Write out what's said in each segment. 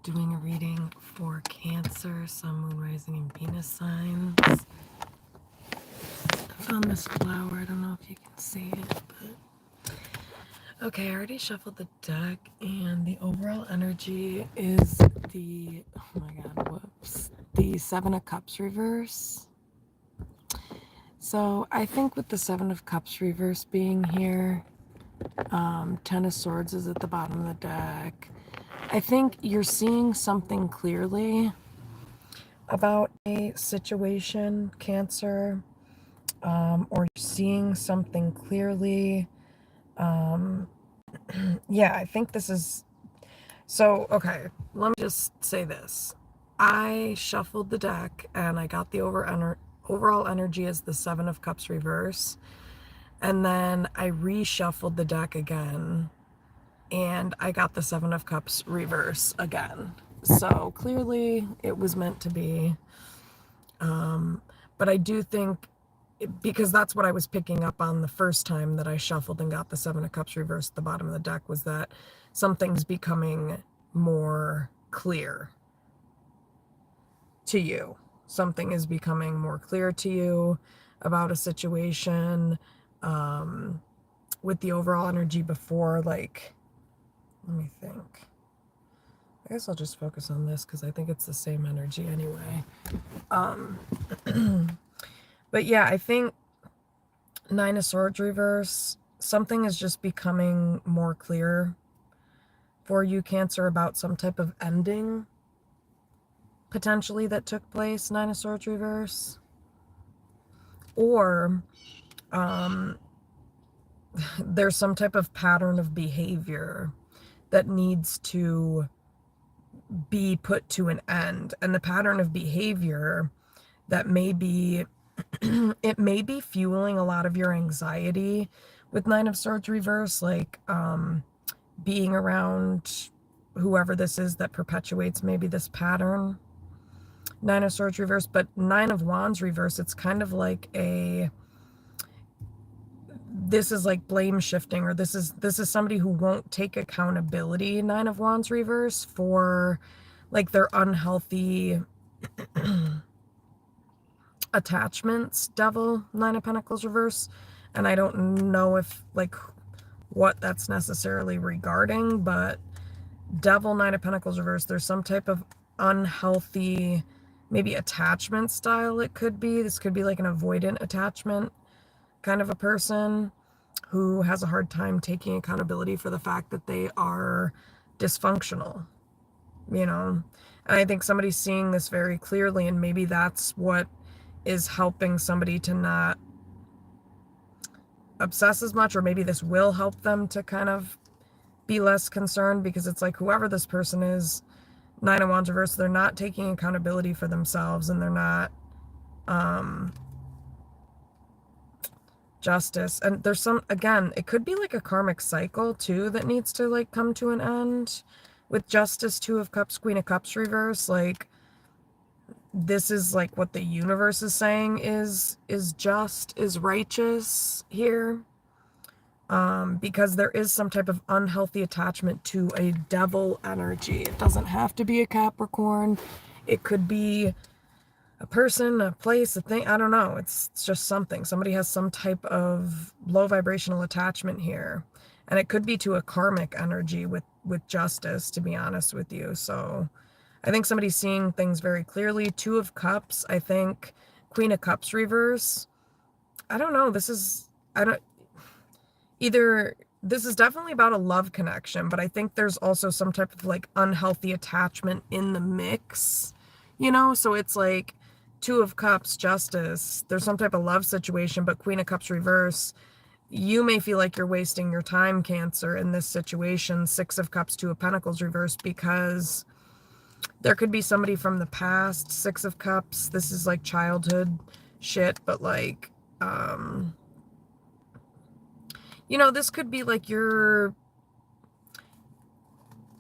doing a reading for Cancer, Sun, Moon, Rising, and Venus signs. I found this flower. I don't know if you can see it, but okay, I already shuffled the deck, and the overall energy is the, oh my god, whoops, the Seven of Cups reverse. So I think with the Seven of Cups reverse being here, Ten of Swords is at the bottom of the deck. I think you're seeing something clearly about a situation, Cancer, or you're seeing something clearly. Yeah, I think this is... So, okay, let me just say this. I shuffled the deck, and I got the overall energy as the Seven of Cups reverse. And then I reshuffled the deck again, and I got the Seven of Cups reverse again. So clearly it was meant to be. But I do think, because that's what I was picking up on the first time that I shuffled and got the Seven of Cups reverse at the bottom of the deck, was that something's becoming more clear to you. Something is becoming more clear to you about a situation. With the overall energy before, like, let me think. I guess I'll just focus on this because I think it's the same energy anyway. But yeah, I think Nine of Swords reverse, something is just becoming more clear for you, Cancer, about some type of ending potentially that took place, Nine of Swords reverse. Or there's some type of pattern of behavior that needs to be put to an end. And the pattern of behavior that may be, it may be fueling a lot of your anxiety with Nine of Swords reverse, like being around whoever this is that perpetuates maybe this pattern. Nine of Swords reverse, but Nine of Wands reverse, it's kind of like a, this is like blame shifting, or this is somebody who won't take accountability, Nine of Wands reverse, for like their unhealthy attachments. Devil, Nine of Pentacles reverse. And I don't know if, like, what that's necessarily regarding, but Devil, Nine of Pentacles reverse, there's some type of unhealthy, maybe attachment style. It could be, this could be like an avoidant attachment kind of a person who has a hard time taking accountability for the fact that they are dysfunctional, you know. And I think somebody's seeing this very clearly, and maybe that's what is helping somebody to not obsess as much, or maybe this will help them to kind of be less concerned, because it's like whoever this person is, Nine of Wands reverse, they're not taking accountability for themselves, and they're not justice. And there's some, again, it could be like a karmic cycle too that needs to like come to an end with Justice, Two of Cups, Queen of Cups reverse. Like, this is like what the universe is saying is just, is righteous here. Because there is some type of unhealthy attachment to a devil energy. It doesn't have to be a Capricorn. It could be a person, a place, a thing. I don't know. It's just something. Somebody has some type of low vibrational attachment here. And it could be to a karmic energy with Justice, to be honest with you. So I think somebody's seeing things very clearly. Two of Cups, I think. Queen of Cups reverse. I don't know. This is, this is definitely about a love connection, but I think there's also some type of like unhealthy attachment in the mix, you know? So it's like Two of Cups, Justice, there's some type of love situation, but Queen of Cups reverse, you may feel like you're wasting your time, Cancer, in this situation. Six of Cups, Two of Pentacles reverse, because there could be somebody from the past. Six of Cups, this is like childhood shit, but like, you know, this could be like you're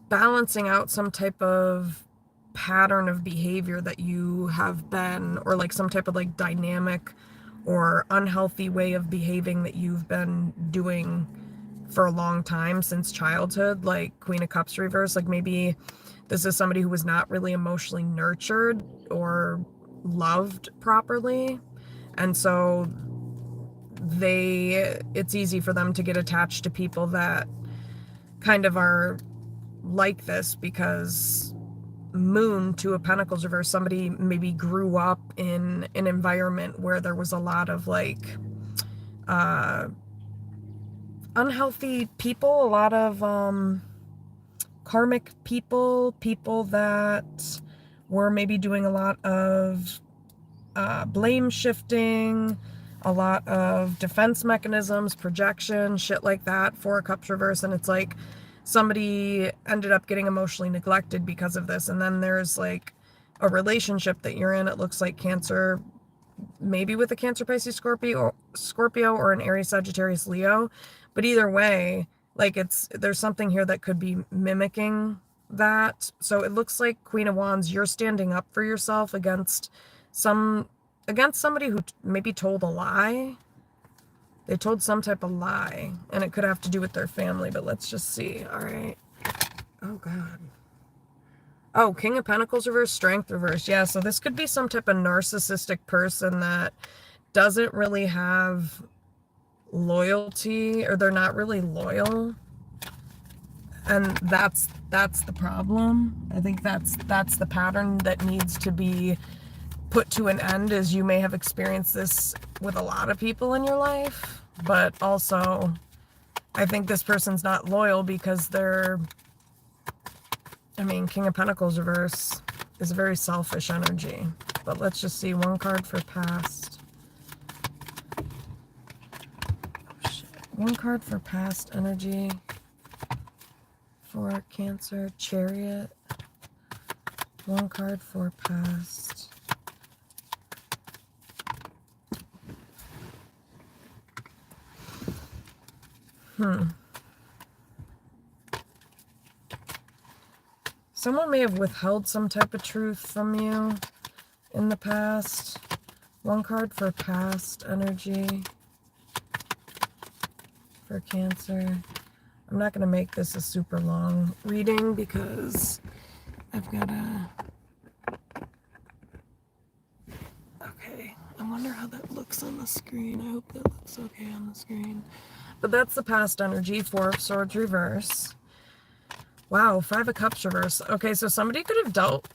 balancing out some type of pattern of behavior that you have been, or like some type of like dynamic or unhealthy way of behaving that you've been doing for a long time, since childhood, like Queen of Cups reverse. Like maybe this is somebody who was not really emotionally nurtured or loved properly. And so it's easy for them to get attached to people that kind of are like this, because Moon, Two of Pentacles reverse, somebody maybe grew up in an environment where there was a lot of like unhealthy people, a lot of karmic people that were maybe doing a lot of blame shifting, a lot of defense mechanisms, projection, shit like that. Four of Cups reverse, and it's like somebody ended up getting emotionally neglected because of this. And then there's like a relationship that you're in, it looks like Cancer, maybe with a Cancer, Pisces, Scorpio, or an Aries, Sagittarius, Leo. But either way, like there's something here that could be mimicking that. So it looks like Queen of Wands, you're standing up for yourself against somebody who maybe told a lie. They told some type of lie, and it could have to do with their family, but let's just see. All right. Oh, God. Oh, King of Pentacles reverse, Strength reverse. Yeah, so this could be some type of narcissistic person that doesn't really have loyalty, or they're not really loyal. And that's the problem. I think that's the pattern that needs to be put to an end. Is you may have experienced this with a lot of people in your life, but also I think this person's not loyal because King of Pentacles reverse is a very selfish energy. But let's just see one card for past. Oh, shit. One card for past energy for Cancer, Chariot. One card for past. Someone may have withheld some type of truth from you in the past. One card for past energy for Cancer. I'm not going to make this a super long reading because I've got to... Okay, I wonder how that looks on the screen. I hope that looks okay on the screen. But that's the past energy. Four of Swords reverse. Wow, Five of Cups reverse. Okay, so somebody could have dealt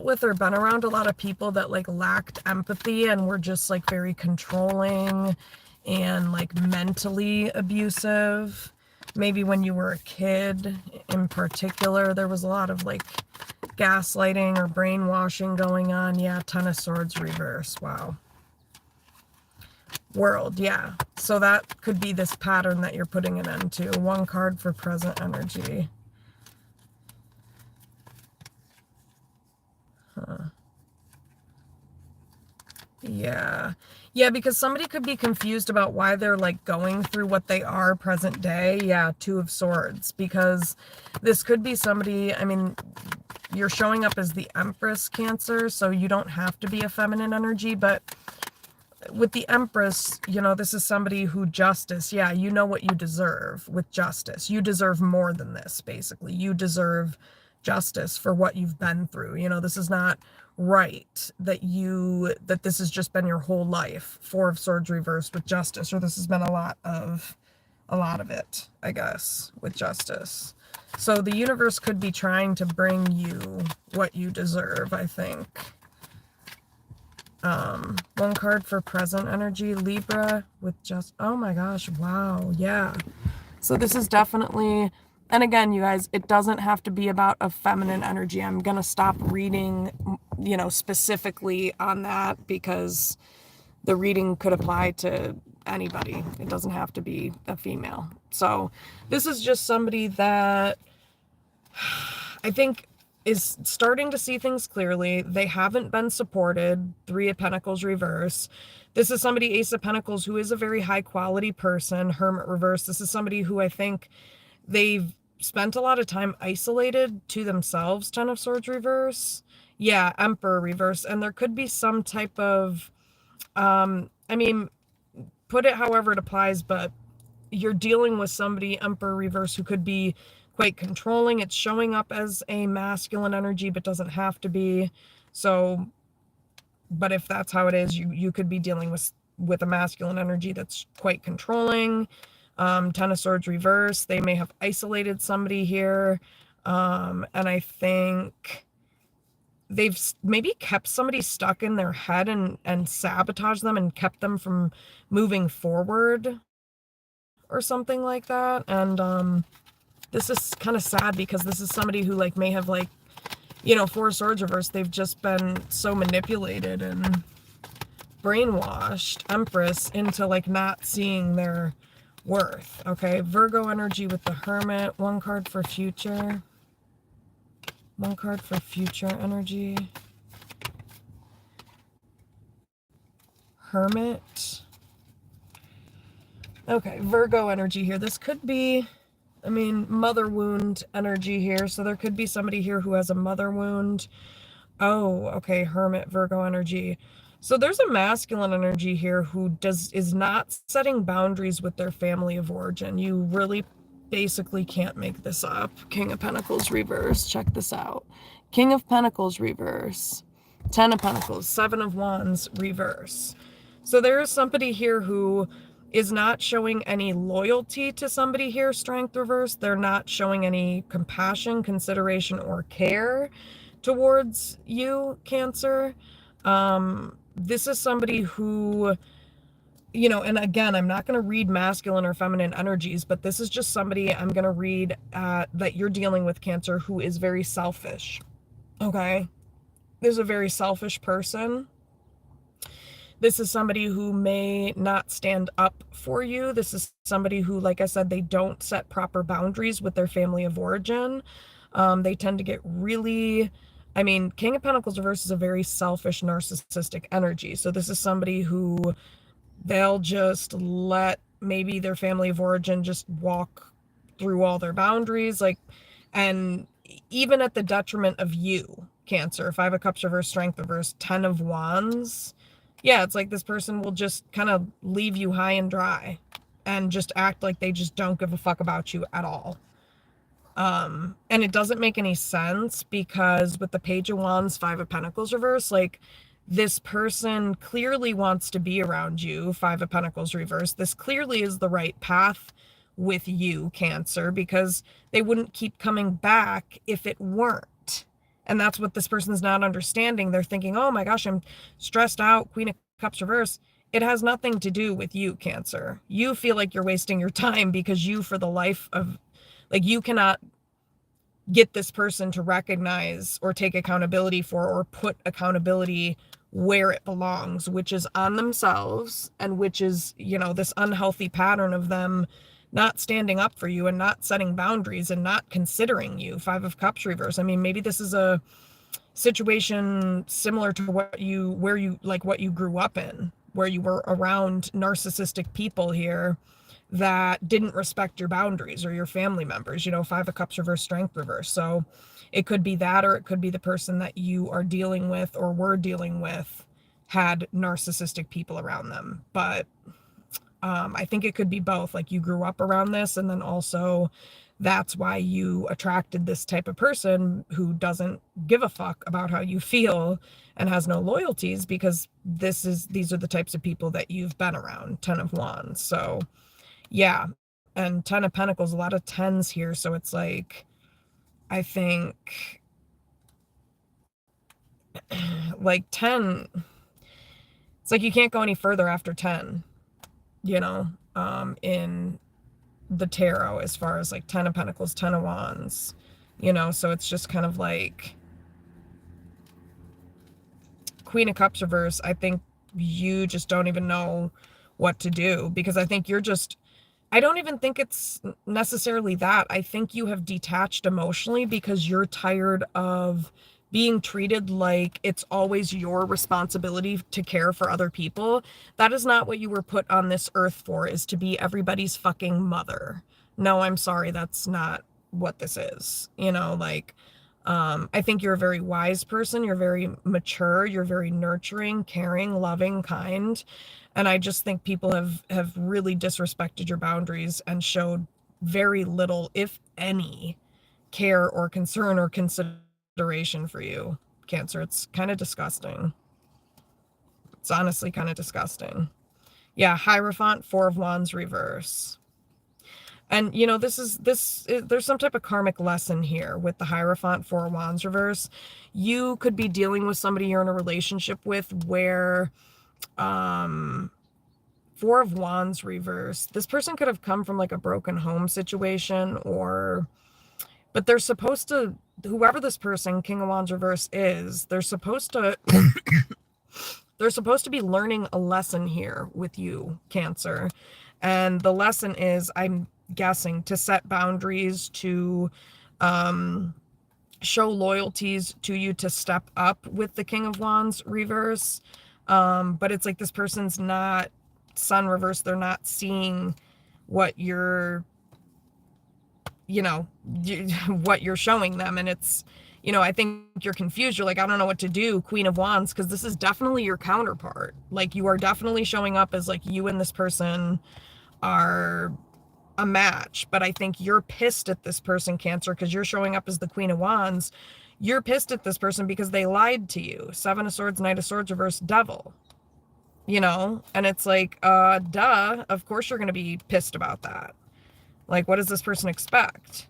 with or been around a lot of people that like lacked empathy and were just like very controlling and like mentally abusive. Maybe when you were a kid in particular, there was a lot of like gaslighting or brainwashing going on. Yeah, Ten of Swords reverse. Wow. World, yeah. So that could be this pattern that you're putting an end to. One card for present energy. Yeah. Yeah, because somebody could be confused about why they're like going through what they are present day. Yeah, Two of Swords. Because this could be somebody, you're showing up as the Empress, Cancer, so you don't have to be a feminine energy, but with the Empress, this is somebody who justice, yeah, you know what you deserve with justice. You deserve more than this, basically. You deserve justice for what you've been through. This is not right that this has just been your whole life. Four of Swords reversed with justice, or this has been a lot of it, I guess, with justice. So the universe could be trying to bring you what you deserve, I think. One card for present energy, Libra with oh my gosh, wow, yeah. So this is definitely, and again, you guys, it doesn't have to be about a feminine energy. I'm going to stop reading, specifically on that, because the reading could apply to anybody. It doesn't have to be a female. So this is just somebody that I think is starting to see things clearly. They haven't been supported. Three of Pentacles reverse. This is somebody, Ace of Pentacles, who is a very high quality person. Hermit reverse. This is somebody who I think they've spent a lot of time isolated to themselves. Ten of Swords reverse. Yeah, Emperor reverse. And there could be some type of, put it however it applies, but you're dealing with somebody, Emperor reverse, who could be quite controlling. It's showing up as a masculine energy, but doesn't have to be. So, but if that's how it is, you could be dealing with a masculine energy that's quite controlling. Ten of Swords reverse, they may have isolated somebody here. And I think they've maybe kept somebody stuck in their head and sabotaged them and kept them from moving forward or something like that. And this is kind of sad because this is somebody who like may have like, you know, Four of Swords reverse, they've just been so manipulated and brainwashed, Empress, into like not seeing their worth. Okay, Virgo energy with the Hermit. One card for future. One card for future energy. Hermit. Okay, Virgo energy here. This could be, I mean, mother wound energy here. So there could be somebody here who has a mother wound. Oh, okay, Hermit, Virgo energy. So there's a masculine energy here who is not setting boundaries with their family of origin. You really basically can't make this up. King of Pentacles reverse. Check this out. King of Pentacles reverse. Ten of Pentacles. Seven of Wands reverse. So there is somebody here who is not showing any loyalty to somebody here, Strength reverse. They're not showing any compassion, consideration, or care towards you, Cancer. This is somebody who, you know, and again, I'm not going to read masculine or feminine energies, but this is just somebody I'm going to read that you're dealing with, Cancer, who is very selfish. Okay? There's a very selfish person. This is somebody who may not stand up for you. This is somebody who, like I said, they don't set proper boundaries with their family of origin. They tend to get really, I mean, King of Pentacles reverse is a very selfish, narcissistic energy. So this is somebody who they'll just let maybe their family of origin just walk through all their boundaries, like, and even at the detriment of you, Cancer. Five of Cups reverse, Strength reverse, Ten of Wands. Yeah, it's like this person will just kind of leave you high and dry and just act like they just don't give a fuck about you at all. And it doesn't make any sense because with the Page of Wands, Five of Pentacles reverse, like this person clearly wants to be around you, Five of Pentacles reverse. This clearly is the right path with you, Cancer, because they wouldn't keep coming back if it weren't. And that's what this person's not understanding. They're thinking, oh my gosh, I'm stressed out, Queen of Cups reverse. It has nothing to do with you, Cancer. You feel like you're wasting your time because you, for the life of, like, you cannot get this person to recognize or take accountability for or put accountability where it belongs, which is on themselves, and which is, you know, this unhealthy pattern of them not standing up for you and not setting boundaries and not considering you. Five of Cups reverse. I mean, maybe this is a situation similar to what you grew up in, where you were around narcissistic people here that didn't respect your boundaries, or your family members, you know, Five of Cups reverse, Strength reverse. So it could be that, or it could be the person that you are dealing with or were dealing with had narcissistic people around them. But I think it could be both. Like, you grew up around this, and then also that's why you attracted this type of person who doesn't give a fuck about how you feel and has no loyalties, because these are the types of people that you've been around. Ten of Wands. So yeah. And Ten of Pentacles, a lot of tens here. So it's like, I think like 10, it's like you can't go any further after 10, you know, in the tarot, as far as like Ten of Pentacles, Ten of Wands, you know. So it's just kind of like Queen of Cups reverse. I think you just don't even know what to do, because I think you're just, I don't even think it's necessarily that. I think you have detached emotionally because you're tired of being treated like it's always your responsibility to care for other people. That is not what you were put on this earth for, is to be everybody's fucking mother. No, I'm sorry, that's not what this is. You know, like, I think you're a very wise person. You're very mature. You're very nurturing, caring, loving, kind. And I just think people have really disrespected your boundaries and showed very little, if any, care or concern or consideration for you, Cancer. It's kind of disgusting. It's honestly kind of disgusting. Yeah, Hierophant, Four of Wands reverse. And there's some type of karmic lesson here with the Hierophant, Four of Wands reverse. You could be dealing with somebody you're in a relationship with where um Four of Wands reverse, this person could have come from like a broken home situation, or but they're supposed to, whoever this person, King of Wands reverse, is, they're supposed to be learning a lesson here with you, Cancer. And the lesson is, I'm guessing, to set boundaries, to show loyalties to you, to step up with the King of Wands reverse. But it's like this person's not Sun reverse. They're not seeing what you're, you know, what you're showing them. And it's, I think you're confused. You're like, I don't know what to do, Queen of Wands, because this is definitely your counterpart. Like, you are definitely showing up as like you and this person are a match. But I think you're pissed at this person, Cancer, because you're showing up as the Queen of Wands. You're pissed at this person because they lied to you. Seven of Swords, Knight of Swords reverse, Devil. And it's like, duh, of course you're going to be pissed about that. Like, what does this person expect?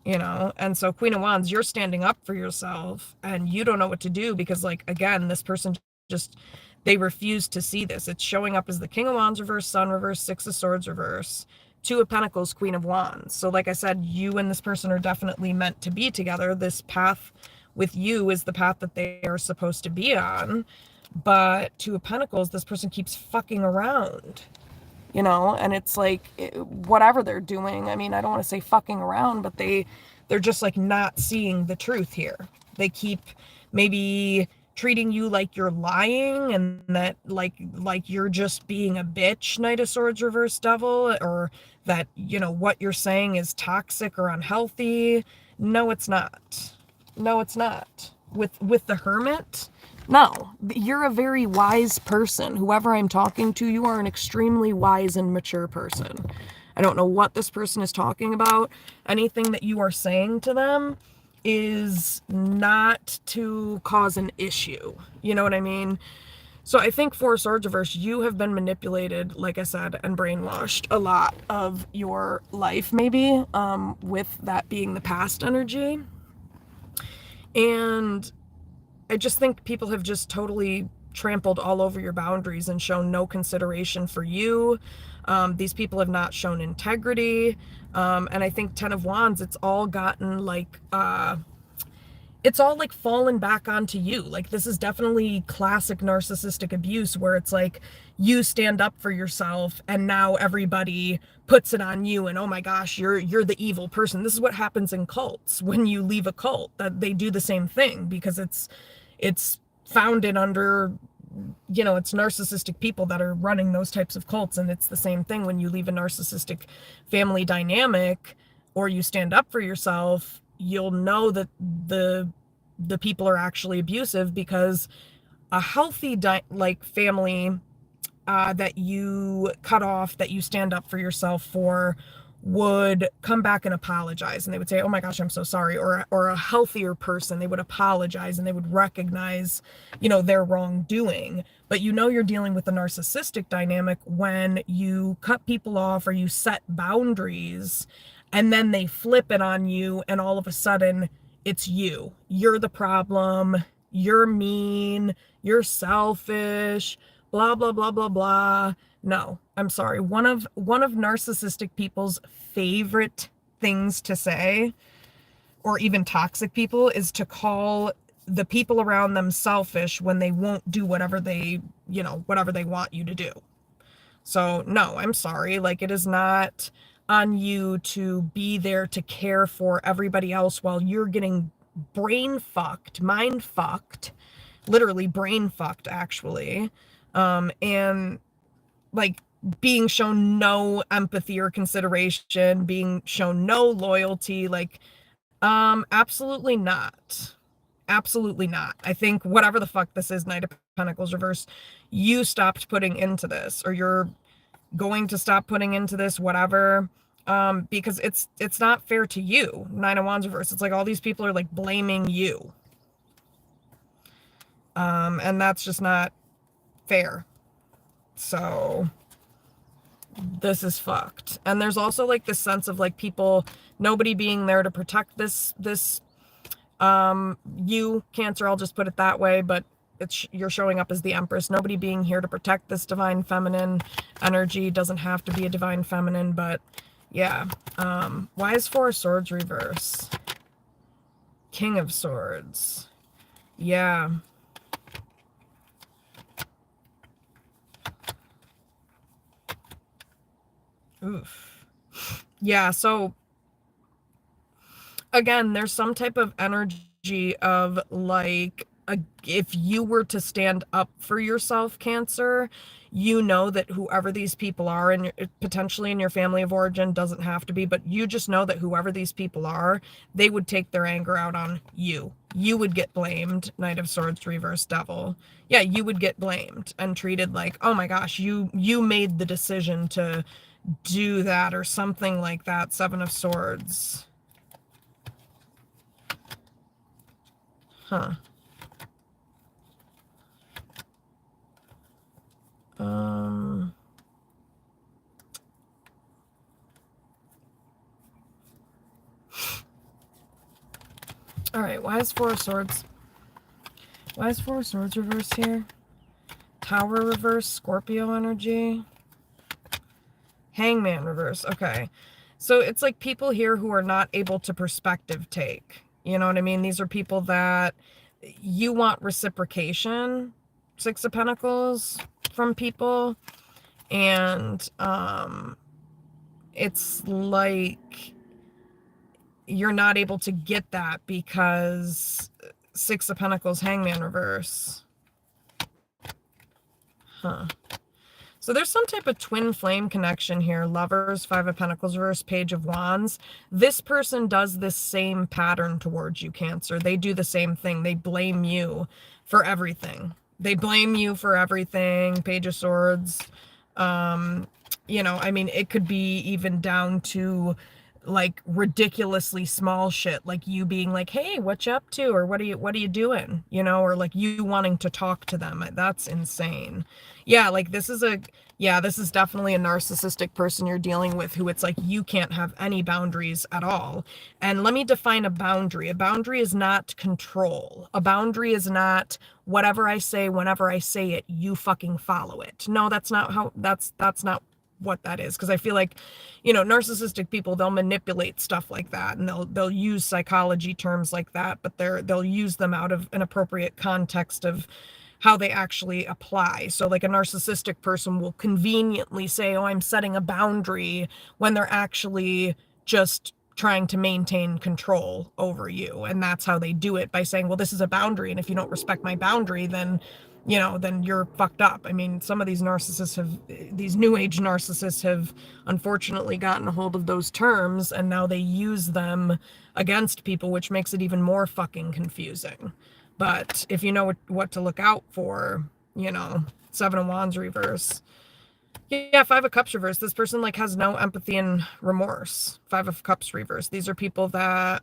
And so Queen of Wands, you're standing up for yourself and you don't know what to do because, like, again, this person just, they refuse to see this. It's showing up as the King of Wands reverse, Sun reverse, Six of Swords reverse, Two of Pentacles, Queen of Wands. So like I said, you and this person are definitely meant to be together. This path with you is the path that they are supposed to be on. But Two of Pentacles, this person keeps fucking around. And it's like, whatever they're doing, I mean, I don't want to say fucking around, but they're just like not seeing the truth here. They keep maybe treating you like you're lying, and that like you're just being a bitch, Knight of Swords reverse, Devil, or that what you're saying is toxic or unhealthy. No, it's not. No, it's not. With the Hermit, no, you're a very wise person. Whoever I'm talking to, you are an extremely wise and mature person. I don't know what this person is talking about. Anything that you are saying to them is not to cause an issue. You know what I mean? So I think for Swords reverse, you have been manipulated, like I said, and brainwashed a lot of your life, maybe, with that being the past energy. And I just think people have just totally trampled all over your boundaries and shown no consideration for you. These people have not shown integrity. And I think Ten of Wands, it's all gotten like, it's all like fallen back onto you. Like, this is definitely classic narcissistic abuse where it's like you stand up for yourself and now everybody puts it on you, and oh my gosh, you're the evil person. This is what happens in cults when you leave a cult, that they do the same thing because it's founded under, it's narcissistic people that are running those types of cults. And it's the same thing when you leave a narcissistic family dynamic or you stand up for yourself, you'll know that the people are actually abusive, because a healthy family that you cut off, that you stand up for yourself for, would come back and apologize, and they would say, oh my gosh, I'm so sorry. Or a healthier person, they would apologize and they would recognize their wrongdoing. But you're dealing with a narcissistic dynamic when you cut people off or you set boundaries, and then they flip it on you, and all of a sudden it's you're the problem, you're mean, you're selfish, blah blah blah blah blah. No, I'm sorry. One of narcissistic people's favorite things to say, or even toxic people, is to call the people around them selfish when they won't do whatever they want you to do. So no, I'm sorry. Like, it is not on you to be there to care for everybody else while you're getting brain fucked, mind fucked, literally brain fucked, actually. And like being shown no empathy or consideration, being shown no loyalty. Like, Absolutely not. Absolutely not. I think whatever the fuck this is, Knight of Pentacles reverse, you stopped putting into this, or you're going to stop putting into this, whatever. Because it's not fair to you. Nine of Wands reverse. It's like all these people are like blaming you. And that's just not fair. So this is fucked. And there's also like this sense of like people, nobody being there to protect this you, Cancer, I'll just put it that way, but you're showing up as the Empress. Nobody being here to protect this divine feminine energy. Doesn't have to be a divine feminine, but yeah. Why is Four of Swords reverse? King of Swords. Yeah. Oof. Yeah, so again, there's some type of energy of like, if you were to stand up for yourself, Cancer, you know that whoever these people are, and potentially in your family of origin, doesn't have to be, but you just know that whoever these people are, they would take their anger out on you. You would get blamed, Knight of Swords, reverse Devil. Yeah, you would get blamed and treated like, oh my gosh, you made the decision to do that, or something like that. Seven of Swords. Huh. All right, why is Four of Swords? Why is Four of Swords reversed here? Tower reverse, Scorpio energy. Hangman reverse, okay. So it's like people here who are not able to perspective take. You know what I mean? These are people that you want reciprocation, Six of Pentacles, from people. And it's like you're not able to get that because Six of Pentacles, Hangman reverse. Huh. So there's some type of twin flame connection here. Lovers, Five of Pentacles reverse, Page of Wands. This person does this same pattern towards you, Cancer. They do the same thing. They blame you for everything. They blame you for everything. Page of Swords. You know, I mean, it could be even down to like ridiculously small shit, like you being like, hey, what you up to, or what are you doing, you know, or like you wanting to talk to them. That's insane. Yeah, like this is definitely a narcissistic person you're dealing with, who it's like you can't have any boundaries at all. And let me define a boundary. A boundary is not control. A boundary is not whatever I say whenever I say it, you fucking follow it. No, that's not not what that is. Because I feel like, you know, narcissistic people, they'll manipulate stuff like that, and they'll use psychology terms like that, but they'll use them out of an appropriate context of how they actually apply. So like a narcissistic person will conveniently say, oh, I'm setting a boundary, when they're actually just trying to maintain control over you. And that's how they do it, by saying, well, this is a boundary, and if you don't respect my boundary, then, you know, then you're fucked up. I mean, some of these these new age narcissists have unfortunately gotten a hold of those terms, and now they use them against people, which makes it even more fucking confusing. But if you know what to look out for, you know, Seven of Wands reverse. Yeah, Five of Cups reverse. This person like has no empathy and remorse. Five of Cups reverse. These are people that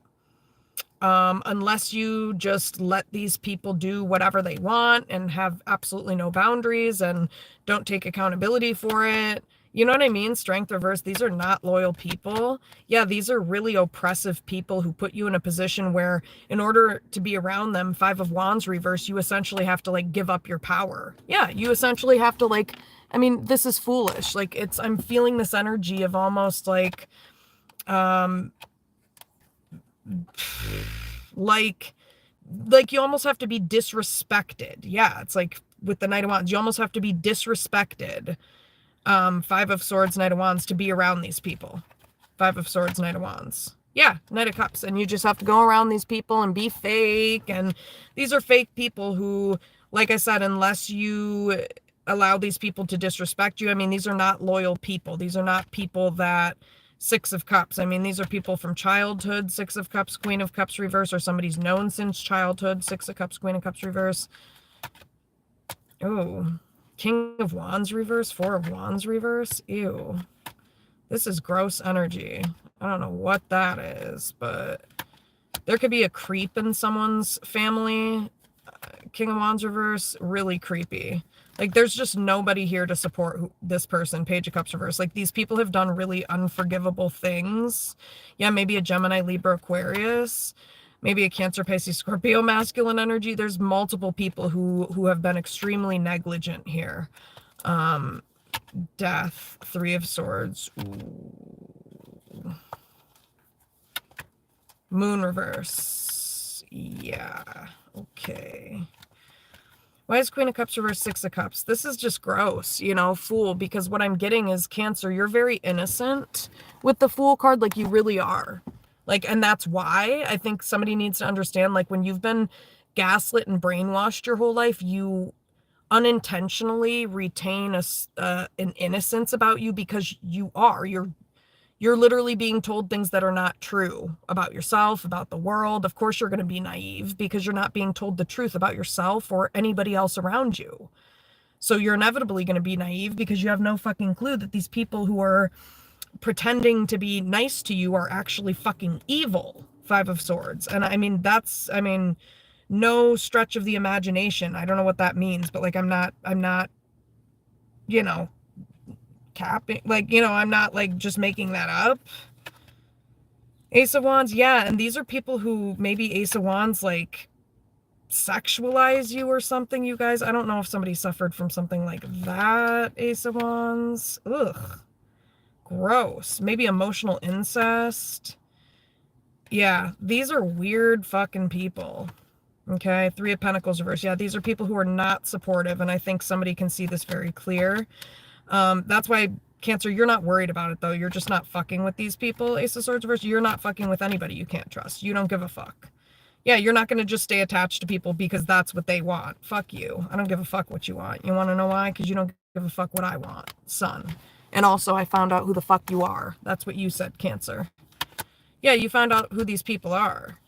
unless you just let these people do whatever they want and have absolutely no boundaries and don't take accountability for it, you know what I mean? Strength reverse. These are not loyal people. Yeah, these are really oppressive people who put you in a position where in order to be around them, Five of Wands reverse, you essentially have to like give up your power. Yeah, you essentially have to like, I mean, this is foolish. Like I'm feeling this energy of almost like, like you almost have to be disrespected. Yeah, it's like with the Knight of Wands, you almost have to be disrespected. Five of Swords, Knight of Wands, to be around these people. Five of Swords, Knight of Wands. Yeah, Knight of Cups. And you just have to go around these people and be fake. And these are fake people who, like I said, unless you allow these people to disrespect you, I mean, these are not loyal people. These are not people that Six of Cups. I mean, these are people from childhood, Six of Cups, Queen of Cups reverse, or somebody's known since childhood, Six of Cups, Queen of Cups reverse. Oh, King of Wands reverse, Four of Wands reverse. Ew. This is gross energy. I don't know what that is, but there could be a creep in someone's family. King of Wands reverse, really creepy. Like, there's just nobody here to support this person. Page of Cups reverse. Like, these people have done really unforgivable things. Yeah, maybe a Gemini, Libra, Aquarius. Maybe a Cancer, Pisces, Scorpio masculine energy. There's multiple people who have been extremely negligent here. Death, Three of Swords. Ooh. Moon reverse. Yeah, okay. Why is Queen of Cups reverse, Six of Cups? This is just gross, you know, Fool, because what I'm getting is Cancer, you're very innocent with the Fool card, like you really are. Like, and that's why I think somebody needs to understand, like, when you've been gaslit and brainwashed your whole life, you unintentionally retain an innocence about you because you're literally being told things that are not true about yourself, about the world. Of course, you're going to be naive because you're not being told the truth about yourself or anybody else around you. So you're inevitably going to be naive because you have no fucking clue that these people who are pretending to be nice to you are actually fucking evil. Five of Swords. And I mean, no stretch of the imagination. I don't know what that means, but like, I'm not, you know, capping, like, you know, I'm not like just making that up. Ace of Wands, yeah, and these are people who maybe Ace of Wands like sexualize you or something, you guys. I don't know if somebody suffered from something like that. Ace of Wands, ugh, gross. Maybe emotional incest. Yeah, these are weird fucking people. Okay, Three of Pentacles reverse. Yeah, these are people who are not supportive, and I think somebody can see this very clear. That's why, Cancer, you're not worried about it, though. You're just not fucking with these people. Ace of Swords reverse, you're not fucking with anybody you can't trust. You don't give a fuck. Yeah, you're not going to just stay attached to people because that's what they want. Fuck you. I don't give a fuck what you want. You want to know why? Because you don't give a fuck what I want, son. And also, I found out who the fuck you are. That's what you said, Cancer. Yeah, you found out who these people are.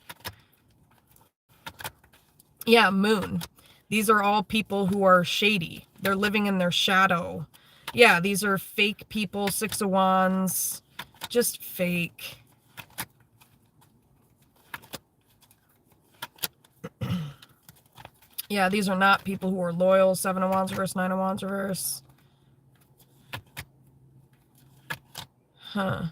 Yeah, Moon. These are all people who are shady. They're living in their shadow. Yeah, these are fake people. Six of Wands. Just fake. Yeah, these are not people who are loyal. Seven of Wands reverse, Nine of Wands reverse. Huh.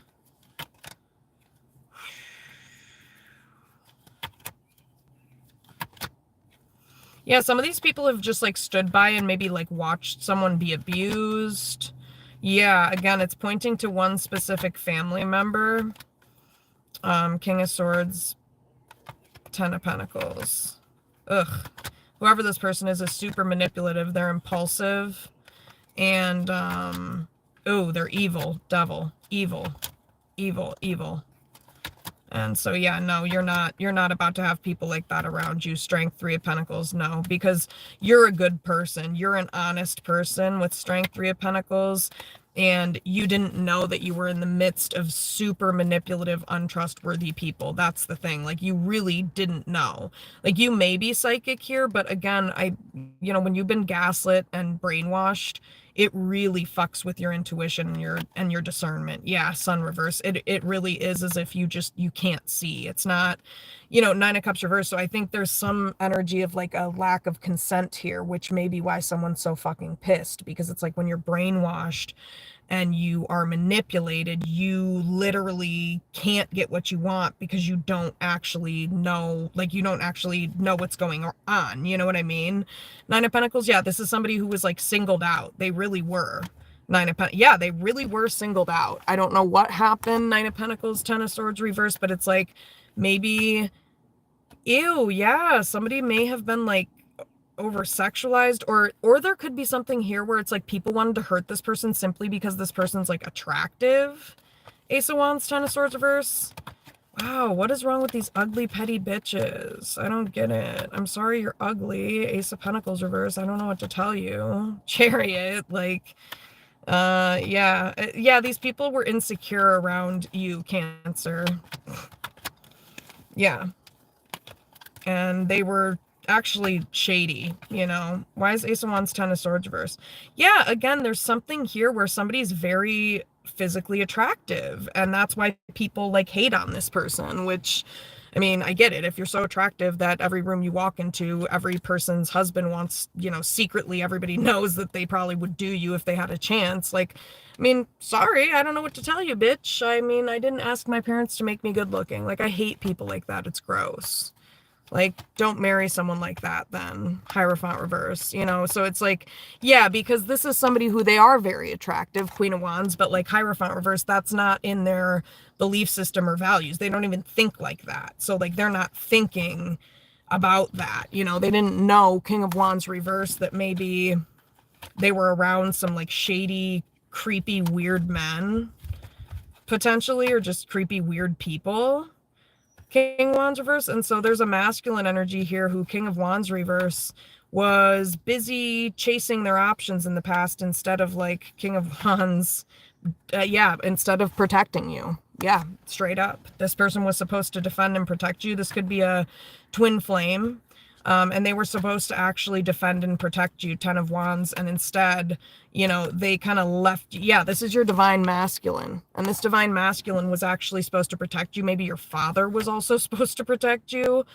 Yeah, some of these people have just like stood by and maybe like watched someone be abused. Yeah, again, it's pointing to one specific family member. King of Swords, Ten of Pentacles. Ugh. Whoever this person is super manipulative. They're impulsive. And, oh, they're evil. Devil. Evil. Evil. Evil. And so, yeah, no, you're not about to have people like that around you. Strength, Three of Pentacles, no, because you're a good person. You're an honest person with Strength, Three of Pentacles, and you didn't know that you were in the midst of super manipulative, untrustworthy people. That's the thing. Like, you really didn't know. Like, you may be psychic here, but again, when you've been gaslit and brainwashed, it really fucks with your intuition and your discernment. Yeah, Sun reverse. It really is as if you can't see. It's not, Nine of Cups reverse. So I think there's some energy of like a lack of consent here, which may be why someone's so fucking pissed, because it's like when you're brainwashed and you are manipulated, you literally can't get what you want because you don't actually know, what's going on. You know what I mean? Nine of Pentacles, yeah, this is somebody who was like singled out. They really were. Nine of Pentacles, yeah, they really were singled out. I don't know what happened. Nine of Pentacles, Ten of Swords reverse, but it's like maybe, ew, yeah, somebody may have been like over sexualized, or there could be something here where it's like people wanted to hurt this person simply because this person's like attractive. Ace of Wands, Ten of Swords reverse. Wow, what is wrong with these ugly petty bitches? I don't get it. I'm sorry you're ugly. Ace of Pentacles reverse. I don't know what to tell you. Chariot, like, Yeah. Yeah, these people were insecure around you, Cancer. Yeah. And they were actually shady, you know. Why is Ace of Wands, Ten of Swords reverse? Yeah, again, there's something here where somebody's very physically attractive, and that's why people like hate on this person, which, I mean, I get it. If you're so attractive that every room you walk into, every person's husband wants, you know, secretly everybody knows that they probably would do you if they had a chance. Like, I mean, sorry, I don't know what to tell you, bitch. I mean, I didn't ask my parents to make me good looking. Like, I hate people like that. It's gross. Like, don't marry someone like that then. Hierophant reverse, you know? So it's like, yeah, because this is somebody who they are very attractive, Queen of Wands, but like Hierophant reverse, that's not in their belief system or values. They don't even think like that. So like, they're not thinking about that. You know, they didn't know King of Wands reverse that maybe they were around some like shady, creepy, weird men, potentially, or just creepy, weird people. King Wands reverse. And so there's a masculine energy here who King of Wands reverse was busy chasing their options in the past instead of like King of Wands. Yeah, instead of protecting you. Yeah, straight up. This person was supposed to defend and protect you. This could be a twin flame. And they were supposed to actually defend and protect you, Ten of Wands, and instead, you know, they kind of left. Yeah, this is your divine masculine, and this divine masculine was actually supposed to protect you. Maybe your father was also supposed to protect you.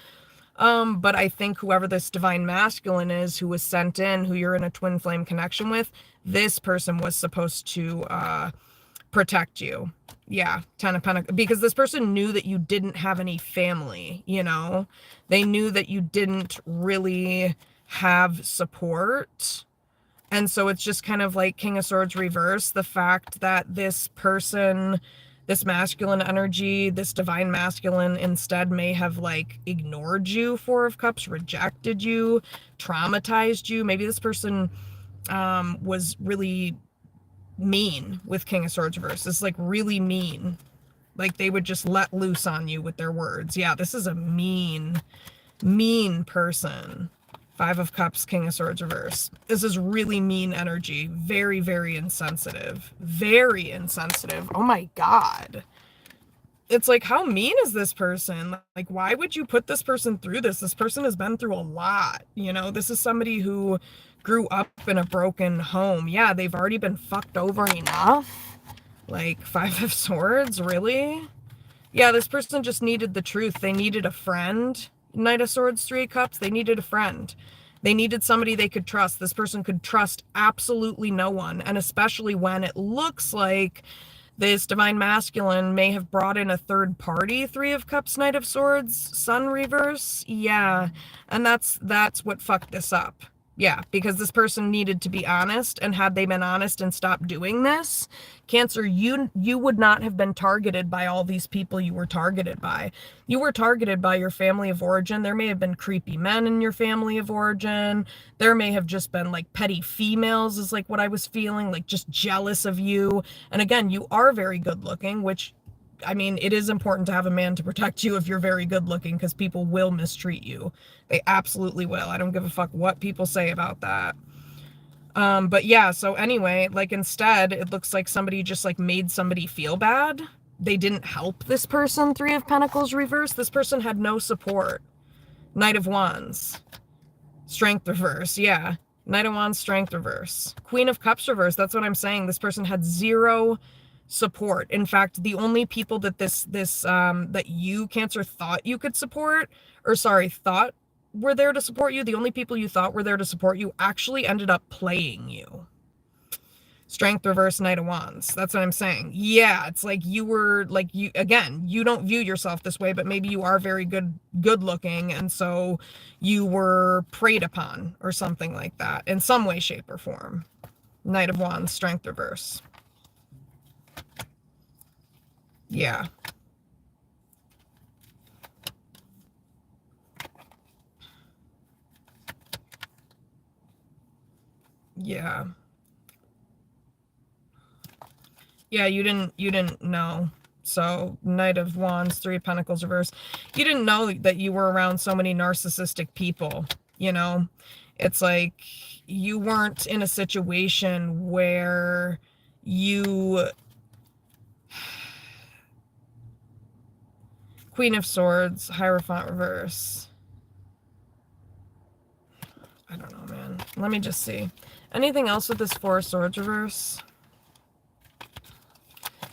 But I think whoever this divine masculine is who was sent in, who you're in a twin flame connection with, this person was supposed to protect you. Yeah, Ten of Pentacles, because this person knew that you didn't have any family, you know? They knew that you didn't really have support. And so it's just kind of like King of Swords reverse, the fact that this person, this masculine energy, this divine masculine instead may have like ignored you, Four of Cups, rejected you, traumatized you. Maybe this person was really mean with King of Swords reverse. It's like really mean. Like they would just let loose on you with their words. Yeah, this is a mean, mean person. Five of Cups, King of Swords reverse. This is really mean energy. Very, very insensitive. Very insensitive. Oh my God. It's like, how mean is this person? Like, why would you put this person through this? This person has been through a lot. You know, this is somebody who grew up in a broken home. Yeah, they've already been fucked over enough. Like, Five of Swords, really? Yeah, this person just needed the truth. They needed a friend. Knight of Swords, Three of Cups, they needed a friend. They needed somebody they could trust. This person could trust absolutely no one, and especially when it looks like this divine masculine may have brought in a third party. Three of Cups, Knight of Swords, Sun reverse. Yeah, and that's what fucked this up. Yeah, because this person needed to be honest, and had they been honest and stopped doing this, Cancer, you would not have been targeted by all these people you were targeted by. You were targeted by your family of origin. There may have been creepy men in your family of origin. There may have just been like petty females is like what I was feeling, like just jealous of you. And again, you are very good looking, which, I mean, it is important to have a man to protect you if you're very good looking, because people will mistreat you. They absolutely will. I don't give a fuck what people say about that. But yeah, so anyway, like instead, it looks like somebody just like made somebody feel bad. They didn't help this person. Three of Pentacles reverse. This person had no support. Knight of Wands. Strength reverse. Yeah. Knight of Wands, Strength reverse. Queen of Cups reverse. That's what I'm saying. This person had zero support. In fact, the only people that that you, Cancer, thought you could support, or sorry, thought were there to support you, the only people you thought were there to support you actually ended up playing you. Strength reverse, Knight of Wands. That's what I'm saying. Yeah, it's like you were like, you again, you don't view yourself this way, but maybe you are very good looking, and so you were preyed upon or something like that in some way, shape, or form. Knight of Wands, Strength reverse. Yeah. Yeah. Yeah, you didn't know. So Knight of Wands, Three of Pentacles reverse. You didn't know that you were around so many narcissistic people, you know? It's like you weren't in a situation where you... Queen of Swords, Hierophant reverse. I don't know, man. Let me just see. Anything else with this Four of Swords reverse?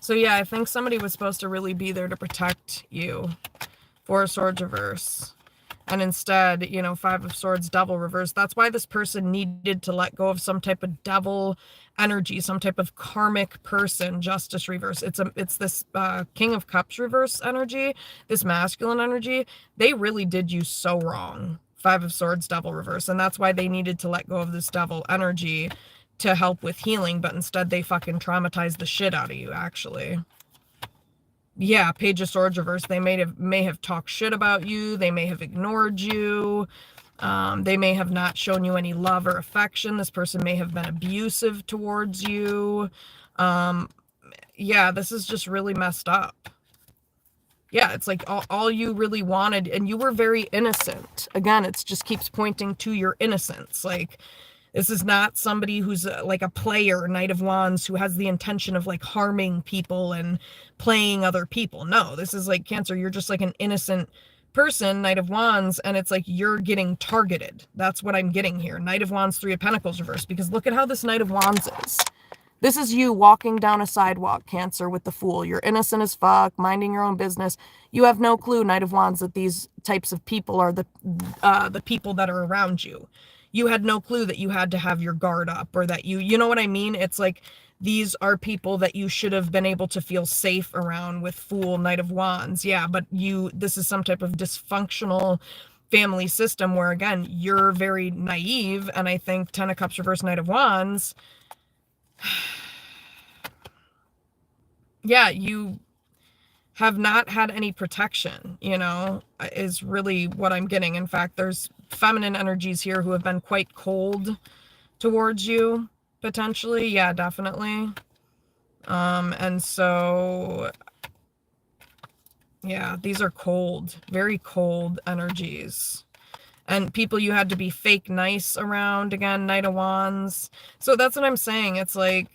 So yeah, I think somebody was supposed to really be there to protect you. Four of Swords reverse. And instead, you know, Five of Swords double reverse. That's why this person needed to let go of some type of devil energy, some type of karmic person. Justice reverse. It's this King of Cups reverse energy, this masculine energy. They really did you so wrong. Five of Swords double reverse. And that's why they needed to let go of this devil energy to help with healing. But instead, they fucking traumatized the shit out of you, actually. Yeah, Page of Swords reverse. They may have talked shit about you. They may have ignored you. They may have not shown you any love or affection. This person may have been abusive towards you. Yeah, this is just really messed up. Yeah, it's like all you really wanted, and you were very innocent. Again, it just keeps pointing to your innocence. Like, this is not somebody who's like a player, Knight of Wands, who has the intention of like harming people and playing other people. No, this is like Cancer. You're just like an innocent person, Knight of Wands, and it's like you're getting targeted. That's what I'm getting here. Knight of Wands, Three of Pentacles reverse, because look at how this Knight of Wands is. This is you walking down a sidewalk, Cancer, with the Fool. You're innocent as fuck, minding your own business. You have no clue, Knight of Wands, that these types of people are the people that are around you. You had no clue that you had to have your guard up, or that you know what I mean? It's like, these are people that you should have been able to feel safe around with Fool, Knight of Wands. Yeah, but this is some type of dysfunctional family system where, again, you're very naive. And I think Ten of Cups reverse, Knight of Wands, yeah, you have not had any protection, you know, is really what I'm getting. In fact, there's feminine energies here who have been quite cold towards you, potentially. Yeah, definitely. And so, yeah, these are cold, very cold energies. And people you had to be fake nice around, again, Knight of Wands. So that's what I'm saying. It's like,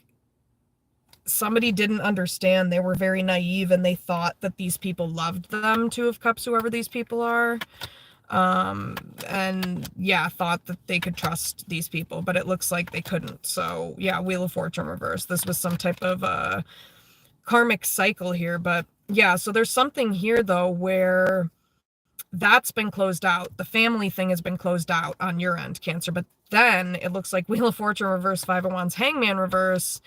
somebody didn't understand. They were very naive, and they thought that these people loved them, Two of Cups, whoever these people are. And yeah, thought that they could trust these people, but it looks like they couldn't. So yeah, Wheel of Fortune reverse. This was some type of karmic cycle here. But yeah, so there's something here though where that's been closed out. The family thing has been closed out on your end, Cancer. But then it looks like Wheel of Fortune reverse, Five of Wands, Hangman reverse.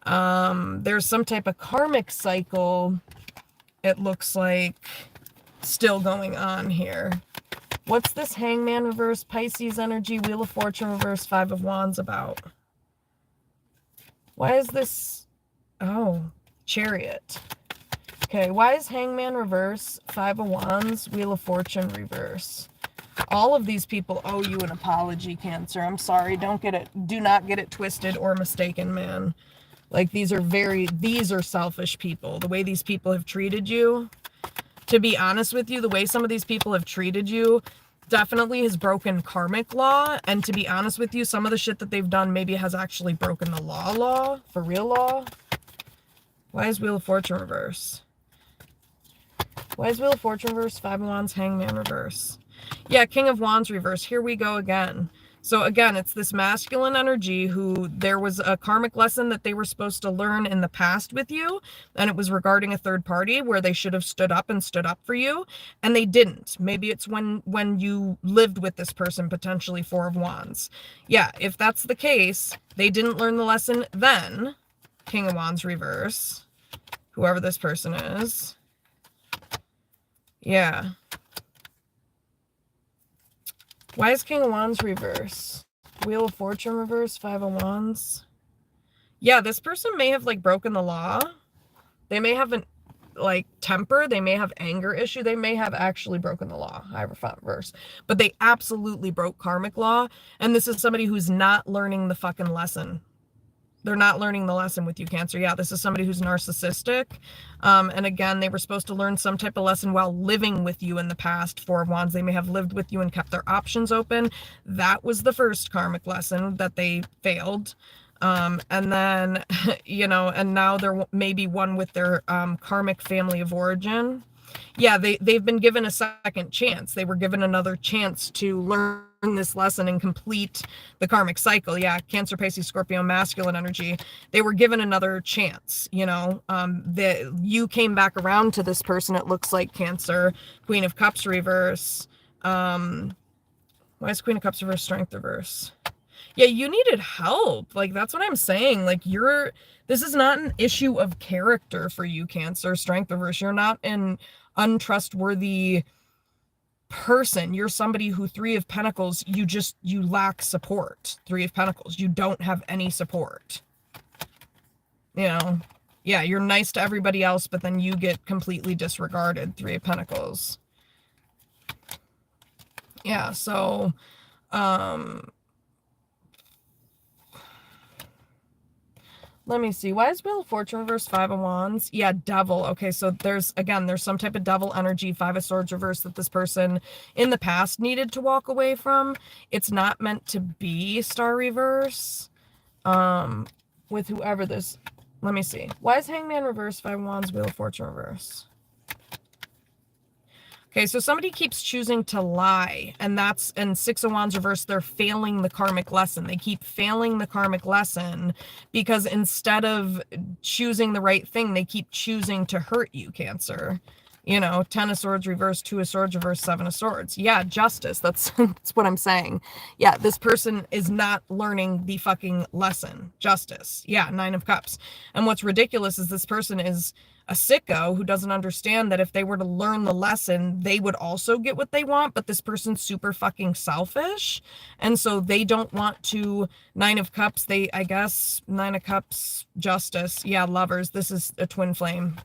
There's some type of karmic cycle, it looks like, still going on here. What's this Hangman reverse, Pisces energy, Wheel of Fortune reverse, Five of Wands about? Why is this? Oh, Chariot. Okay, why is Hangman reverse, Five of Wands, Wheel of Fortune reverse? All of these people owe you an apology, Cancer. I'm sorry. Do not get it twisted or mistaken, man. Like, these are selfish people. The way these people have treated you, to be honest with you, the way some of these people have treated you definitely has broken karmic law. And to be honest with you, some of the shit that they've done maybe has actually broken the law, for real law. Why is Wheel of Fortune reverse? Why is Wheel of Fortune reverse, Five of Wands, Hangman reverse? Yeah, King of Wands reverse. Here we go again. So again, it's this masculine energy who there was a karmic lesson that they were supposed to learn in the past with you. And it was regarding a third party where they should have stood up for you. And they didn't. Maybe it's when you lived with this person, potentially Four of Wands. Yeah, if that's the case, they didn't learn the lesson then. King of Wands reverse. Whoever this person is. Yeah. Why is King of Wands reverse? Wheel of Fortune reverse, Five of Wands. Yeah, this person may have like broken the law. They may have an like temper. They may have anger issue. They may have actually broken the law. Hierophant reverse. But they absolutely broke karmic law. And this is somebody who's not learning the fucking lesson. They're not learning the lesson with you, Cancer. Yeah, this is somebody who's narcissistic. And again, they were supposed to learn some type of lesson while living with you in the past. Four of Wands, they may have lived with you and kept their options open. That was the first karmic lesson that they failed. And then, and now there may be one with their karmic family of origin. Yeah, they've been given a second chance. They were given another chance to learn this lesson and complete the karmic cycle. Yeah, Cancer, Pisces, Scorpio, masculine energy. They were given another chance. That you came back around to this person. It looks like Cancer, Queen of Cups reverse. Why is Queen of Cups reverse, Strength reverse? Yeah, you needed help. Like, that's what I'm saying. Like, this is not an issue of character for you, Cancer, Strength reverse. You're not an untrustworthy person. You're somebody who, Three of Pentacles, you lack support. Three of Pentacles, you don't have any support. Yeah, you're nice to everybody else, but then you get completely disregarded. Three of Pentacles. Yeah, so, let me see. Why is Wheel of Fortune reverse, Five of Wands? Yeah, Devil. Okay, so there's some type of devil energy, Five of Swords reverse, that this person in the past needed to walk away from. It's not meant to be Star reverse. With whoever this... Let me see. Why is Hangman reverse, Five of Wands, Wheel of Fortune reverse? Okay, so somebody keeps choosing to lie, and Six of Wands reverse, they're failing the karmic lesson. They keep failing the karmic lesson because instead of choosing the right thing, they keep choosing to hurt you, Cancer. Ten of Swords reverse, Two of Swords reverse, Seven of Swords. Yeah, justice. That's what I'm saying. Yeah, this person is not learning the fucking lesson. Justice. Yeah, Nine of Cups. And what's ridiculous is this person is a sicko who doesn't understand that if they were to learn the lesson, they would also get what they want, but this person's super fucking selfish. And so they don't want to... Nine of Cups, I guess, Nine of Cups, Justice. Yeah, Lovers. This is a twin flame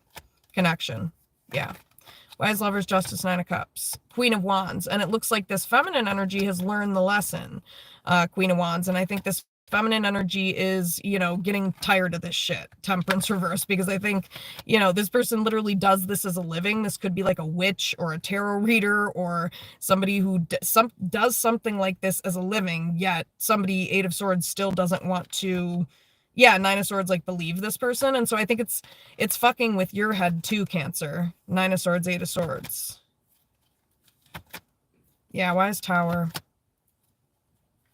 connection. Yeah. Why is Lovers, Justice, Nine of Cups? Queen of Wands. And it looks like this feminine energy has learned the lesson, Queen of Wands. And I think this feminine energy is, getting tired of this shit. Temperance reverse, because I think, this person literally does this as a living. This could be like a witch or a tarot reader or somebody who does something like this as a living, yet somebody, Eight of Swords, still doesn't want to... Yeah, Nine of Swords, believe this person. And so I think it's fucking with your head too, Cancer. Nine of Swords, Eight of Swords. Yeah, why is Tower?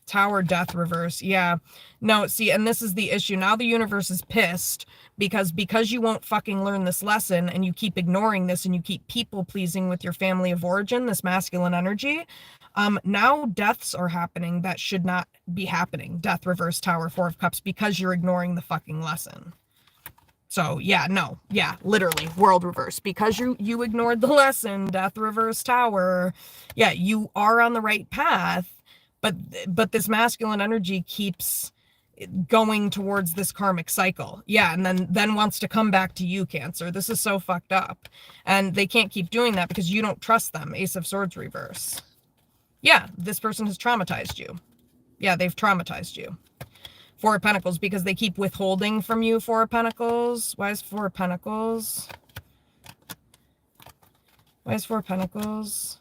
Tower, Death reverse. Yeah. No, see, and this is the issue. Now the universe is pissed because you won't fucking learn this lesson and you keep ignoring this and you keep people pleasing with your family of origin, this masculine energy. Now deaths are happening that should not be happening. Death reverse, Tower, Four of Cups, because you're ignoring the fucking lesson. So yeah, no, yeah, literally, World reverse, because you ignored the lesson. Death reverse, Tower. Yeah, you are on the right path, but this masculine energy keeps going towards this karmic cycle. Yeah, and then wants to come back to you, Cancer. This is so fucked up. And they can't keep doing that because you don't trust them. Ace of Swords reverse. Yeah, this person has traumatized you. Yeah, they've traumatized you. Four of Pentacles, because they keep withholding from you. Four of Pentacles. Why is Four of Pentacles? Why is Four of Pentacles?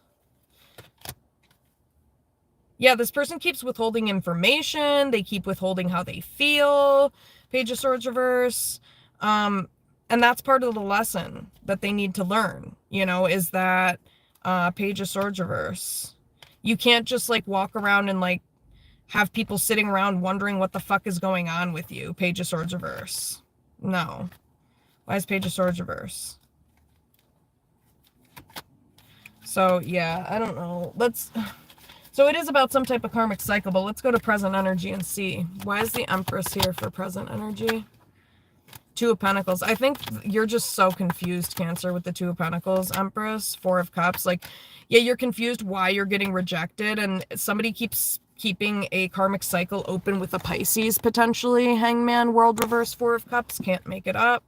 Yeah, this person keeps withholding information. They keep withholding how they feel. Page of Swords reverse. And that's part of the lesson that they need to learn, is that Page of Swords reverse. You can't just walk around and have people sitting around wondering what the fuck is going on with you. Page of Swords reverse. No. Why is Page of Swords reverse? So yeah, I don't know. So it is about some type of karmic cycle, but let's go to present energy and see. Why is the Empress here for present energy? Two of Pentacles. I think you're just so confused, Cancer, with the Two of Pentacles. Empress, Four of Cups. Yeah, you're confused why you're getting rejected, and somebody keeps keeping a karmic cycle open with a Pisces, potentially. Hangman, World reverse, Four of Cups. Can't make it up.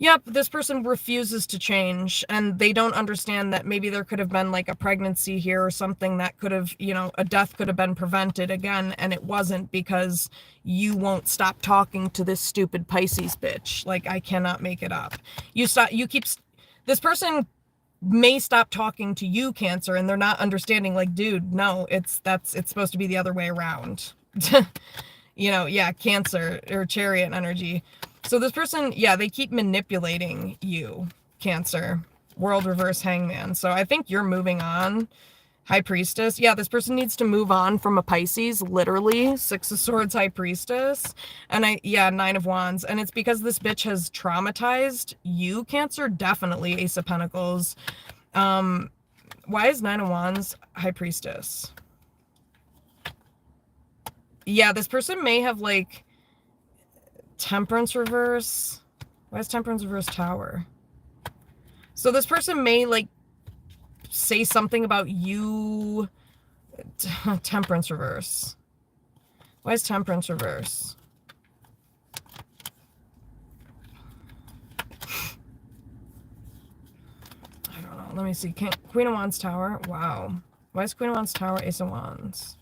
Yep, this person refuses to change, and they don't understand that maybe there could have been a pregnancy here or something that could have, a death could have been prevented again, and it wasn't because you won't stop talking to this stupid Pisces bitch. I cannot make it up. This person may stop talking to you, Cancer, and they're not understanding, dude, no, it's supposed to be the other way around. Yeah, Cancer or Chariot energy. So this person, yeah, they keep manipulating you, Cancer. World reverse Hangman. So I think you're moving on. High Priestess. Yeah, this person needs to move on from a Pisces, literally. Six of Swords, High Priestess. And yeah, Nine of Wands. And it's because this bitch has traumatized you, Cancer. Definitely Ace of Pentacles. Why is Nine of Wands High Priestess? Yeah, this person may have, like, Temperance reverse. Why is Temperance reverse Tower? So this person may, like, say something about you. Temperance reverse. Why is Temperance reverse? I don't know. Let me see. Queen of Wands Tower. Wow. Why is Queen of Wands Tower Ace of Wands?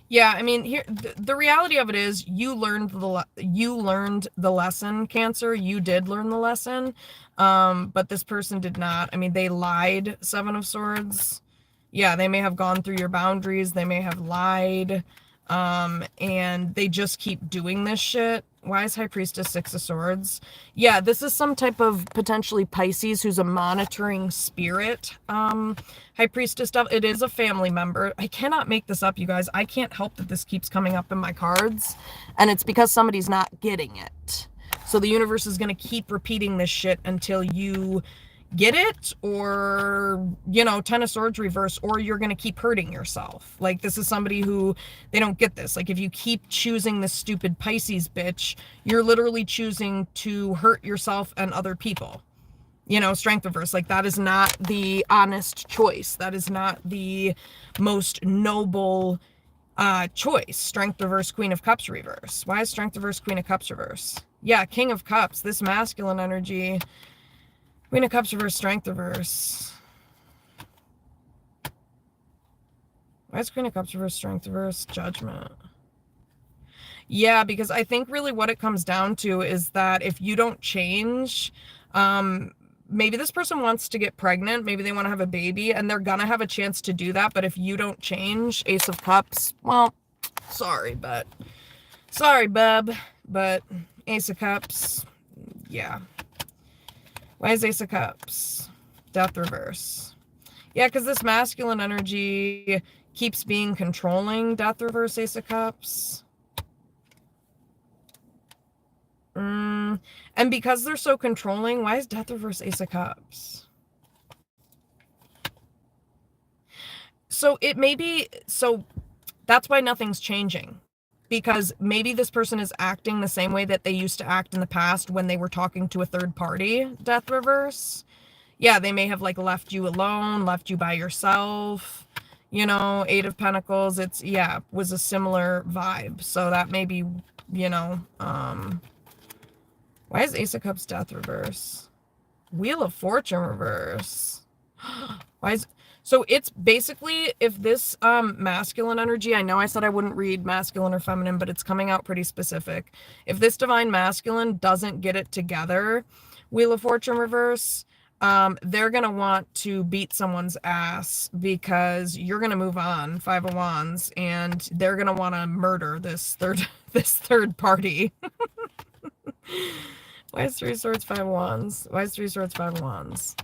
Yeah, I mean, here the reality of it is you learned the lesson, Cancer. You did learn the lesson. But this person did not. I mean, they lied, Seven of Swords. Yeah, they may have gone through your boundaries. They may have lied. And they just keep doing this shit. Why is High Priestess Six of Swords? Yeah, this is some type of potentially Pisces who's a monitoring spirit. High Priestess stuff. It is a family member. I cannot make this up, you guys. I can't help that this keeps coming up in my cards. And it's because somebody's not getting it. So the universe is going to keep repeating this shit until you get it, or, you know, Ten of Swords reverse, or you're going to keep hurting yourself. Like, this is somebody who, they don't get this. Like, if you keep choosing this stupid Pisces bitch, you're literally choosing to hurt yourself and other people. You know, Strength reverse. Like, that is not the honest choice. That is not the most noble choice. Strength reverse, Queen of Cups reverse. Why is Strength reverse, Queen of Cups reverse? Yeah, King of Cups. This masculine energy. Queen of Cups reverse, Strength reverse. Why is Queen of Cups reverse, Strength reverse, Judgment? Yeah, because I think really what it comes down to is that if you don't change, maybe this person wants to get pregnant, maybe they want to have a baby, and they're gonna have a chance to do that, but if you don't change, Ace of Cups, well, sorry, bub, but Ace of Cups, yeah. Why is Ace of Cups? Death reverse. Yeah, because this masculine energy keeps being controlling. Death reverse, Ace of Cups. And because they're so controlling, why is Death reverse, Ace of Cups? So it may be, so that's why nothing's changing. Because maybe this person is acting the same way that they used to act in the past when they were talking to a third party, Death reverse. Yeah, they may have, like, left you alone, left you by yourself, you know, Eight of Pentacles. It's, yeah, was a similar vibe. So that may be, you know, why is Ace of Cups Death reverse? Wheel of Fortune reverse. Why is, so it's basically, if this masculine energy, I know I said I wouldn't read masculine or feminine, but it's coming out pretty specific. If this divine masculine doesn't get it together, Wheel of Fortune reverse, they're going to want to beat someone's ass because you're going to move on, Five of Wands, and they're going to want to murder this third party. Why is Three Swords, Five of Wands? Why is Three Swords, Five of Wands?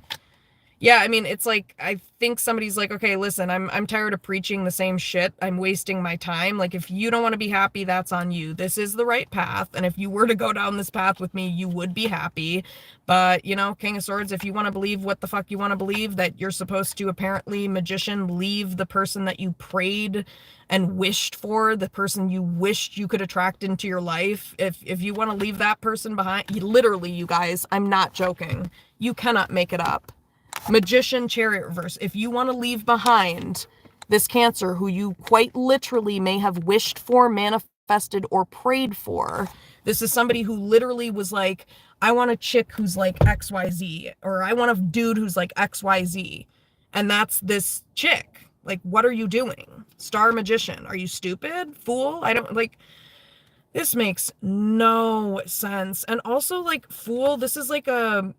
Yeah, I mean, it's like, I think somebody's like, okay, listen, I'm tired of preaching the same shit. I'm wasting my time. Like, if you don't want to be happy, that's on you. This is the right path. And if you were to go down this path with me, you would be happy. But, you know, King of Swords, if you want to believe what the fuck you want to believe, that you're supposed to, apparently, magician, leave the person that you prayed and wished for, the person you wished you could attract into your life. If you want to leave that person behind, literally, you guys, I'm not joking. You cannot make it up. Magician, Chariot reverse. If you want to leave behind this Cancer who you quite literally may have wished for, manifested, or prayed for, this is somebody who literally was like, I want a chick who's like XYZ, or I want a dude who's like XYZ. And that's this chick. Like, what are you doing? Star Magician. Are you stupid? Fool? I don't, like, this makes no sense. And also, like, Fool, this is like an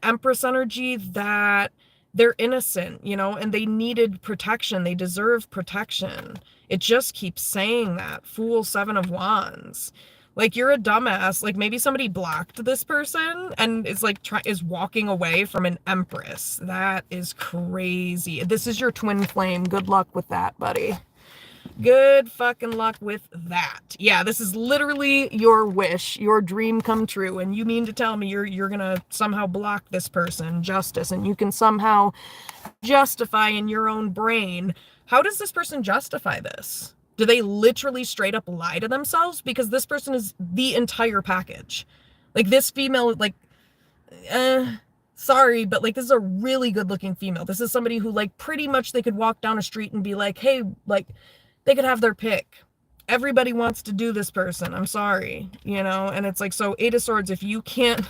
Empress energy that they're innocent, you know, and they needed protection. They deserve protection. It just keeps saying that. Fool, Seven of Wands. Like, you're a dumbass. Like, maybe somebody blocked this person and is like is walking away from an Empress. That is crazy. This is your twin flame. Good luck with that, buddy. Good fucking luck with that. Yeah, this is literally your wish, your dream come true. And you mean to tell me you're gonna somehow block this person, Justice, and you can somehow justify in your own brain. How does this person justify this? Do they literally straight up lie to themselves? Because this person is the entire package. Like, this female, like, sorry, but like, this is a really good looking female. This is somebody who, like, pretty much they could walk down a street and be like, hey, like, they could have their pick. Everybody wants to do this person. I'm sorry, you know? And it's like, so Eight of Swords, if you can't,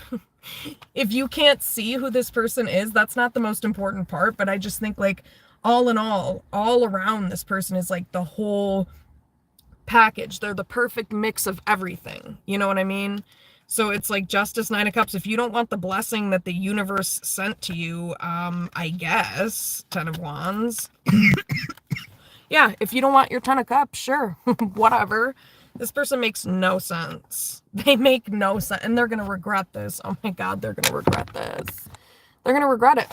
if you can't see who this person is, that's not the most important part. But I just think, like, all in all around, this person is like the whole package. They're the perfect mix of everything. You know what I mean? So it's like Justice, Nine of Cups. If you don't want the blessing that the universe sent to you, I guess, Ten of Wands. Yeah, if you don't want your Ten of Cups, sure, whatever. This person makes no sense. They make no sense, and they're going to regret this. Oh my God, they're going to regret this. They're going to regret it.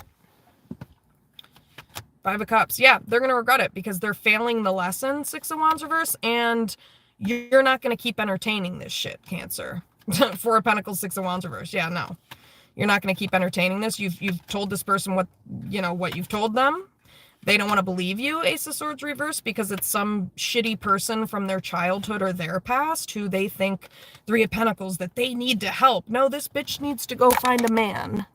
Five of Cups. Yeah, they're going to regret it because they're failing the lesson, Six of Wands reverse, and you're not going to keep entertaining this shit, Cancer. Four of Pentacles, Six of Wands reverse. Yeah, no. You're not going to keep entertaining this. You've told this person what you've told them. They don't want to believe you, Ace of Swords reverse, because it's some shitty person from their childhood or their past who they think, Three of Pentacles, that they need to help. No, this bitch needs to go find a man.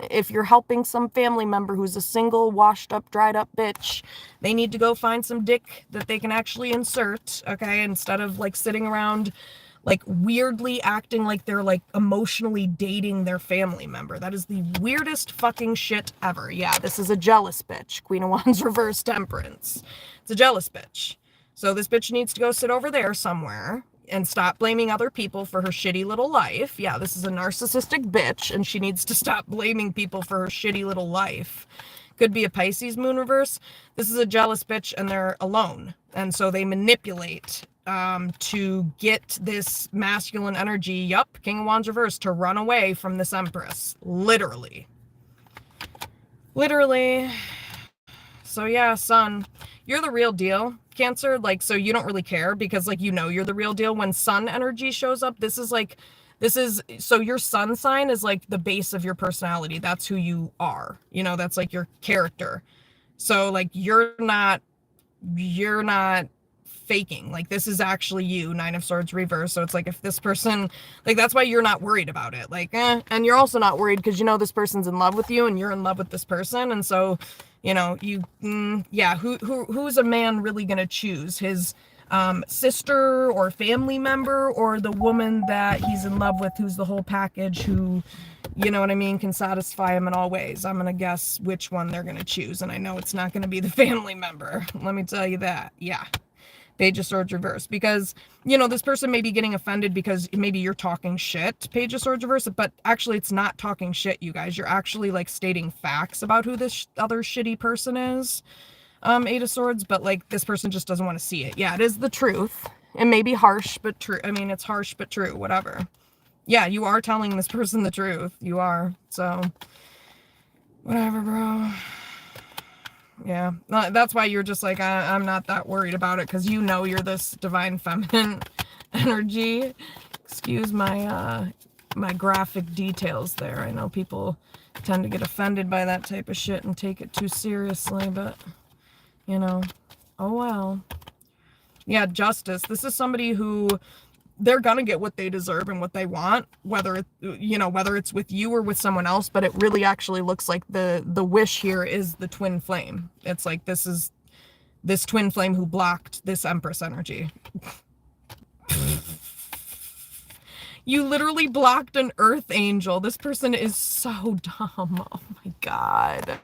If you're helping some family member who's a single, washed up, dried up bitch, they need to go find some dick that they can actually insert, okay, instead of, like, sitting around, like, weirdly acting like they're, like, emotionally dating their family member. That is the weirdest fucking shit ever. Yeah, this is a jealous bitch. Queen of Wands reverse, Temperance. It's a jealous bitch. So this bitch needs to go sit over there somewhere and stop blaming other people for her shitty little life. Yeah, this is a narcissistic bitch, and she needs to stop blaming people for her shitty little life. Could be a Pisces moon reverse. This is a jealous bitch, and they're alone. And so they manipulate to get this masculine energy, yup, King of Wands reverse, to run away from this Empress. Literally. So yeah, Sun, you're the real deal, Cancer. Like, so you don't really care because, like, you know you're the real deal. When Sun energy shows up, so your Sun sign is like the base of your personality. That's who you are. You know, that's like your character. So, like, you're not faking. Like, this is actually you, Nine of Swords reverse. So it's like, if this person, like, that's why you're not worried about it. Like, and you're also not worried because you know this person's in love with you and you're in love with this person. And so, you know, yeah, who's a man really gonna choose? His sister or family member, or the woman that he's in love with, who's the whole package, who, you know what I mean, can satisfy him in all ways? I'm gonna guess which one they're gonna choose, and I know it's not gonna be the family member. Let me tell you that. Yeah. Page of Swords reverse, because, you know, this person may be getting offended because maybe you're talking shit, Page of Swords reverse, but actually it's not talking shit, you guys. You're actually, like, stating facts about who this other shitty person is, Eight of Swords, but, like, this person just doesn't want to see it. Yeah, it is the truth. It may be harsh, but true. I mean, it's harsh, but true, whatever. Yeah, you are telling this person the truth. You are. So, whatever, bro. Yeah, that's why you're just like, I'm not that worried about it, because you know you're this divine feminine energy. Excuse my my graphic details there. I know people tend to get offended by that type of shit and take it too seriously, but, you know, oh well. Yeah, Justice. This is somebody who, they're gonna get what they deserve and what they want, whether it, you know, whether it's with you or with someone else. But it really actually looks like the wish here is the twin flame. It's like, this is this twin flame who blocked this Empress energy. You literally blocked an earth angel. This person is so dumb. Oh my God.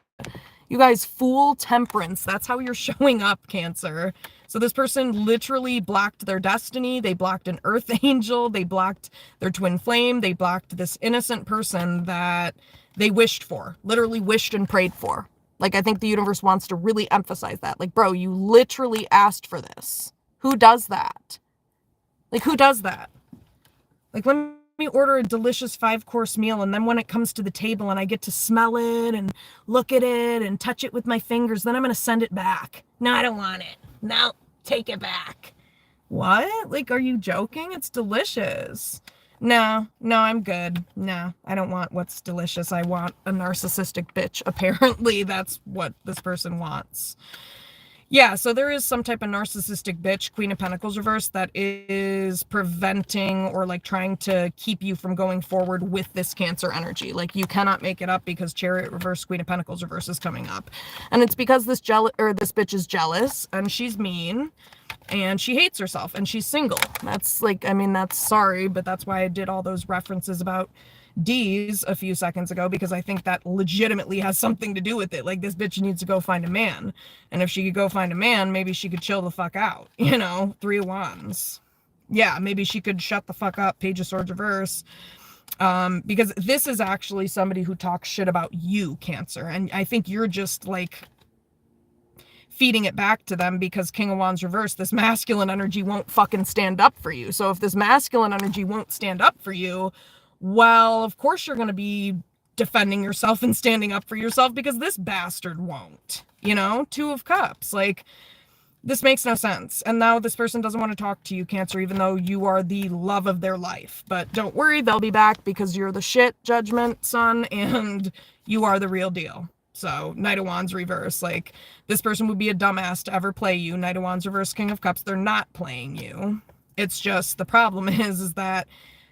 You guys, Fool, Temperance. That's how you're showing up, Cancer. So this person literally blocked their destiny. They blocked an earth angel. They blocked their twin flame. They blocked this innocent person that they wished for. Literally wished and prayed for. Like, I think the universe wants to really emphasize that. Like, bro, you literally asked for this. Who does that? Like, who does that? Like, let me order a delicious 5-course meal, and then when it comes to the table and I get to smell it and look at it and touch it with my fingers, then I'm going to send it back. No, I don't want it. No, take it back. What? Like, are you joking? It's delicious. No, I'm good. No, I don't want what's delicious. I want a narcissistic bitch. Apparently, that's what this person wants. Yeah, so there is some type of narcissistic bitch, Queen of Pentacles reverse, that is preventing or like trying to keep you from going forward with this Cancer energy. Like, you cannot make it up because Chariot reverse, Queen of Pentacles reverse is coming up. And it's because this bitch is jealous and she's mean and she hates herself and she's single. That's like, I mean, that's sorry, but that's why I did all those references about D's a few seconds ago, because I think that legitimately has something to do with it. Like, this bitch needs to go find a man. And if she could go find a man, maybe she could chill the fuck out. You know, 3 of Wands. Yeah, maybe she could shut the fuck up, Page of Swords reverse. Because this is actually somebody who talks shit about you, Cancer. And I think you're just like feeding it back to them because King of Wands reverse, this masculine energy won't fucking stand up for you. So if this masculine energy won't stand up for you, well, of course you're going to be defending yourself and standing up for yourself because this bastard won't, you know? 2 of Cups. Like, this makes no sense. And now this person doesn't want to talk to you, Cancer, even though you are the love of their life. But don't worry, they'll be back because you're the shit, Judgment, son, and you are the real deal. So, Knight of Wands reverse. Like, this person would be a dumbass to ever play you. Knight of Wands reverse, King of Cups. They're not playing you. It's just, the problem is that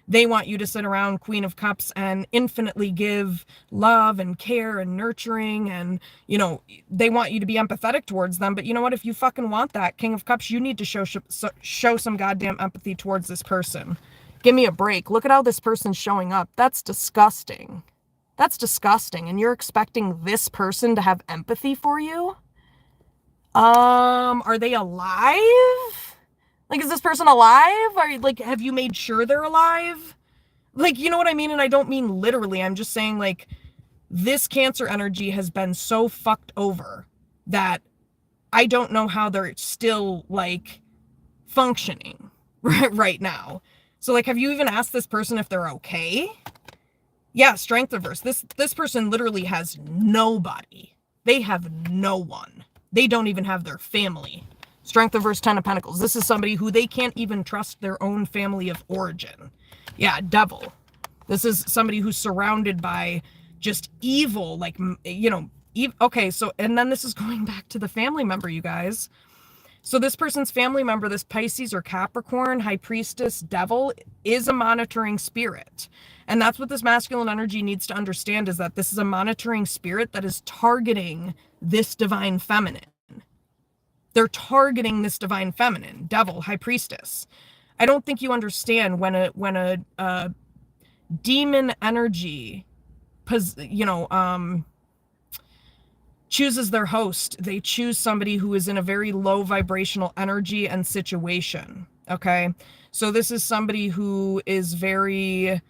they want you to sit around, Queen of Cups, and infinitely give love and care and nurturing, and, you know, they want you to be empathetic towards them. But you know what? If you fucking want that, King of Cups, you need to show some goddamn empathy towards this person. Give me a break. Look at how this person's showing up. That's disgusting. That's disgusting. And you're expecting this person to have empathy for you? Are they alive? Like, is this person alive? Are you, like, have you made sure they're alive? Like, you know what I mean? And I don't mean literally. I'm just saying, like, this Cancer energy has been so fucked over that I don't know how they're still, like, functioning right now. So, like, have you even asked this person if they're okay? Yeah, Strength reverse. This person literally has nobody. They have no one. They don't even have their family. Strength reverse, 10 of Pentacles. This is somebody who they can't even trust their own family of origin. Yeah, Devil. This is somebody who's surrounded by just evil, like, you know, okay, so, and then this is going back to the family member, you guys. So this person's family member, this Pisces or Capricorn, High Priestess, Devil, is a monitoring spirit. And that's what this masculine energy needs to understand, is that this is a monitoring spirit that is targeting this divine feminine. They're targeting this divine feminine, Devil, High Priestess. I don't think you understand when a demon energy, you know, chooses their host. They choose somebody who is in a very low vibrational energy and situation. Okay, so this is somebody who is very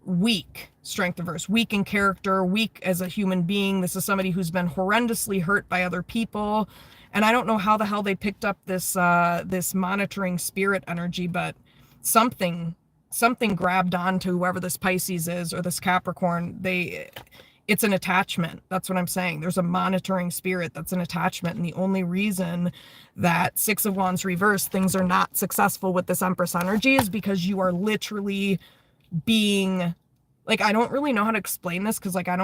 weak, Strength reverse, weak in character, weak as a human being. This is somebody who's been horrendously hurt by other people. And I don't know how the hell they picked up this this monitoring spirit energy, but something grabbed onto whoever this Pisces is or this Capricorn. It's an attachment. That's what I'm saying. There's a monitoring spirit that's an attachment. And the only reason that 6 of Wands reverse, things are not successful with this Empress energy, is because you are literally being, like, I don't really know how to explain this, because, like, I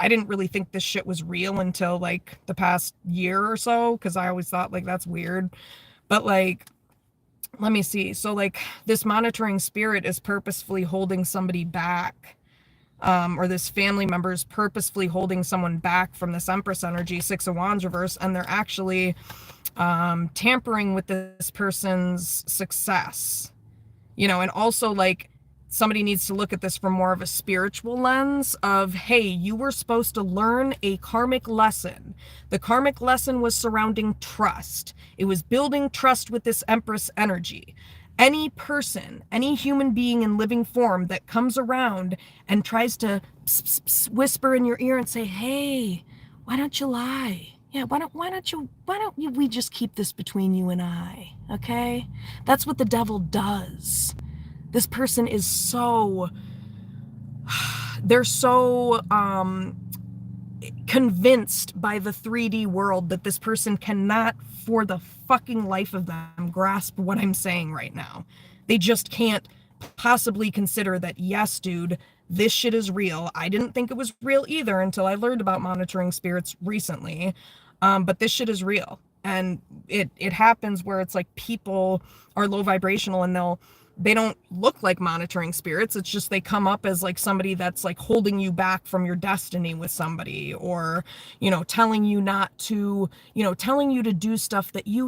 didn't really think this shit was real until, like, the past year or so, because I always thought, like, that's weird. But, like, let me see. So, like, this monitoring spirit is purposefully holding somebody back, or this family member is purposefully holding someone back from this Empress energy, 6 of Wands reverse, and they're actually tampering with this person's success, you know. And also, like, somebody needs to look at this from more of a spiritual lens of, hey, you were supposed to learn a karmic lesson. The karmic lesson was surrounding trust. It was building trust with this Empress energy. Any person, any human being in living form that comes around and tries to whisper in your ear and say, hey, why don't you lie? Yeah, why don't we just keep this between you and I, okay? That's what the devil does. This person is so, they're so convinced by the 3D world that this person cannot, for the fucking life of them, grasp what I'm saying right now. They just can't possibly consider that, yes, dude, this shit is real. I didn't think it was real either until I learned about monitoring spirits recently. But this shit is real. And it happens where it's like people are low vibrational and they don't look like monitoring spirits. It's just they come up as like somebody that's like holding you back from your destiny with somebody, or, telling you not to, telling you to do stuff that you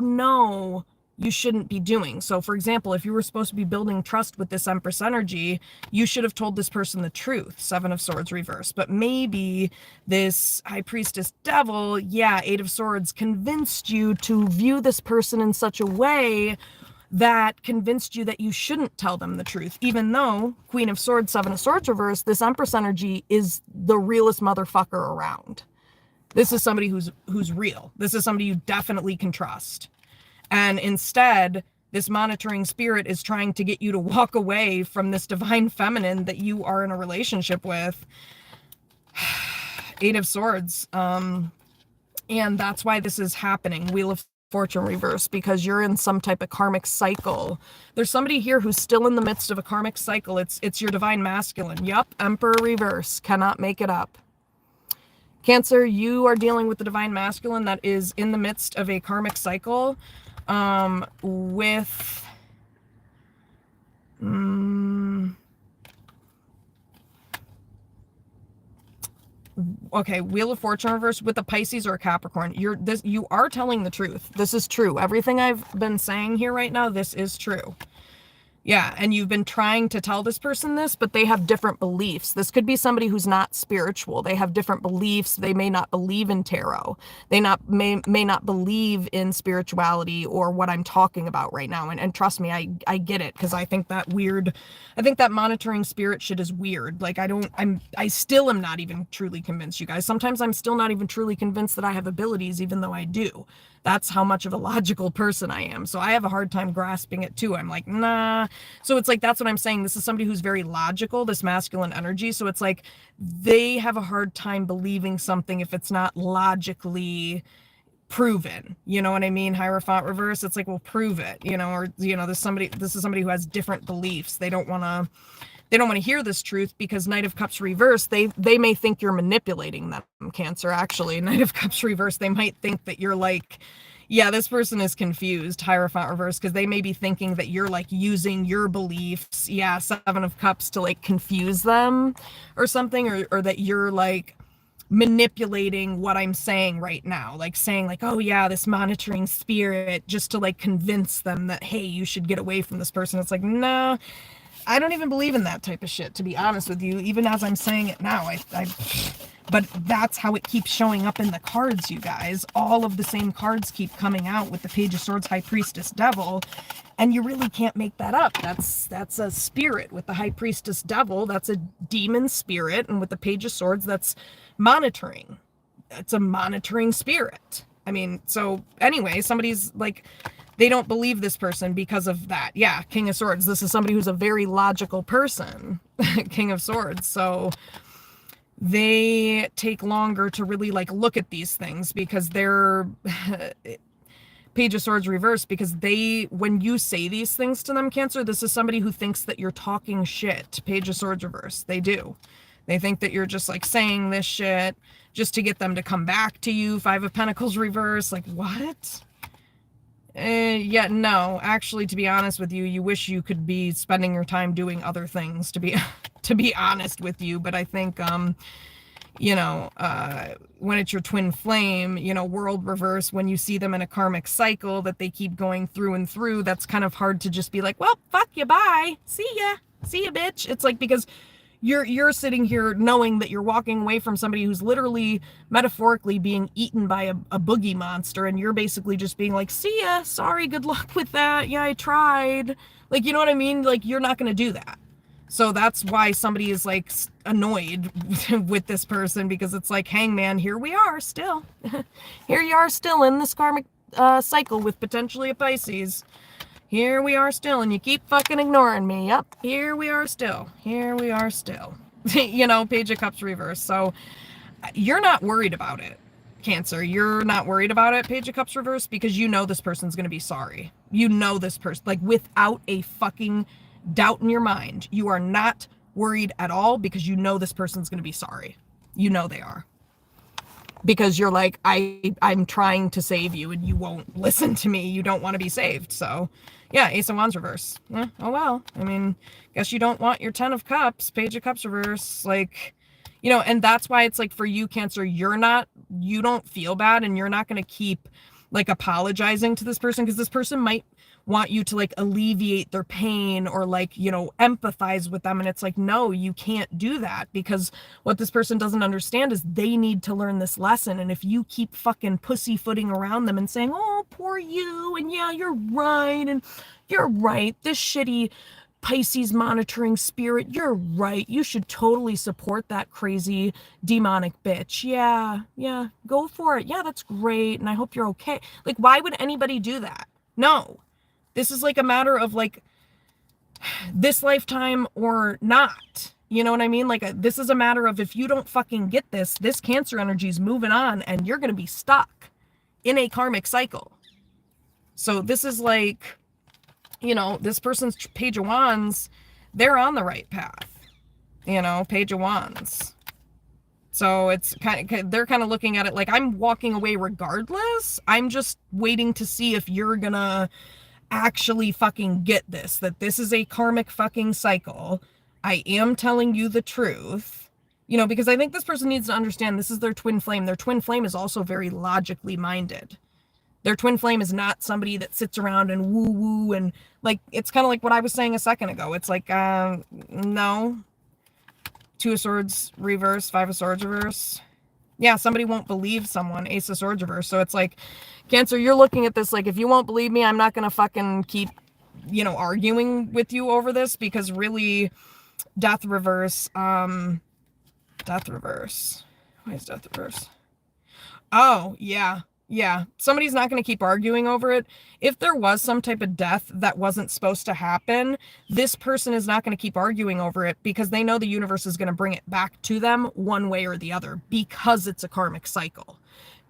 shouldn't be doing. So for example, if you were supposed to be building trust with this Empress energy, you should have told this person the truth, Seven of Swords reverse. But maybe this High Priestess devil, Eight of Swords, convinced you to view this person in such a way that convinced you that you shouldn't tell them the truth, even though Queen of Swords, Seven of Swords reverse, this Empress energy is the realest motherfucker around. This is somebody who's real. This is somebody you definitely can trust. And instead, this monitoring spirit is trying to get you to walk away from this divine feminine that you are in a relationship with. Eight of Swords. And that's why this is happening. Wheel of Fortune reverse, because you're in some type of karmic cycle. There's somebody here who's still in the midst of a karmic cycle. It's your divine masculine. Yup, Emperor reverse. Cannot make it up. Cancer, you are dealing with the divine masculine that is in the midst of a karmic cycle with okay, Wheel of Fortune reverse with a Pisces or a Capricorn. You are telling the truth. This is true. Everything I've been saying here right now, this is true. Yeah, and you've been trying to tell this person this, but they have different beliefs. This could be somebody who's not spiritual. They have different beliefs. They may not believe in tarot. They may not believe in spirituality or what I'm talking about right now. And trust me, I get it, because I think that monitoring spirit shit is weird. Like I still am not even truly convinced, you guys. Sometimes I'm still not even truly convinced that I have abilities, even though I do. That's how much of a logical person I am. So I have a hard time grasping it too. I'm like, nah. So it's like, that's what I'm saying. This is somebody who's very logical, this masculine energy. So it's like, they have a hard time believing something if it's not logically proven. You know what I mean? Hierophant reverse. It's like, well, prove it, or, this is somebody who has different beliefs. They don't want to hear this truth, because Knight of Cups reverse, they may think you're manipulating them, Cancer. Actually, Knight of Cups reverse, they might think that you're like, yeah, this person is confused, Hierophant reverse, because they may be thinking that you're like using your beliefs, Seven of Cups, to like confuse them or something, or that you're like manipulating what I'm saying right now, like saying like, oh yeah, this monitoring spirit, just to like convince them that, hey, you should get away from this person. It's like, no, I don't even believe in that type of shit, to be honest with you, even as I'm saying it now. But that's how it keeps showing up in the cards, you guys. All of the same cards keep coming out with the Page of Swords, High Priestess, Devil, and you really can't make that up. That's a spirit. With the High Priestess, Devil, that's a demon spirit, and with the Page of Swords, that's monitoring. It's a monitoring spirit. I mean, so anyway, somebody's like, they don't believe this person because of that. Yeah, King of Swords. This is somebody who's a very logical person, King of Swords. So they take longer to really like look at these things, because they're Page of Swords reverse, because when you say these things to them, Cancer, this is somebody who thinks that you're talking shit. Page of Swords reverse. They do. They think that you're just like saying this shit just to get them to come back to you. Five of Pentacles reverse. Like, what? Yeah, no, actually, to be honest with you, you wish you could be spending your time doing other things, to be honest with you. But I think, when it's your twin flame, world reverse, when you see them in a karmic cycle that they keep going through and through, that's kind of hard to just be like, well, fuck you, bye. See ya, bitch. It's like, because you're sitting here knowing that you're walking away from somebody who's literally metaphorically being eaten by a boogie monster, and you're basically just being like, see ya, sorry, good luck with that, yeah, I tried. Like, you know what I mean? Like, you're not going to do that. So that's why somebody is like annoyed with this person, because it's like, hangman, here we are still. Here you are still in this karmic cycle with potentially a Pisces. Here we are still, and you keep fucking ignoring me. Yep, here we are still. Here we are still. You know, Page of Cups reverse. So you're not worried about it, Cancer. You're not worried about it, Page of Cups reverse, because you know this person's going to be sorry. You know this person, like, without a fucking doubt in your mind. You are not worried at all, because you know this person's going to be sorry. You know they are. Because you're like, I'm trying to save you, and you won't listen to me. You don't want to be saved. So, yeah, Ace of Wands reverse. Oh, well. I mean, guess you don't want your 10 of Cups, Page of Cups reverse. Like, you know, and that's why it's like, for you, Cancer, you don't feel bad, and you're not going to keep, like, apologizing to this person, because this person might want you to, like, alleviate their pain or, like, you know, empathize with them. And it's like, no, you can't do that, because what this person doesn't understand is they need to learn this lesson. And if you keep fucking pussyfooting around them and saying, oh, poor you, and yeah, you're right, and you're right, this shitty Pisces monitoring spirit, you're right, you should totally support that crazy demonic bitch. Yeah, go for it. Yeah, that's great, and I hope you're okay. Like, why would anybody do that? No. This is like a matter of, like, this lifetime or not. You know what I mean? Like, this is a matter of, if you don't fucking get this Cancer energy is moving on, and you're going to be stuck in a karmic cycle. So this is like, you know, this person's Page of Wands, they're on the right path. You know, Page of Wands. So it's they're kind of looking at it like, I'm walking away regardless. I'm just waiting to see if you're gonna actually fucking get this, that this is a karmic fucking cycle. I am telling you the truth, you know, because I think this person needs to understand this is their twin flame. Their twin flame is also very logically minded. Their twin flame is not somebody that sits around and woo woo, and like, it's kind of like what I was saying a second ago. It's like, no. 2 of Swords reverse, 5 of Swords reverse. Yeah, somebody won't believe someone, Ace of Swords reverse. So it's like, Cancer, you're looking at this like, if you won't believe me, I'm not going to fucking keep, you know, arguing with you over this, because really, Death reverse, Death reverse. Why is Death reverse? Oh, yeah. Yeah, somebody's not going to keep arguing over it. If there was some type of death that wasn't supposed to happen, this person is not going to keep arguing over it, because they know the universe is going to bring it back to them one way or the other, because it's a karmic cycle.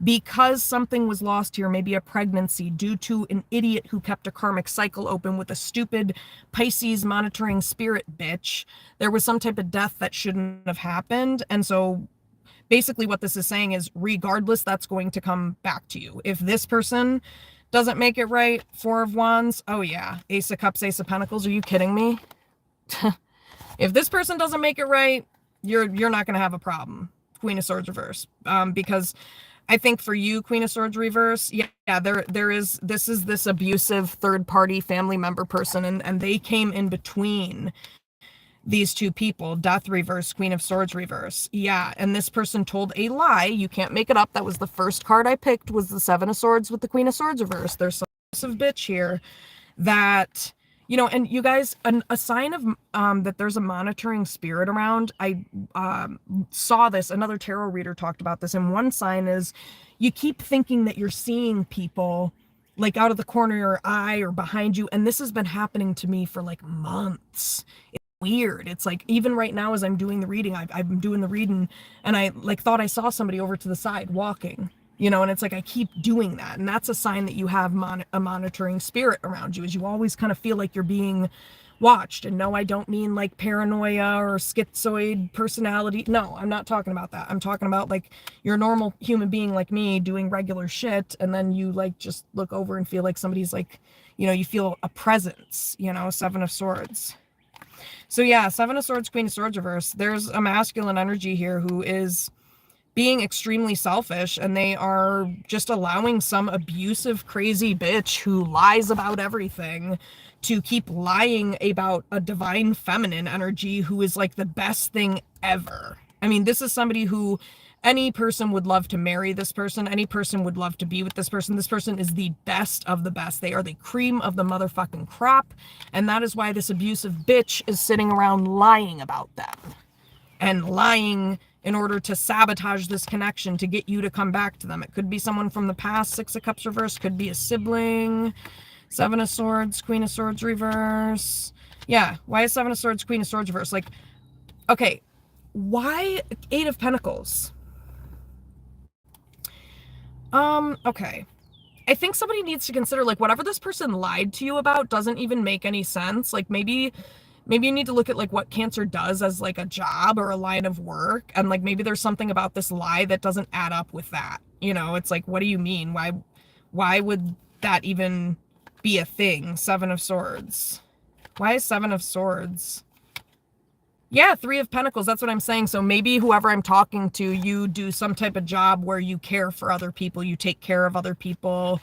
Because something was lost here, maybe a pregnancy, due to an idiot who kept a karmic cycle open with a stupid Pisces monitoring spirit bitch. There was some type of death that shouldn't have happened. And so basically what this is saying is, regardless, that's going to come back to you. If this person doesn't make it right, 4 of Wands, oh yeah, Ace of Cups, Ace of Pentacles, are you kidding me? If this person doesn't make it right, you're not going to have a problem. Queen of Swords reverse, because I think for you, Queen of Swords reverse, yeah, this is this abusive third-party family member person, and they came in between these two people. Death reverse, Queen of Swords reverse. Yeah, and this person told a lie. You can't make it up. That was the first card I picked, was the 7 of Swords with the Queen of Swords reverse. There's some massive bitch here that, you know, and you guys, a sign of that there's a monitoring spirit around. I saw this, another tarot reader talked about this, and one sign is, you keep thinking that you're seeing people like out of the corner of your eye or behind you, and this has been happening to me for like months. It's weird. It's like, even right now as I'm doing the reading, I'm doing the reading, and I like thought I saw somebody over to the side walking, you know, and it's like, I keep doing that, and that's a sign that you have a monitoring spirit around you, is you always kind of feel like you're being watched. And no, I don't mean like paranoia or schizoid personality. No, I'm not talking about that. I'm talking about like, you're a normal human being like me doing regular shit, and then you like just look over and feel like somebody's like, you know, you feel a presence, you know. 7 of Swords. So yeah, 7 of Swords, Queen of Swords reverse. There's a masculine energy here who is being extremely selfish, and they are just allowing some abusive, crazy bitch who lies about everything to keep lying about a divine feminine energy who is like the best thing ever. I mean, this is somebody who any person would love to marry this person. Any person would love to be with this person. This person is the best of the best. They are the cream of the motherfucking crop. And that is why this abusive bitch is sitting around lying about them. And lying in order to sabotage this connection to get you to come back to them. It could be someone from the past, Six of Cups reverse. Could be a sibling. Seven of Swords, Queen of Swords reverse. Yeah, why is Seven of Swords, Queen of Swords reverse? Like, okay, why Eight of Pentacles? Okay. I think somebody needs to consider, like, whatever this person lied to you about doesn't even make any sense. Like, maybe you need to look at, like, what Cancer does as, like, a job or a line of work. And, like, maybe there's something about this lie that doesn't add up with that. You know, it's like, what do you mean? Why would that even be a thing? Seven of Swords. Why is Seven of Swords? Yeah, Three of Pentacles. That's what I'm saying. So maybe whoever I'm talking to, you do some type of job where you care for other people. You take care of other people.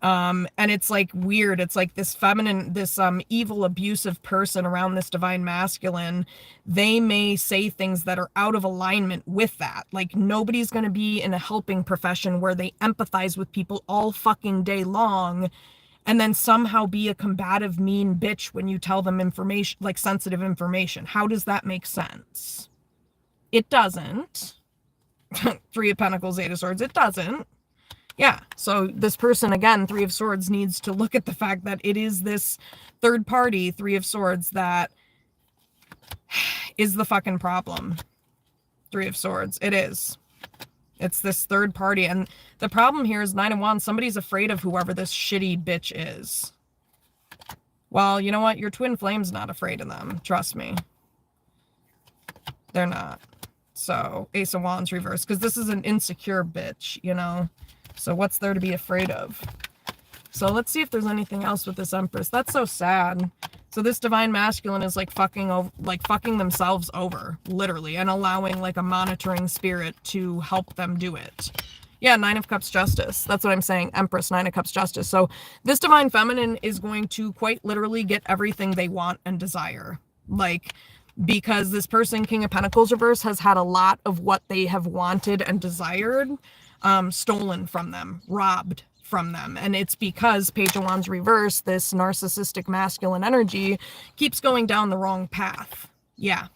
And it's like weird. It's like this feminine, this evil, abusive person around this divine masculine. They may say things that are out of alignment with that. Like, nobody's going to be in a helping profession where they empathize with people all fucking day long and then somehow be a combative, mean bitch when you tell them information, like sensitive information. How does that make sense? It doesn't. Three of Pentacles, Eight of Swords. It doesn't. Yeah, so this person, again, Three of Swords, needs to look at the fact that it is this third party, Three of Swords, that is the fucking problem. Three of Swords. It is. It's this third party. And the problem here is Nine of Wands. Somebody's afraid of whoever this shitty bitch is. Well, you know what? Your twin flame's not afraid of them. Trust me. They're not. So, Ace of Wands reverse. Because this is an insecure bitch, you know? So what's there to be afraid of? So let's see if there's anything else with this Empress. That's so sad. So this divine masculine is like fucking themselves over, literally, and allowing like a monitoring spirit to help them do it. Yeah, Nine of Cups Justice. That's what I'm saying. Empress, Nine of Cups Justice. So this divine feminine is going to quite literally get everything they want and desire. Like, because this person, King of Pentacles reverse, has had a lot of what they have wanted and desired stolen from them, robbed from them. And it's because Page of Wands reverse, this narcissistic masculine energy, keeps going down the wrong path. Yeah.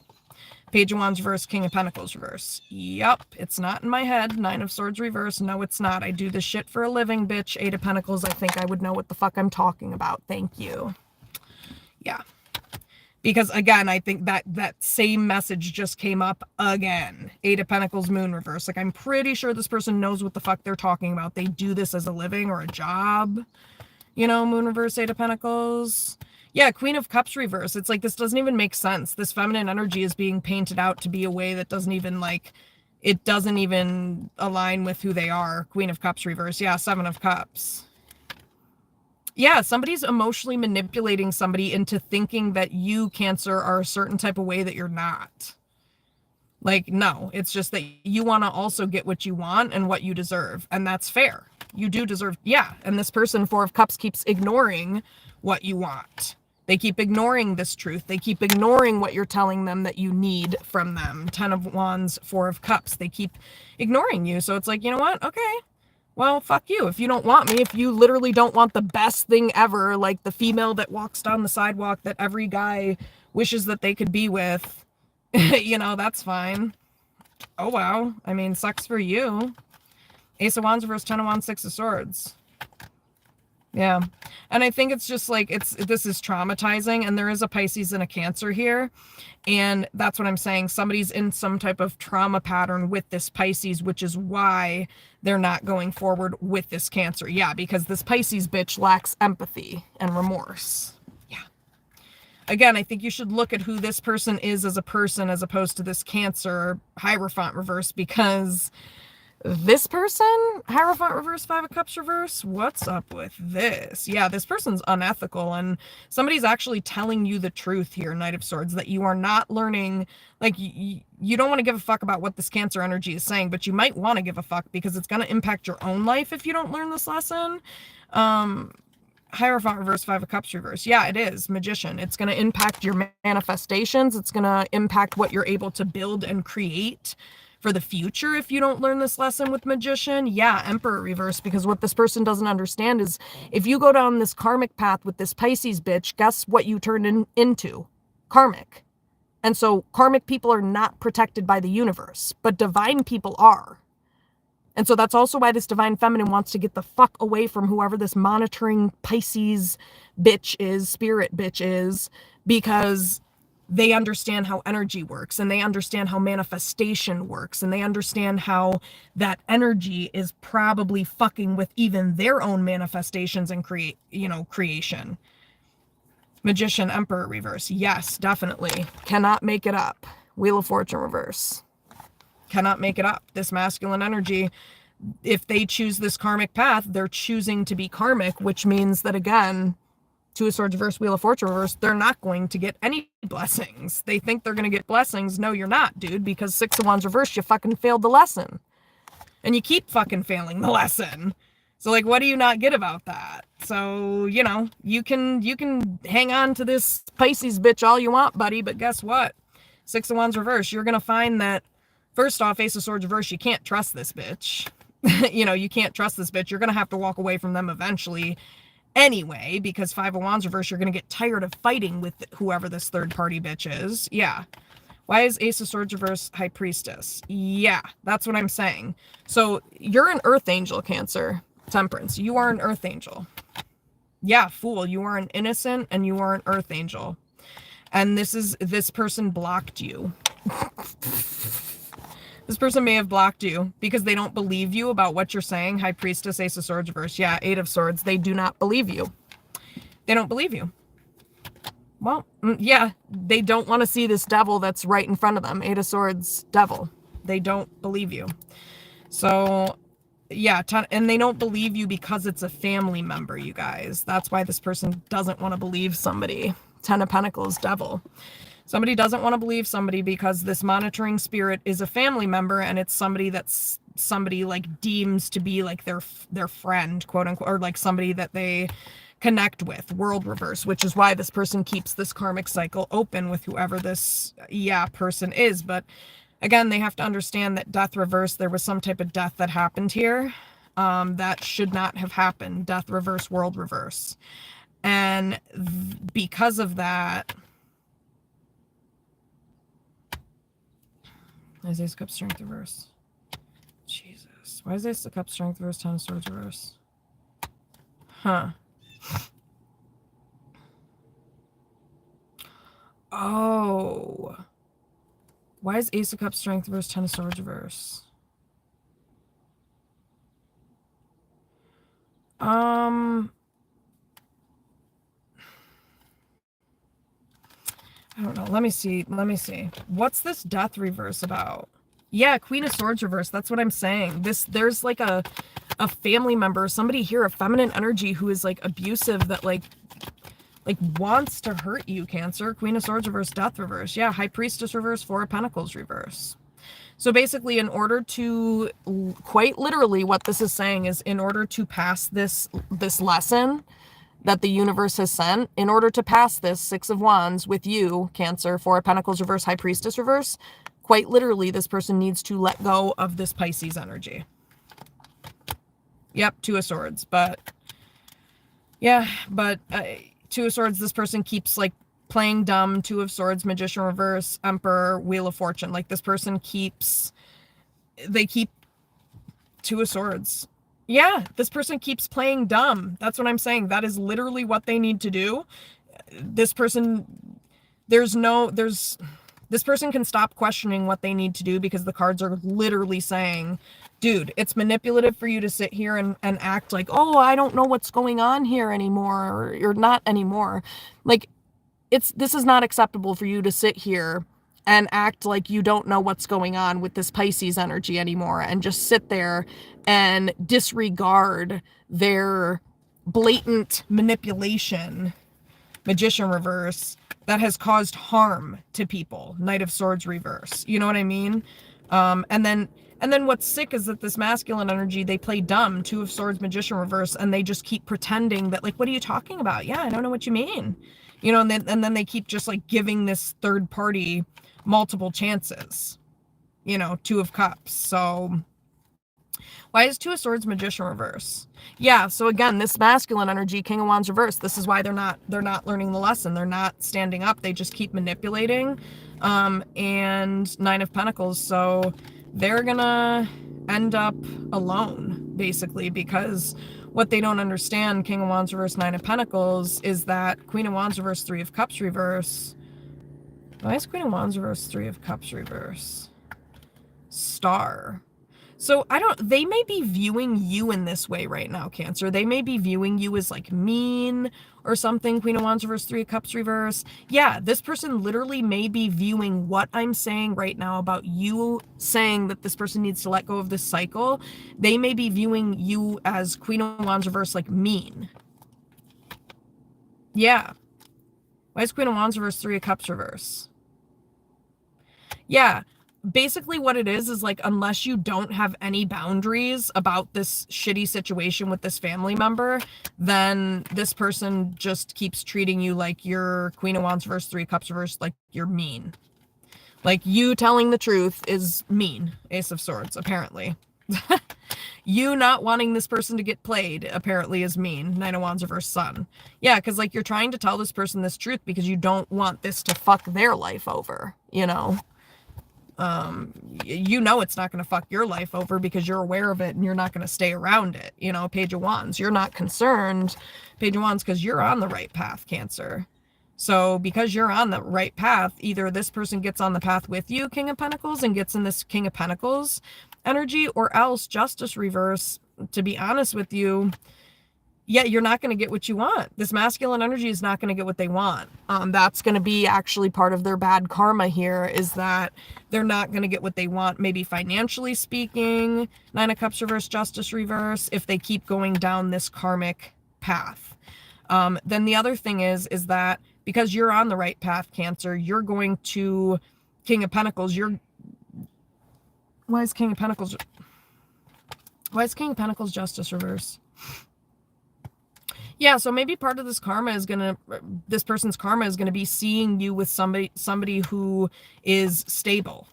Page of Wands reverse, King of Pentacles reverse. Yep, it's not in my head. Nine of Swords reverse. No, it's not. I do this shit for a living, bitch. Eight of Pentacles. I think I would know what the fuck I'm talking about. Thank you. Yeah. Because, again, I think that same message just came up again. Eight of Pentacles, Moon reverse. Like, I'm pretty sure this person knows what the fuck they're talking about. They do this as a living or a job. You know, Moon reverse, Eight of Pentacles. Yeah, Queen of Cups reverse. It's like, this doesn't even make sense. This feminine energy is being painted out to be a way that doesn't even, like, it doesn't even align with who they are. Queen of Cups reverse. Yeah, Seven of Cups. Yeah, somebody's emotionally manipulating somebody into thinking that you, Cancer, are a certain type of way that you're not. Like, no, it's just that you want to also get what you want and what you deserve. And that's fair. You do deserve, yeah. And this person, Four of Cups, keeps ignoring what you want. They keep ignoring this truth. They keep ignoring what you're telling them that you need from them. Ten of Wands, Four of Cups. They keep ignoring you. So it's like, you know what? Okay. Well, fuck you. If you don't want me, if you literally don't want the best thing ever, like the female that walks down the sidewalk that every guy wishes that they could be with, you know, that's fine. Oh, wow. I mean, sucks for you. Ace of Wands versus Ten of Wands, Six of Swords. Yeah. And I think it's just like, this is traumatizing, and there is a Pisces and a Cancer here. And that's what I'm saying. Somebody's in some type of trauma pattern with this Pisces, which is why they're not going forward with this Cancer. Yeah, because this Pisces bitch lacks empathy and remorse. Yeah. Again, I think you should look at who this person is as a person as opposed to this Cancer Hierophant reverse, because This person, Hierophant reverse, Five of Cups reverse, what's up with this? Yeah, this person's unethical, and somebody's actually telling you the truth here, Knight of Swords, that you are not learning, like, you don't want to give a fuck about what this Cancer energy is saying, but you might want to give a fuck because it's going to impact your own life if you don't learn this lesson. Hierophant reverse, Five of Cups reverse. Yeah, it is. Magician. It's going to impact your manifestations. It's going to impact what you're able to build and create for the future if you don't learn this lesson with Magician. Yeah, Emperor reverse, because what this person doesn't understand is if you go down this karmic path with this Pisces bitch, guess what you turn into? Karmic. And so karmic people are not protected by the universe, but divine people are. And so that's also why this divine feminine wants to get the fuck away from whoever this monitoring Pisces bitch is, spirit bitch is, because they understand how energy works, and they understand how manifestation works, and they understand how that energy is probably fucking with even their own manifestations and creation. Magician, Emperor reverse. Yes, definitely. Cannot make it up. Wheel of Fortune reverse. Cannot make it up. This masculine energy, if they choose this karmic path, they're choosing to be karmic, which means that, again, Two of Swords reverse, Wheel of Fortune reverse, they're not going to get any blessings. They think they're going to get blessings. No, you're not, dude, because Six of Wands reverse, you fucking failed the lesson. And you keep fucking failing the lesson. So, like, what do you not get about that? So, you know, you can hang on to this Pisces bitch all you want, buddy, but guess what? Six of Wands reverse, you're going to find that, first off, Ace of Swords reverse, you can't trust this bitch. You can't trust this bitch. You're going to have to walk away from them eventually anyway, because Five of Wands reverse, you're going to get tired of fighting with whoever this third party bitch is. Yeah. Why is Ace of Swords reverse, High Priestess? Yeah, that's what I'm saying. So you're an Earth Angel, Cancer. Temperance. You are an Earth Angel. Yeah, Fool. You are an innocent and you are an Earth Angel. And this person blocked you. This person may have blocked you because they don't believe you about what you're saying. High Priestess, Ace of Swords reverse. Yeah, Eight of Swords. They do not believe you. They don't believe you. Well, yeah, they don't want to see this devil that's right in front of them. Eight of Swords, devil. They don't believe you. So, yeah, and they don't believe you because it's a family member, you guys. That's why this person doesn't want to believe somebody. Ten of Pentacles, devil. Somebody doesn't want to believe somebody because this monitoring spirit is a family member, and it's somebody that's somebody like deems to be like their friend, quote unquote, or like somebody that they connect with. World reverse, which is why this person keeps this karmic cycle open with whoever this person is. But again, they have to understand that death reverse, there was some type of death that happened here that should not have happened. Death reverse, world reverse. And because of that, is Ace of Cups strength reverse? Jesus. Why is Ace of Cups strength reverse, Ten of Swords reverse? Huh. Oh. Why is Ace of Cups strength reverse, Ten of Swords reverse? I don't know. Let me see. What's this death reverse about? Yeah, Queen of Swords reverse. That's what I'm saying. There's like a family member, somebody here, a feminine energy who is like abusive, that like wants to hurt you, Cancer. Queen of Swords reverse, death reverse. Yeah, High Priestess reverse, Four of Pentacles reverse. So basically, in order to, quite literally what this is saying is, in order to pass this lesson that the universe has sent, in order to pass this Six of Wands with you, Cancer, Four of Pentacles reverse, High Priestess reverse, quite literally, this person needs to let go of this Pisces energy. Yep, Two of Swords. But, yeah, but Two of Swords, this person keeps, like, playing dumb. Two of Swords, Magician reverse, Emperor, Wheel of Fortune. Like, this person they keep Two of Swords. Yeah, this person keeps playing dumb. That's what I'm saying. That is literally what they need to do. This person, this person can stop questioning what they need to do, because the cards are literally saying, dude, it's manipulative for you to sit here and act like, oh, I don't know what's going on here anymore, or not anymore. Like, this is not acceptable for you to sit here and act like you don't know what's going on with this Pisces energy anymore and just sit there and disregard their blatant manipulation, Magician reverse, that has caused harm to people, Knight of Swords reverse. You know what I mean? And then what's sick is that this masculine energy, they play dumb, Two of Swords, Magician reverse, and they just keep pretending that, like, what are you talking about? Yeah, I don't know what you mean. You know, and then they keep just like giving this third party multiple chances. You know, Two of Cups. So why is Two of Swords, Magician reverse? Yeah, so again, this masculine energy, King of Wands reverse, this is why they're not learning the lesson. They're not standing up. They just keep manipulating. And Nine of Pentacles. So they're gonna end up alone, basically, because what they don't understand, King of Wands reverse, Nine of Pentacles, is that Queen of Wands reverse, Three of Cups reverse. Why is Queen of Wands reverse, Three of Cups reverse? Star. So they may be viewing you in this way right now, Cancer. They may be viewing you as like mean or something. Queen of Wands reverse, Three of Cups reverse. Yeah, this person literally may be viewing what I'm saying right now about you saying that this person needs to let go of this cycle. They may be viewing you as Queen of Wands reverse, like mean. Yeah. Why is Queen of Wands reverse, Three of Cups reverse? Yeah. Basically what it is like, unless you don't have any boundaries about this shitty situation with this family member, then this person just keeps treating you like you're Queen of Wands reverse, Three of Cups reverse, like you're mean. Like, you telling the truth is mean. Ace of Swords, apparently. You not wanting this person to get played, apparently, is mean. Nine of Wands reverse, Sun. Yeah, because, like, you're trying to tell this person this truth because you don't want this to fuck their life over, you know? You know it's not going to fuck your life over because you're aware of it and you're not going to stay around it. You know, Page of Wands, you're not concerned, Page of Wands, because you're on the right path, Cancer. So because you're on the right path, either this person gets on the path with you, King of Pentacles, and gets in this King of Pentacles energy, or else Justice reverse, to be honest with you, yeah, you're not going to get what you want. This masculine energy is not going to get what they want. That's going to be actually part of their bad karma here, is that they're not going to get what they want, maybe financially speaking. Nine of Cups reverse, Justice reverse, if they keep going down this karmic path. Then the other thing is that because you're on the right path, Cancer, you're going to King of Pentacles. Why is King of Pentacles Justice reverse? Yeah, so maybe part of this karma is this person's karma is gonna be seeing you with somebody who is stable.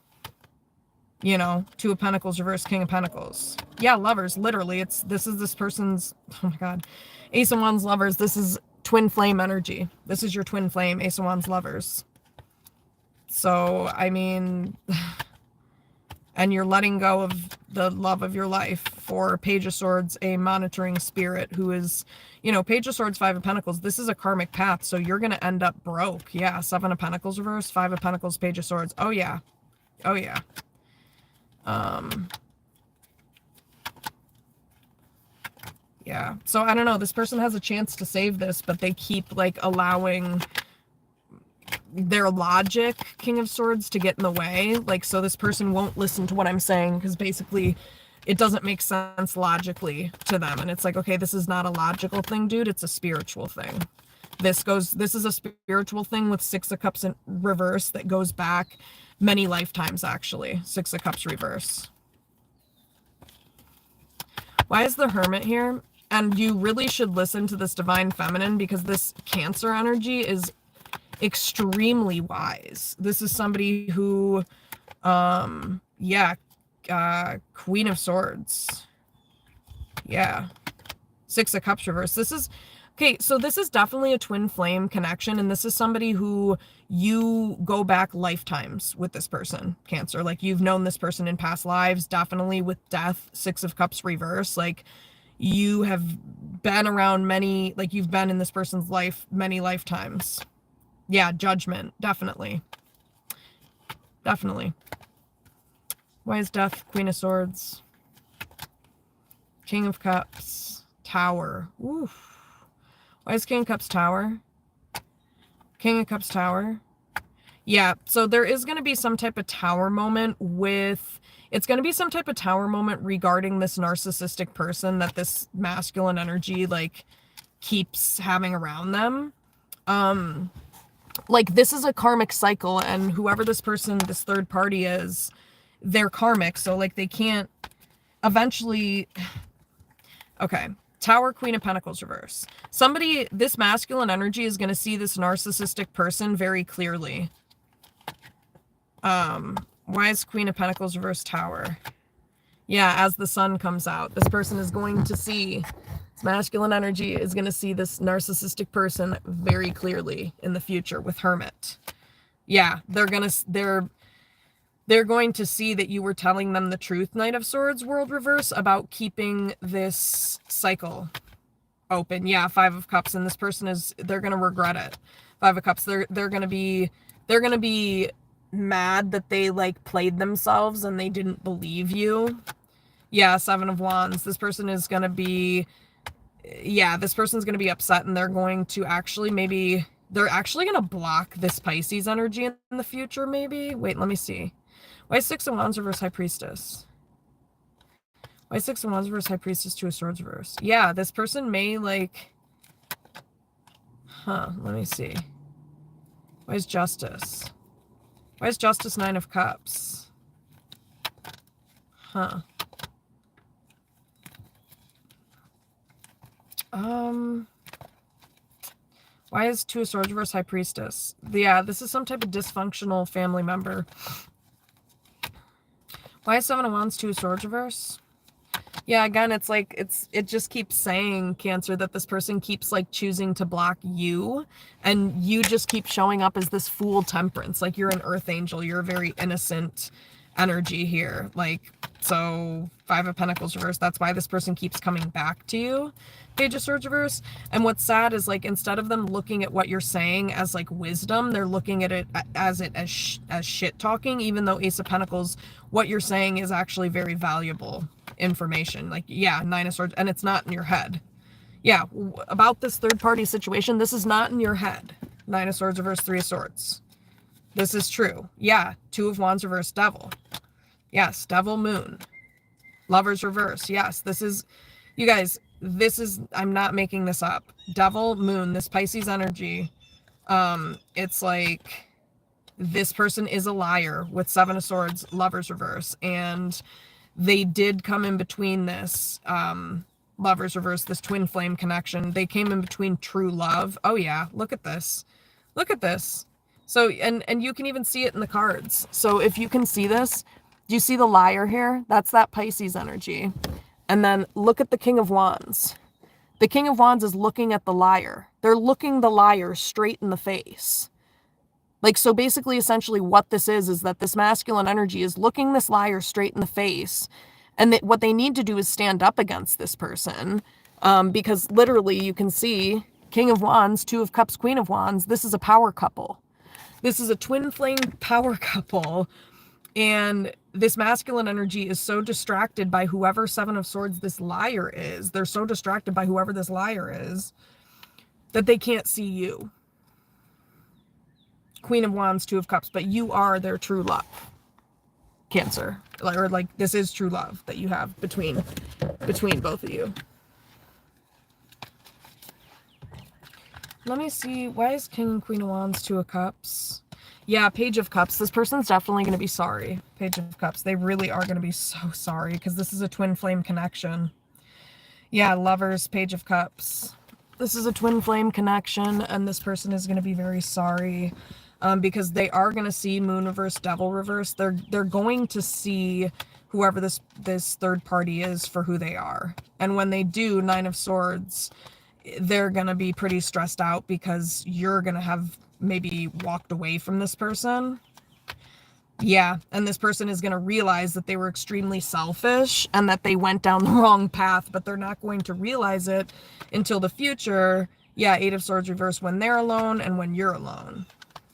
You know, Two of Pentacles reverse, King of Pentacles. Yeah, Lovers, literally, this is this person's, oh my God, Ace of Wands Lovers. This is twin flame energy. This is your twin flame, Ace of Wands Lovers. So, I mean, and you're letting go of the love of your life for Page of Swords, a monitoring spirit who is, you know, Page of Swords, Five of Pentacles. This is a karmic path, so you're going to end up broke. Yeah, Seven of Pentacles reverse, Five of Pentacles, Page of Swords. Oh, yeah. Oh, yeah. Yeah, so I don't know. This person has a chance to save this, but they keep, like, allowing their logic, King of Swords, to get in the way. Like, so this person won't listen to what I'm saying because basically it doesn't make sense logically to them. And it's like, okay, this is not a logical thing, dude. It's a spiritual thing. This is a spiritual thing with Six of Cups in reverse that goes back many lifetimes, actually. Six of Cups reverse. Why is the Hermit here? And you really should listen to this Divine Feminine, because this Cancer energy is extremely wise. This is somebody who, yeah, Queen of Swords. Yeah. Six of Cups reverse. This is, okay, so this is definitely a twin flame connection, and this is somebody who you go back lifetimes with this person, Cancer. Like, you've known this person in past lives, definitely with Death, Six of Cups reverse. Like, you have been around many, like, you've been in this person's life many lifetimes. Yeah, Judgment, definitely. Definitely. Why is Death, Queen of Swords? King of Cups, Tower. Oof. Why is King of Cups Tower? King of Cups Tower. Yeah, so there is going to be some type of tower moment it's going to be some type of tower moment regarding this narcissistic person that this masculine energy, like, keeps having around them. Like, this is a karmic cycle, and whoever this person, this third party is, they're karmic, so, like, they can't eventually... Okay. Tower, Queen of Pentacles reverse. Somebody, this masculine energy is going to see this narcissistic person very clearly. Why is Queen of Pentacles reverse Tower? Yeah, as the sun comes out, this person is going to see, this masculine energy is going to see this narcissistic person very clearly in the future with Hermit. Yeah, they're going to see that you were telling them the truth, Knight of Swords, World Reverse, about keeping this cycle open. Yeah, Five of Cups, and this person they're going to regret it. Five of Cups, they're going to be mad that they, like, played themselves and they didn't believe you. Yeah, Seven of Wands, this person is going to be, yeah, this person's going to be upset, and they're going to actually they're actually going to block this Pisces energy in the future, maybe? Wait, let me see. Why Six of Wands reverse High Priestess? Why Six of Wands reverse High Priestess, Two of Swords reverse? Yeah, this person may, like... let me see. Why is Justice? Why is Justice Nine of Cups? Why is Two of Swords reverse High Priestess? Yeah, this is some type of dysfunctional family member. Why is Seven of Wands, Two of Swords reverse? Yeah, again, it's like, it just keeps saying, Cancer, that this person keeps, like, choosing to block you, and you just keep showing up as this fool Temperance. Like, you're an earth angel. You're a very innocent energy here. Like, so Five of Pentacles reverse, that's why this person keeps coming back to you. Page of Swords reverse. And what's sad is, like, instead of them looking at what you're saying as, like, wisdom, they're looking at it as shit talking, even though Ace of Pentacles, what you're saying is actually very valuable information. Like, yeah, Nine of Swords, and it's not in your head. Yeah, about this third party situation, this is not in your head. Nine of Swords reverse, Three of Swords. This is true. Yeah, Two of Wands reverse, Devil. Yes, Devil, Moon. Lovers reverse. Yes, this is, you guys, this is, I'm not making this up. Devil, Moon, this Pisces energy, it's like, this person is a liar with Seven of Swords, Lovers reverse, and they did come in between this, Lovers reverse, this twin flame connection. They came in between true love. Oh yeah, look at this. Look at this. So, and you can even see it in the cards. So if you can see this, do you see the liar here? That's that Pisces energy. And then look at the King of Wands. The King of Wands is looking at the liar. They're looking the liar straight in the face. Like, so basically, essentially what this is that this masculine energy is looking this liar straight in the face. And what they need to do is stand up against this person. Because literally you can see King of Wands, Two of Cups, Queen of Wands. This is a power couple. This is a twin flame power couple. And this masculine energy is so distracted by whoever Seven of Swords this liar is. They're so distracted by whoever this liar is that they can't see you. Queen of Wands, Two of Cups, but you are their true love. Cancer. Or like, this is true love that you have between both of you. Let me see. Why is King and Queen of Wands, Two of Cups? Yeah, Page of Cups. This person's definitely going to be sorry. Page of Cups. They really are going to be so sorry because this is a twin flame connection. Yeah, Lovers, Page of Cups. This is a twin flame connection, and this person is going to be very sorry because they are going to see Moon reverse, Devil reverse. They're going to see whoever this third party is for who they are. And when they do, Nine of Swords, they're going to be pretty stressed out because you're going to have maybe walked away from this person. Yeah, and this person is going to realize that they were extremely selfish and that they went down the wrong path, but they're not going to realize it until the future. Yeah, Eight of Swords reverse when they're alone and when you're alone.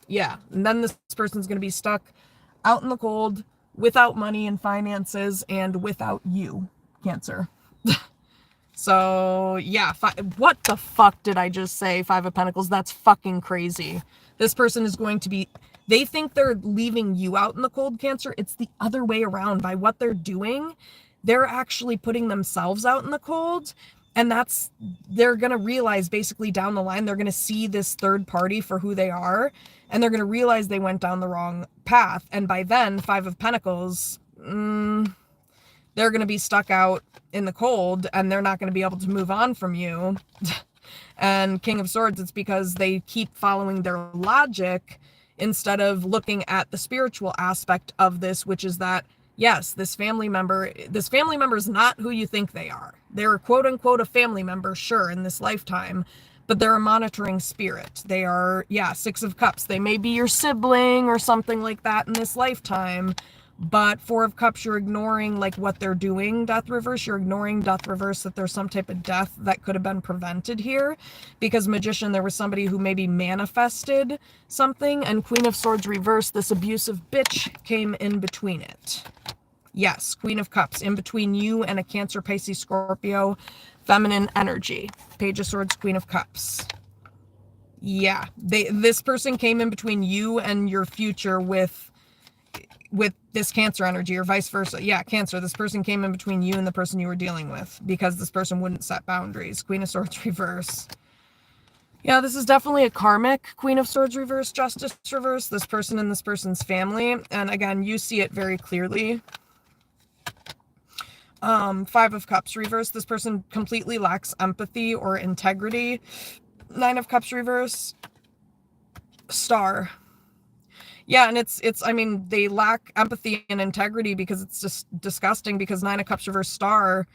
Yeah, and then this person's going to be stuck out in the cold without money and finances and without you, Cancer. So, yeah, what the fuck did I just say? Five of Pentacles, that's fucking crazy. This person is going to be, They think they're leaving you out in the cold, Cancer. It's the other way around. By what they're doing, they're actually putting themselves out in the cold. And they're going to realize basically down the line, they're going to see this third party for who they are. And they're going to realize they went down the wrong path. And by then, Five of Pentacles, they're going to be stuck out in the cold and they're not going to be able to move on from you. And King of Swords, it's because they keep following their logic instead of looking at the spiritual aspect of this, which is that, yes, this family member is not who you think they are. They're quote unquote a family member, sure, in this lifetime, but they're a monitoring spirit. They are, Six of Cups. They may be your sibling or something like that in this lifetime, but Four of Cups, you're ignoring like what they're doing, Death Reverse. You're ignoring Death Reverse, that there's some type of death that could have been prevented here. Because Magician, there was somebody who maybe manifested something. And Queen of Swords Reverse, this abusive bitch came in between it. Yes, Queen of Cups, in between you and a Cancer, Pisces, Scorpio, feminine energy. Page of Swords, Queen of Cups. Yeah, this person came in between you and your future with this Cancer energy, or vice versa. Yeah, Cancer, this person came in between you and the person you were dealing with because this person wouldn't set boundaries. Queen of Swords Reverse. Yeah, this is definitely a karmic Queen of Swords Reverse, Justice Reverse, this person and this person's family. And again, you see it very clearly. Five of Cups Reverse, this person completely lacks empathy or integrity. Nine of Cups Reverse. Star. Yeah, and it's I mean, they lack empathy and integrity because it's just disgusting, because Nine of Cups Reverse Star,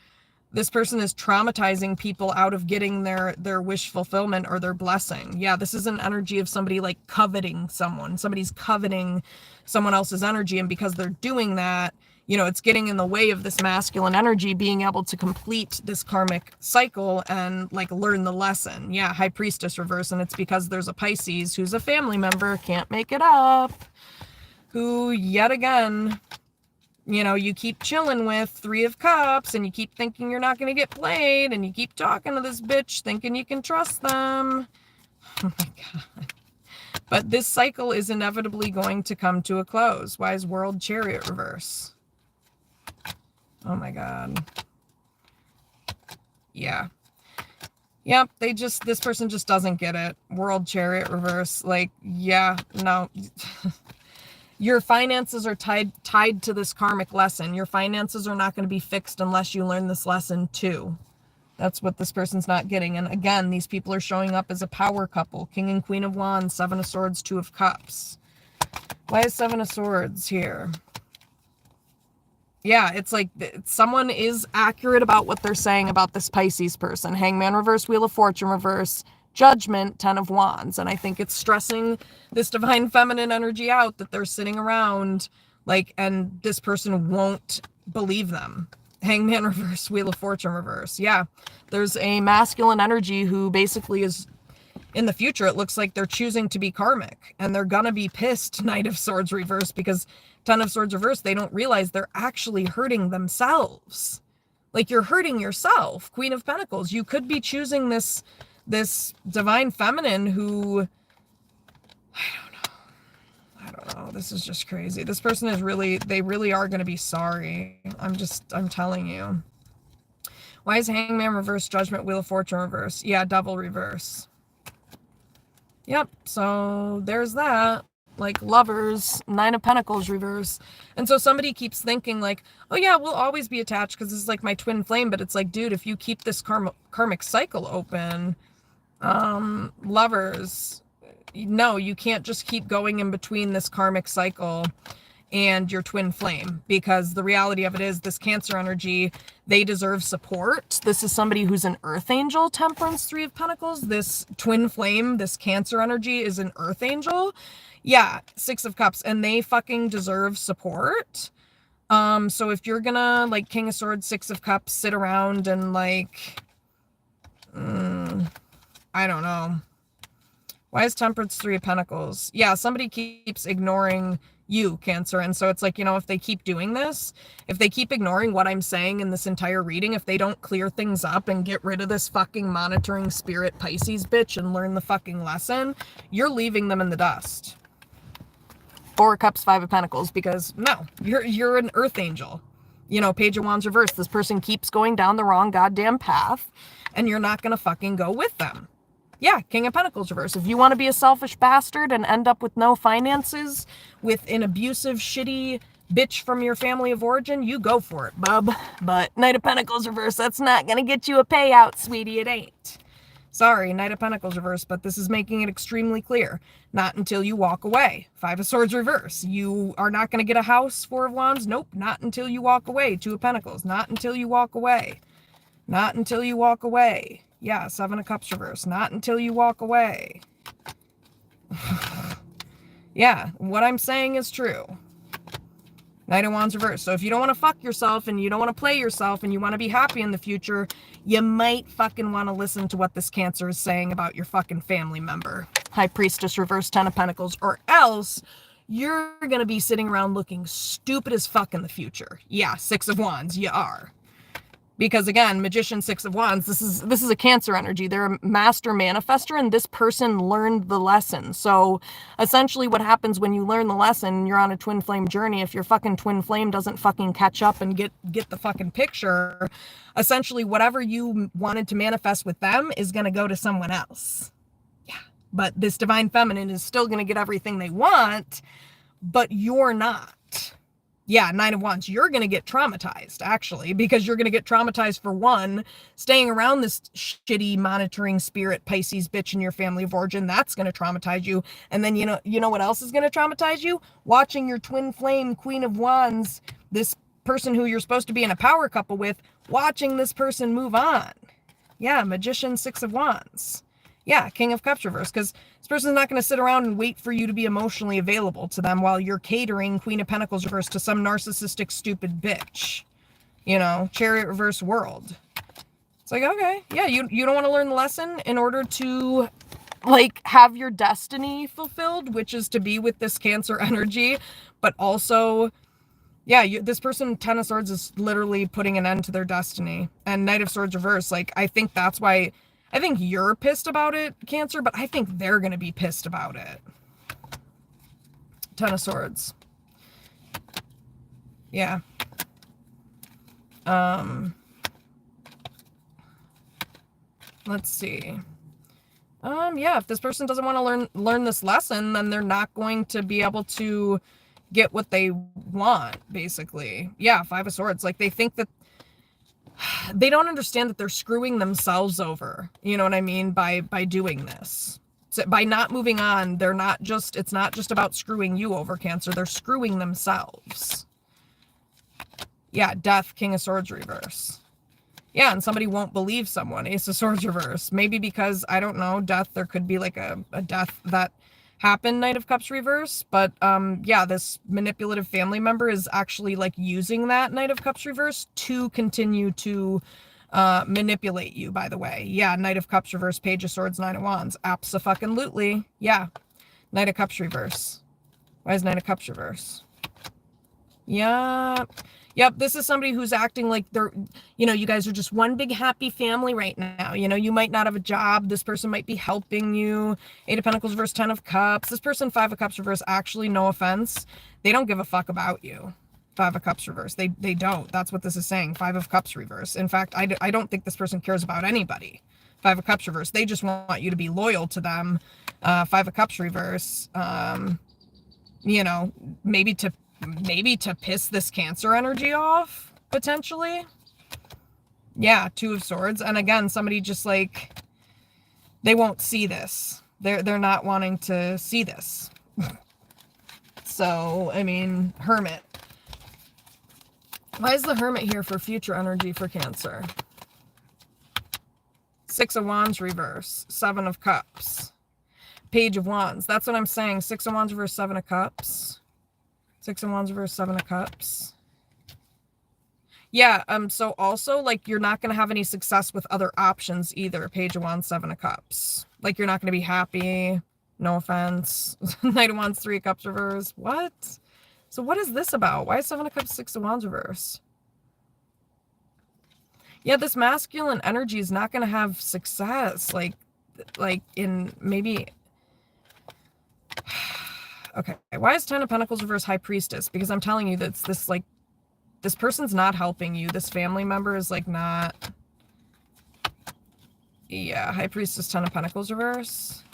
this person is traumatizing people out of getting their wish fulfillment or their blessing. Yeah, this is an energy of somebody like coveting someone. Somebody's coveting someone else's energy, and because they're doing that, you know, it's getting in the way of this masculine energy being able to complete this karmic cycle and like learn the lesson. Yeah, High Priestess Reverse, and it's because there's a Pisces who's a family member, can't make it up, who yet again, you know, you keep chilling with. Three of Cups, and you keep thinking you're not going to get played, and you keep talking to this bitch thinking you can trust them. Oh my God. But this cycle is inevitably going to come to a close. Why is World Chariot Reverse? Oh my God. Yeah. Yep, this person just doesn't get it. World Chariot Reverse. Like, yeah, no. Your finances are tied to this karmic lesson. Your finances are not going to be fixed unless you learn this lesson too. That's what this person's not getting. And again, these people are showing up as a power couple. King and Queen of Wands, Seven of Swords, Two of Cups. Why is Seven of Swords here? Yeah, it's like someone is accurate about what they're saying about this Pisces person. Hangman Reverse, Wheel of Fortune Reverse, Judgment, Ten of Wands. And I think it's stressing this divine feminine energy out, that they're sitting around like, and this person won't believe them. Hangman Reverse, Wheel of Fortune Reverse. Yeah, there's a masculine energy who basically is, in the future, it looks like they're choosing to be karmic, and they're gonna be pissed, Knight of Swords Reverse, because Ten of Swords Reverse, they don't realize they're actually hurting themselves. Like, you're hurting yourself. Queen of Pentacles, you could be choosing this divine feminine who, I don't know. This is just crazy. This person is they really are going to be sorry. I'm telling you. Why is Hangman Reverse, Judgment, Wheel of Fortune Reverse? Yeah, Devil Reverse. Yep, so there's that. Like, Lovers, Nine of Pentacles Reverse. And so somebody keeps thinking like, oh yeah, we'll always be attached because this is like my twin flame. But it's like, dude, if you keep this karmic cycle open, Lovers, no, you can't just keep going in between this karmic cycle and your twin flame, because the reality of it is this Cancer energy, they deserve support. This is somebody who's an earth angel, Temperance, Three of Pentacles. This twin flame, this Cancer energy is an earth angel. Yeah, Six of Cups, and they fucking deserve support. So if you're gonna, like, King of Swords, Six of Cups, sit around and like, I don't know. Why is Temperance, Three of Pentacles? Yeah, somebody keeps ignoring you, Cancer. And so it's like, you know, if they keep doing this, if they keep ignoring what I'm saying in this entire reading, if they don't clear things up and get rid of this fucking monitoring spirit Pisces bitch and learn the fucking lesson, you're leaving them in the dust. Four of Cups, Five of Pentacles, because no, you're an earth angel. You know, Page of Wands reversed. This person keeps going down the wrong goddamn path, and you're not going to fucking go with them. Yeah, King of Pentacles reverse. If you want to be a selfish bastard and end up with no finances, with an abusive, shitty bitch from your family of origin, you go for it, bub. But Knight of Pentacles reverse, that's not going to get you a payout, sweetie. It ain't. Sorry, Knight of Pentacles reverse, but this is making it extremely clear. Not until you walk away. Five of Swords reverse. You are not going to get a house, Four of Wands. Nope, not until you walk away. Two of Pentacles. Not until you walk away. Not until you walk away. Yeah, Seven of Cups reverse. Not until you walk away. Yeah, what I'm saying is true. Knight of Wands reverse. So if you don't want to fuck yourself and you don't want to play yourself and you want to be happy in the future, you might fucking want to listen to what this Cancer is saying about your fucking family member. High Priestess reverse, Ten of Pentacles, or else you're going to be sitting around looking stupid as fuck in the future. Yeah, Six of Wands, you are. Because again, Magician, Six of Wands, this is a Cancer energy. They're a master manifester, and this person learned the lesson. So essentially what happens when you learn the lesson, you're on a twin flame journey. If your fucking twin flame doesn't fucking catch up and get the fucking picture, essentially whatever you wanted to manifest with them is going to go to someone else. Yeah. But this divine feminine is still going to get everything they want, but you're not. Yeah, Nine of Wands, you're going to get traumatized, actually, because you're going to get traumatized for one, staying around this shitty monitoring spirit Pisces bitch in your family of origin. That's going to traumatize you. And then, you know what else is going to traumatize you? Watching your twin flame Queen of Wands, this person who you're supposed to be in a power couple with, watching this person move on. Yeah, Magician, Six of Wands. Yeah, King of Cups reverse, because this person's not going to sit around and wait for you to be emotionally available to them while you're catering Queen of Pentacles reverse to some narcissistic, stupid bitch. You know, Chariot reverse world. It's like, okay, yeah, you don't want to learn the lesson in order to, like, have your destiny fulfilled, which is to be with this Cancer energy, but also, yeah, this person, Ten of Swords, is literally putting an end to their destiny. And Knight of Swords reverse, like, I think that's why... I think you're pissed about it, Cancer, but I think they're going to be pissed about it. Ten of Swords. Yeah. Let's see. Yeah, if this person doesn't want to learn this lesson, then they're not going to be able to get what they want, basically. Yeah, Five of Swords. Like, they think that they don't understand that they're screwing themselves over, you know what I mean, by doing this. So by not moving on, it's not just about screwing you over, Cancer, they're screwing themselves. Yeah, Death, King of Swords reverse. Yeah, and somebody won't believe someone, Ace of Swords reverse. Maybe because, I don't know, death, there could be like a death that happened, Knight of Cups reverse, but yeah, this manipulative family member is actually like using that Knight of Cups reverse to continue to manipulate you, by the way. Yeah, Knight of Cups reverse, Page of Swords, Nine of Wands. Abso-fucking-lutely. Yeah, Knight of Cups reverse. Why is Knight of Cups reverse? Yeah. Yep, this is somebody who's acting like they're, you know, you guys are just one big happy family right now. You know, you might not have a job. This person might be helping you. Eight of Pentacles reverse, Ten of Cups. This person, Five of Cups reverse, actually, no offense, they don't give a fuck about you. Five of Cups reverse. They don't. That's what this is saying. Five of Cups reverse. In fact, I don't think this person cares about anybody. Five of Cups reverse. They just want you to be loyal to them. Five of Cups reverse. You know, maybe to piss this Cancer energy off, potentially. Yeah, Two of Swords. And again, somebody just like, they won't see this. They're not wanting to see this. So, I mean, Hermit. Why is the Hermit here for future energy for Cancer? Six of Wands reverse. Seven of Cups. Page of Wands. That's what I'm saying. Six of Wands reverse, Seven of Cups. Six of Wands reverse, Seven of Cups. Yeah, so also, like, you're not going to have any success with other options either. Page of Wands, Seven of Cups. Like, you're not going to be happy. No offense. Knight of Wands, Three of Cups reverse. What? So what is this about? Why is Seven of Cups, Six of Wands reverse? Yeah, this masculine energy is not going to have success. Like in maybe... Okay, why is Ten of Pentacles reverse High Priestess? Because I'm telling you that this, like, this person's not helping you. This family member is, like, not... Yeah, High Priestess, Ten of Pentacles reverse.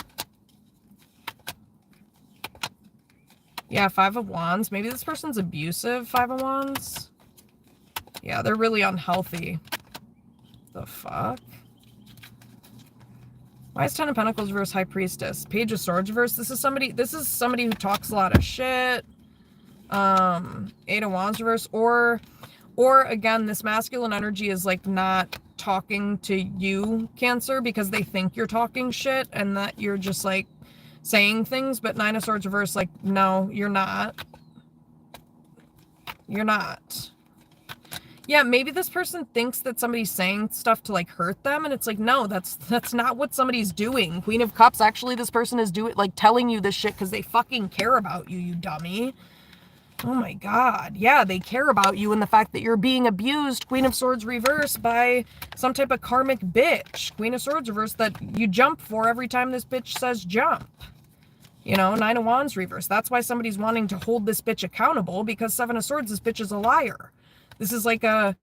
Yeah, Five of Wands. Maybe this person's abusive, Five of Wands. Yeah, they're really unhealthy. The fuck? Why is Ten of Pentacles reverse High Priestess? Page of Swords reverse. This is somebody who talks a lot of shit. Eight of Wands reverse. Or again, this masculine energy is like not talking to you, Cancer, because they think you're talking shit and that you're just like saying things. But Nine of Swords reverse, like, no, you're not. You're not. Yeah, maybe this person thinks that somebody's saying stuff to, like, hurt them, and it's like, no, that's not what somebody's doing. Queen of Cups, actually, this person is telling you this shit because they fucking care about you, you dummy. Oh my god. Yeah, they care about you and the fact that you're being abused. Queen of Swords reverse by some type of karmic bitch. Queen of Swords reverse that you jump for every time this bitch says jump. You know, Nine of Wands reverse. That's why somebody's wanting to hold this bitch accountable, because Seven of Swords, this bitch is a liar. This is like a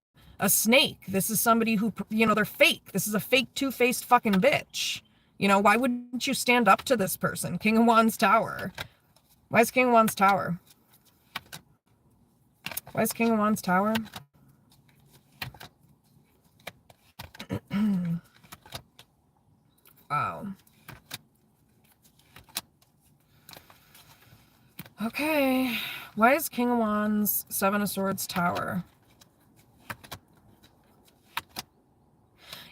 snake. This is somebody who, you know, they're fake. This is a fake two-faced fucking bitch. You know, why wouldn't you stand up to this person? King of Wands Tower. Why is King of Wands Tower? Why is King of Wands Tower? Wow. Okay. Why is King of Wands, Seven of Swords Tower?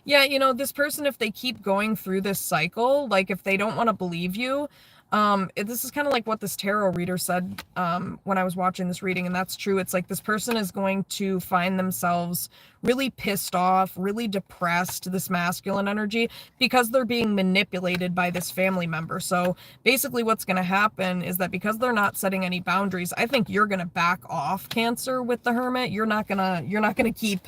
Yeah, you know, this person, if they keep going through this cycle, like if they don't want to believe you, this is kind of like what this tarot reader said when I was watching this reading, and that's true. It's like this person is going to find themselves really pissed off, really depressed, this masculine energy, because they're being manipulated by this family member. So basically what's going to happen is that because they're not setting any boundaries, I think you're going to back off, Cancer, with the Hermit. You're not gonna keep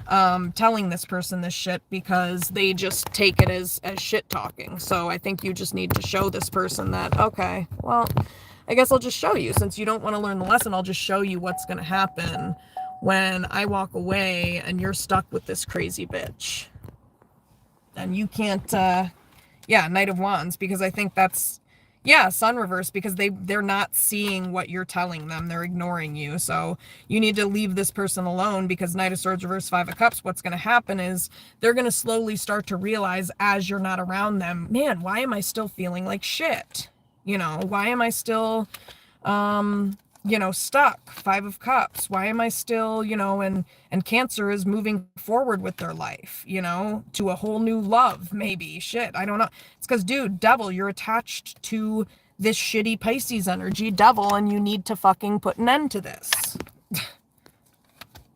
telling this person this shit because they just take it as shit talking. So I think you just need to show this person that, okay, well, I guess I'll just show you. Since you don't want to learn the lesson, I'll just show you what's going to happen when I walk away and you're stuck with this crazy bitch. And you can't, yeah, Knight of Wands, because I think that's, yeah, Sun reverse, because they're not seeing what you're telling them. They're ignoring you. So you need to leave this person alone, because Knight of Swords reverse, Five of Cups, what's going to happen is they're going to slowly start to realize as you're not around them, man, why am I still feeling like shit? You know, why am I still, you know, stuck? Five of Cups. Why am I still, you know, and Cancer is moving forward with their life, you know, to a whole new love, maybe. Shit, I don't know. It's because, dude, Devil, you're attached to this shitty Pisces energy, Devil, and you need to fucking put an end to this.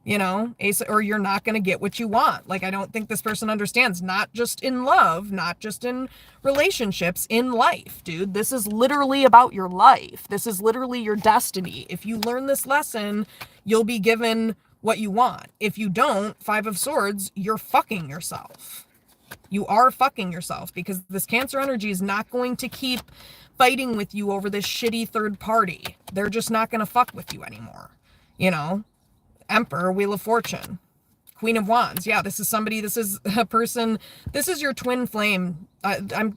You know, Ace, or you're not going to get what you want. Like, I don't think this person understands, not just in love, not just in relationships, in life, dude. This is literally about your life. This is literally your destiny. If you learn this lesson, you'll be given what you want. If you don't, Five of Swords, you're fucking yourself. You are fucking yourself, because this Cancer energy is not going to keep fighting with you over this shitty third party. They're just not going to fuck with you anymore, you know? Emperor, Wheel of Fortune, Queen of Wands. Yeah, this is somebody, this is a person, this is your twin flame.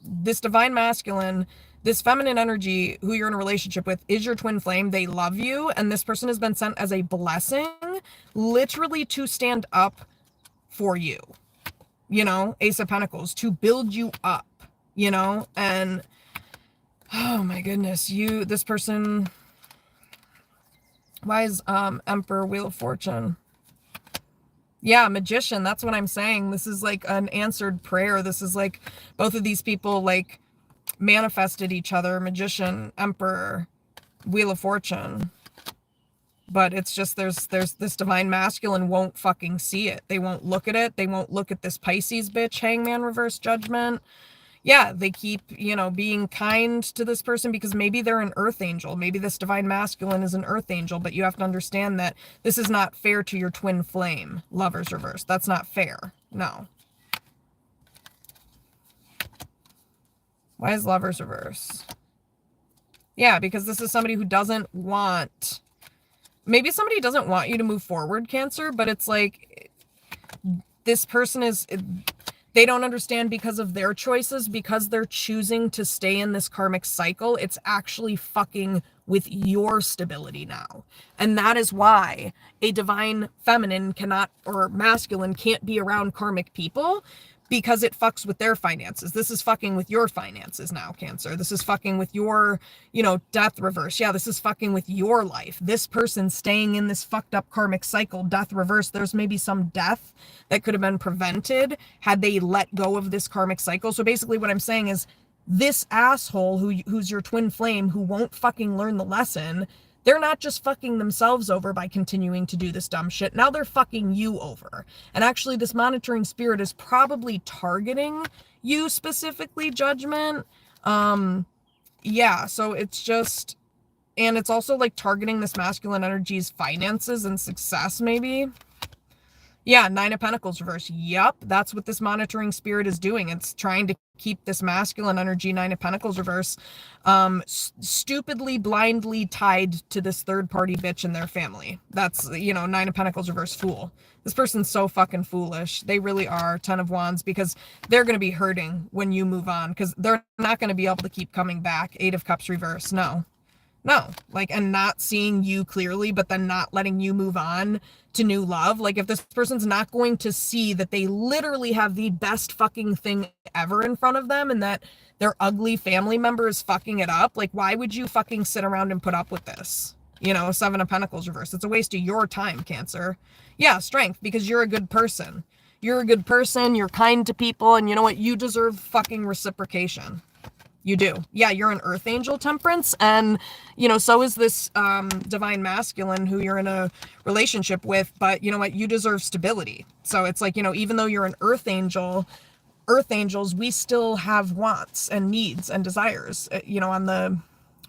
This divine masculine, this feminine energy who you're in a relationship with is your twin flame. They love you, and this person has been sent as a blessing, literally to stand up for you. You know, Ace of Pentacles, to build you up, you know, and oh my goodness, this person... Why is Emperor, Wheel of Fortune? Yeah, Magician, that's what I'm saying. This is like an answered prayer. This is like both of these people like manifested each other. Magician, Emperor, Wheel of Fortune. But it's just there's this divine masculine won't fucking see it. They won't look at it. They won't look at this Pisces bitch, Hangman, Reverse Judgment. Yeah, they keep, you know, being kind to this person because maybe they're an earth angel. Maybe this divine masculine is an earth angel, but you have to understand that this is not fair to your twin flame, Lovers reverse. That's not fair. No. Why is Lovers reverse? Yeah, because this is somebody who doesn't want, maybe somebody doesn't want you to move forward, Cancer, but it's like, this person is, they don't understand because of their choices, because they're choosing to stay in this karmic cycle. It's actually fucking with your stability now. And that is why a divine feminine cannot, or masculine can't be around karmic people, because it fucks with their finances. This is fucking with your finances now, Cancer. This is fucking with your, death reverse. Yeah, this is fucking with your life. This person staying in this fucked up karmic cycle, death reverse, there's maybe some death that could have been prevented had they let go of this karmic cycle. So basically what I'm saying is, this asshole who's your twin flame, who won't fucking learn the lesson, they're not just fucking themselves over by continuing to do this dumb shit. Now they're fucking you over. And actually, this monitoring spirit is probably targeting you specifically, Judgment. Yeah, so it's just, and it's also like targeting this masculine energy's finances and success, maybe. Yeah, Nine of Pentacles reverse. Yep, that's what this monitoring spirit is doing. It's trying to keep this masculine energy, Nine of Pentacles reverse, stupidly, blindly tied to this third-party bitch and their family. That's, Nine of Pentacles reverse, Fool. This person's so fucking foolish. They really are. Ten of Wands, because they're going to be hurting when you move on, because they're not going to be able to keep coming back. Eight of Cups reverse. No, and not seeing you clearly, but then not letting you move on to new love. Like, if this person's not going to see that they literally have the best fucking thing ever in front of them, and that their ugly family member is fucking it up, like, why would you fucking sit around and put up with this? Seven of Pentacles reverse. It's a waste of your time, Cancer. Yeah, Strength, because you're a good person. You're a good person, you're kind to people, and you know what? You deserve fucking reciprocation. You do. Yeah, you're an earth angel, Temperance, and, so is this divine masculine who you're in a relationship with, but you know what? You deserve stability. So it's like, even though you're an earth angels, we still have wants and needs and desires, on the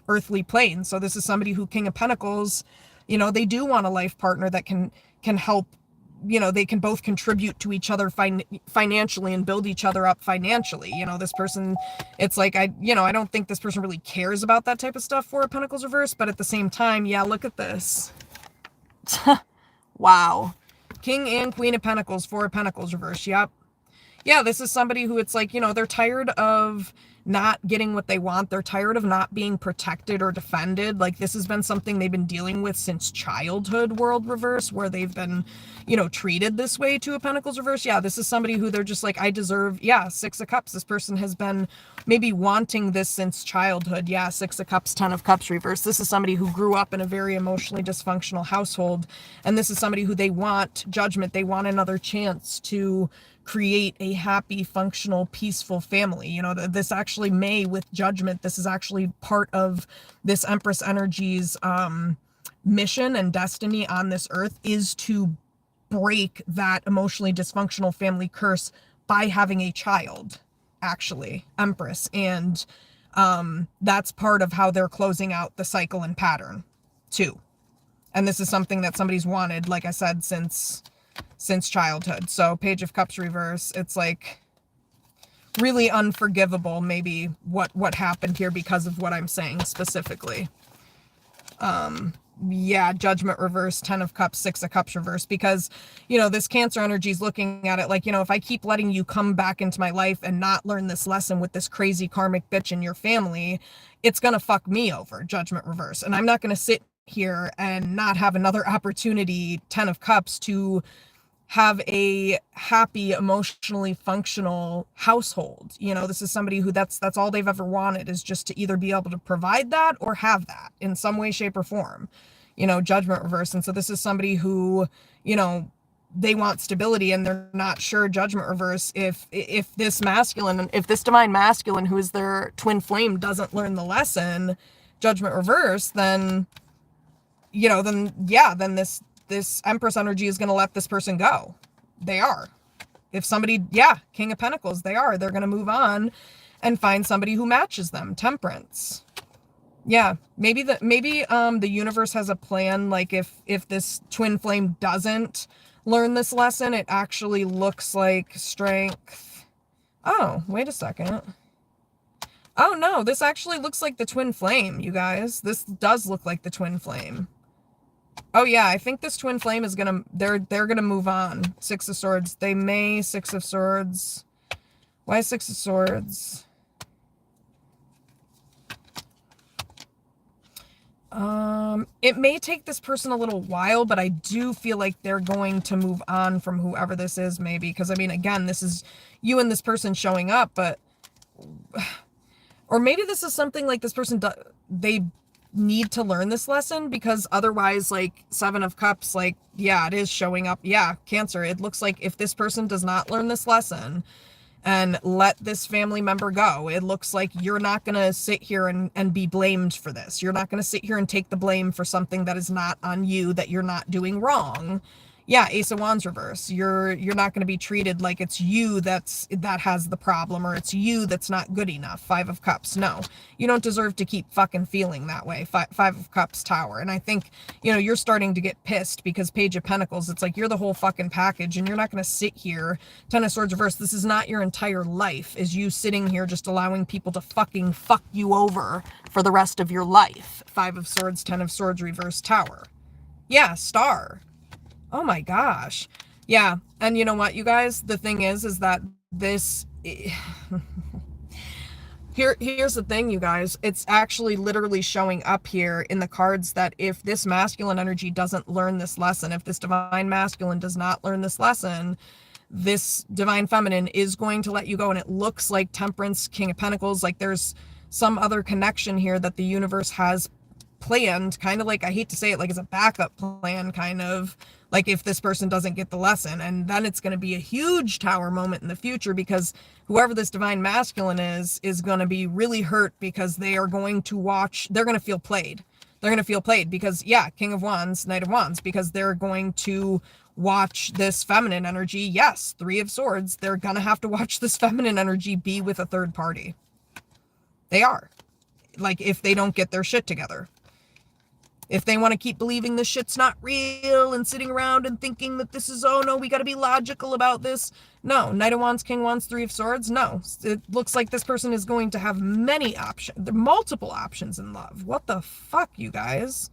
earthly plane. So this is somebody who, King of Pentacles, they do want a life partner that can help, they can both contribute to each other financially and build each other up financially. This person, it's like, I don't think this person really cares about that type of stuff, Four of Pentacles reverse, but at the same time, yeah, look at this. Wow. King and Queen of Pentacles, Four of Pentacles reverse. Yep. Yeah, this is somebody who, it's like, they're tired of not getting what they want. They're tired of not being protected or defended. Like, this has been something they've been dealing with since childhood, World reverse, where they've been, treated this way. Two of Pentacles reverse. Yeah, this is somebody who they're just like, I deserve, yeah, Six of Cups. This person has been maybe wanting this since childhood. Yeah, Six of Cups, Ten of Cups reverse. This is somebody who grew up in a very emotionally dysfunctional household. And this is somebody who they want Judgment. They want another chance to create a happy, functional, peaceful family. This actually may, with Judgment, this is actually part of this Empress energy's mission and destiny on this earth, is to break that emotionally dysfunctional family curse by having a child, actually, Empress. And that's part of how they're closing out the cycle and pattern too. And this is something that somebody's wanted, like I said, since childhood. So Page of Cups reverse, it's like really unforgivable, maybe what happened here because of what I'm saying specifically. Yeah, Judgment reverse, Ten of Cups, Six of Cups reverse, because, this Cancer energy is looking at it like, if I keep letting you come back into my life and not learn this lesson with this crazy karmic bitch in your family, it's gonna fuck me over, Judgment reverse. And I'm not gonna sit here and not have another opportunity, Ten of Cups, to have a happy, emotionally functional household. This is somebody who that's all they've ever wanted, is just to either be able to provide that or have that in some way, shape, or form. Judgment reverse. And so this is somebody who, they want stability, and they're not sure, Judgment reverse, if this divine masculine who is their twin flame doesn't learn the lesson, Judgment reverse, then this Empress energy is going to let this person go. They are. If somebody, yeah, King of Pentacles, they're going to move on and find somebody who matches them, Temperance. Yeah, maybe the universe has a plan, like if this twin flame doesn't learn this lesson, it actually looks like Strength. Oh, wait a second. Oh no, this actually looks like the twin flame, you guys. This does look like the twin flame. Oh yeah, I think this twin flame is gonna, they're gonna move on. Six of Swords. They may, Six of Swords. Why Six of Swords? It may take this person a little while, but I do feel like they're going to move on from whoever this is, maybe. Because, I mean, again, this is you and this person showing up, but... Or maybe this is something like this person, they need to learn this lesson, because otherwise, like, Seven of Cups, like, yeah, it is showing up. Yeah, Cancer. It looks like if this person does not learn this lesson and let this family member go, it looks like you're not going to sit here and be blamed for this. You're not going to sit here and take the blame for something that is not on you, that you're not doing wrong. Yeah, Ace of Wands reverse. You're not going to be treated like it's you that has the problem, or it's you that's not good enough. Five of Cups. No, you don't deserve to keep fucking feeling that way. Five of Cups, Tower. And I think, you know, you're starting to get pissed because Page of Pentacles, it's like you're the whole fucking package, and you're not going to sit here. Ten of Swords reverse. This is not your entire life, is you sitting here just allowing people to fucking fuck you over for the rest of your life. Five of Swords, Ten of Swords reverse, Tower. Yeah, Star. Oh my gosh. Yeah. And you know what, you guys? The thing is that this... Here's the thing, you guys. It's actually literally showing up here in the cards that if this masculine energy doesn't learn this lesson, if this divine masculine does not learn this lesson, this divine feminine is going to let you go. And it looks like Temperance, King of Pentacles, like there's some other connection here that the universe has planned, kind of like, I hate to say it, like it's a backup plan, kind of like if this person doesn't get the lesson. And then it's going to be a huge Tower moment in the future, because whoever this divine masculine is going to be really hurt, because they are going to watch, they're going to feel played. They're going to feel played because, yeah, King of Wands, Knight of Wands, because they're going to watch this feminine energy. Yes, Three of Swords. They're going to have to watch this feminine energy be with a third party. They are. Like, if they don't get their shit together. If they want to keep believing this shit's not real and sitting around and thinking that this is, oh no, we got to be logical about this. No, Knight of Wands, King of Wands, Three of Swords. No, it looks like this person is going to have many options, multiple options in love. What the fuck, you guys?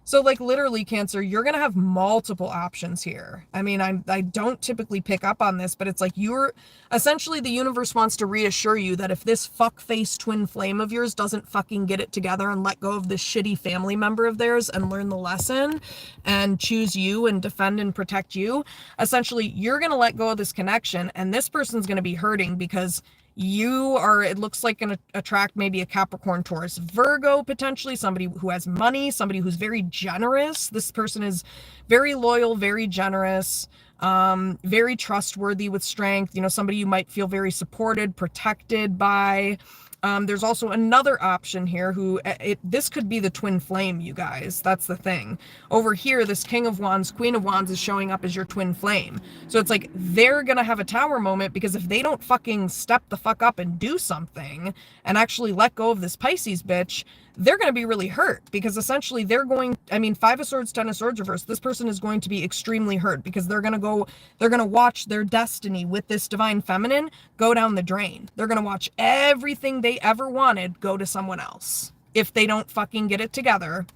So, like, literally, Cancer, you're going to have multiple options here. I mean, I don't typically pick up on this, but it's like you're... Essentially, the universe wants to reassure you that if this fuck-face twin flame of yours doesn't fucking get it together and let go of this shitty family member of theirs and learn the lesson and choose you and defend and protect you, essentially, you're going to let go of this connection, and this person's going to be hurting because... you are, it looks like, going to attract maybe a Capricorn, Taurus, Virgo, potentially, somebody who has money, somebody who's very generous. This person is very loyal, very generous, very trustworthy with strength, you know, somebody you might feel very supported, protected by. There's also another option here who, this could be the twin flame, you guys. That's the thing. Over here, this King of Wands, Queen of Wands is showing up as your twin flame. So it's like, they're going to have a Tower moment, because if they don't fucking step the fuck up and do something and actually let go of this Pisces bitch, they're going to be really hurt, because essentially they're going, I mean, Five of Swords, Ten of Swords reverse, this person is going to be extremely hurt, because they're going to watch their destiny with this divine feminine go down the drain. They're going to watch everything they ever wanted go to someone else if they don't fucking get it together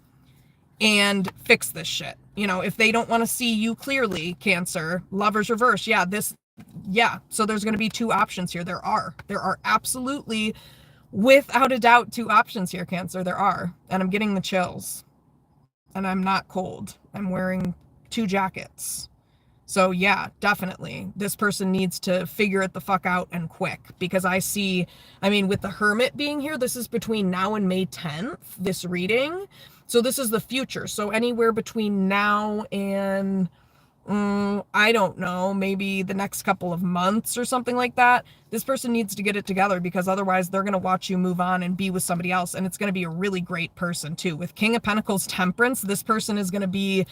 and fix this shit. You know, if they don't want to see you clearly, Cancer, Lovers reverse. Yeah, so there's going to be two options here. There are absolutely, without a doubt, two options here, Cancer. There are. And I'm getting the chills. And I'm not cold. I'm wearing 2 jackets. So yeah, definitely. This person needs to figure it the fuck out, and quick. Because I see, I mean, with the Hermit being here, this is between now and May 10th, this reading. So this is the future. So anywhere between now and... I don't know, maybe the next couple of months or something like that. This person needs to get it together, because otherwise they're going to watch you move on and be with somebody else. And it's going to be a really great person too. With King of Pentacles, Temperance, this person is going to be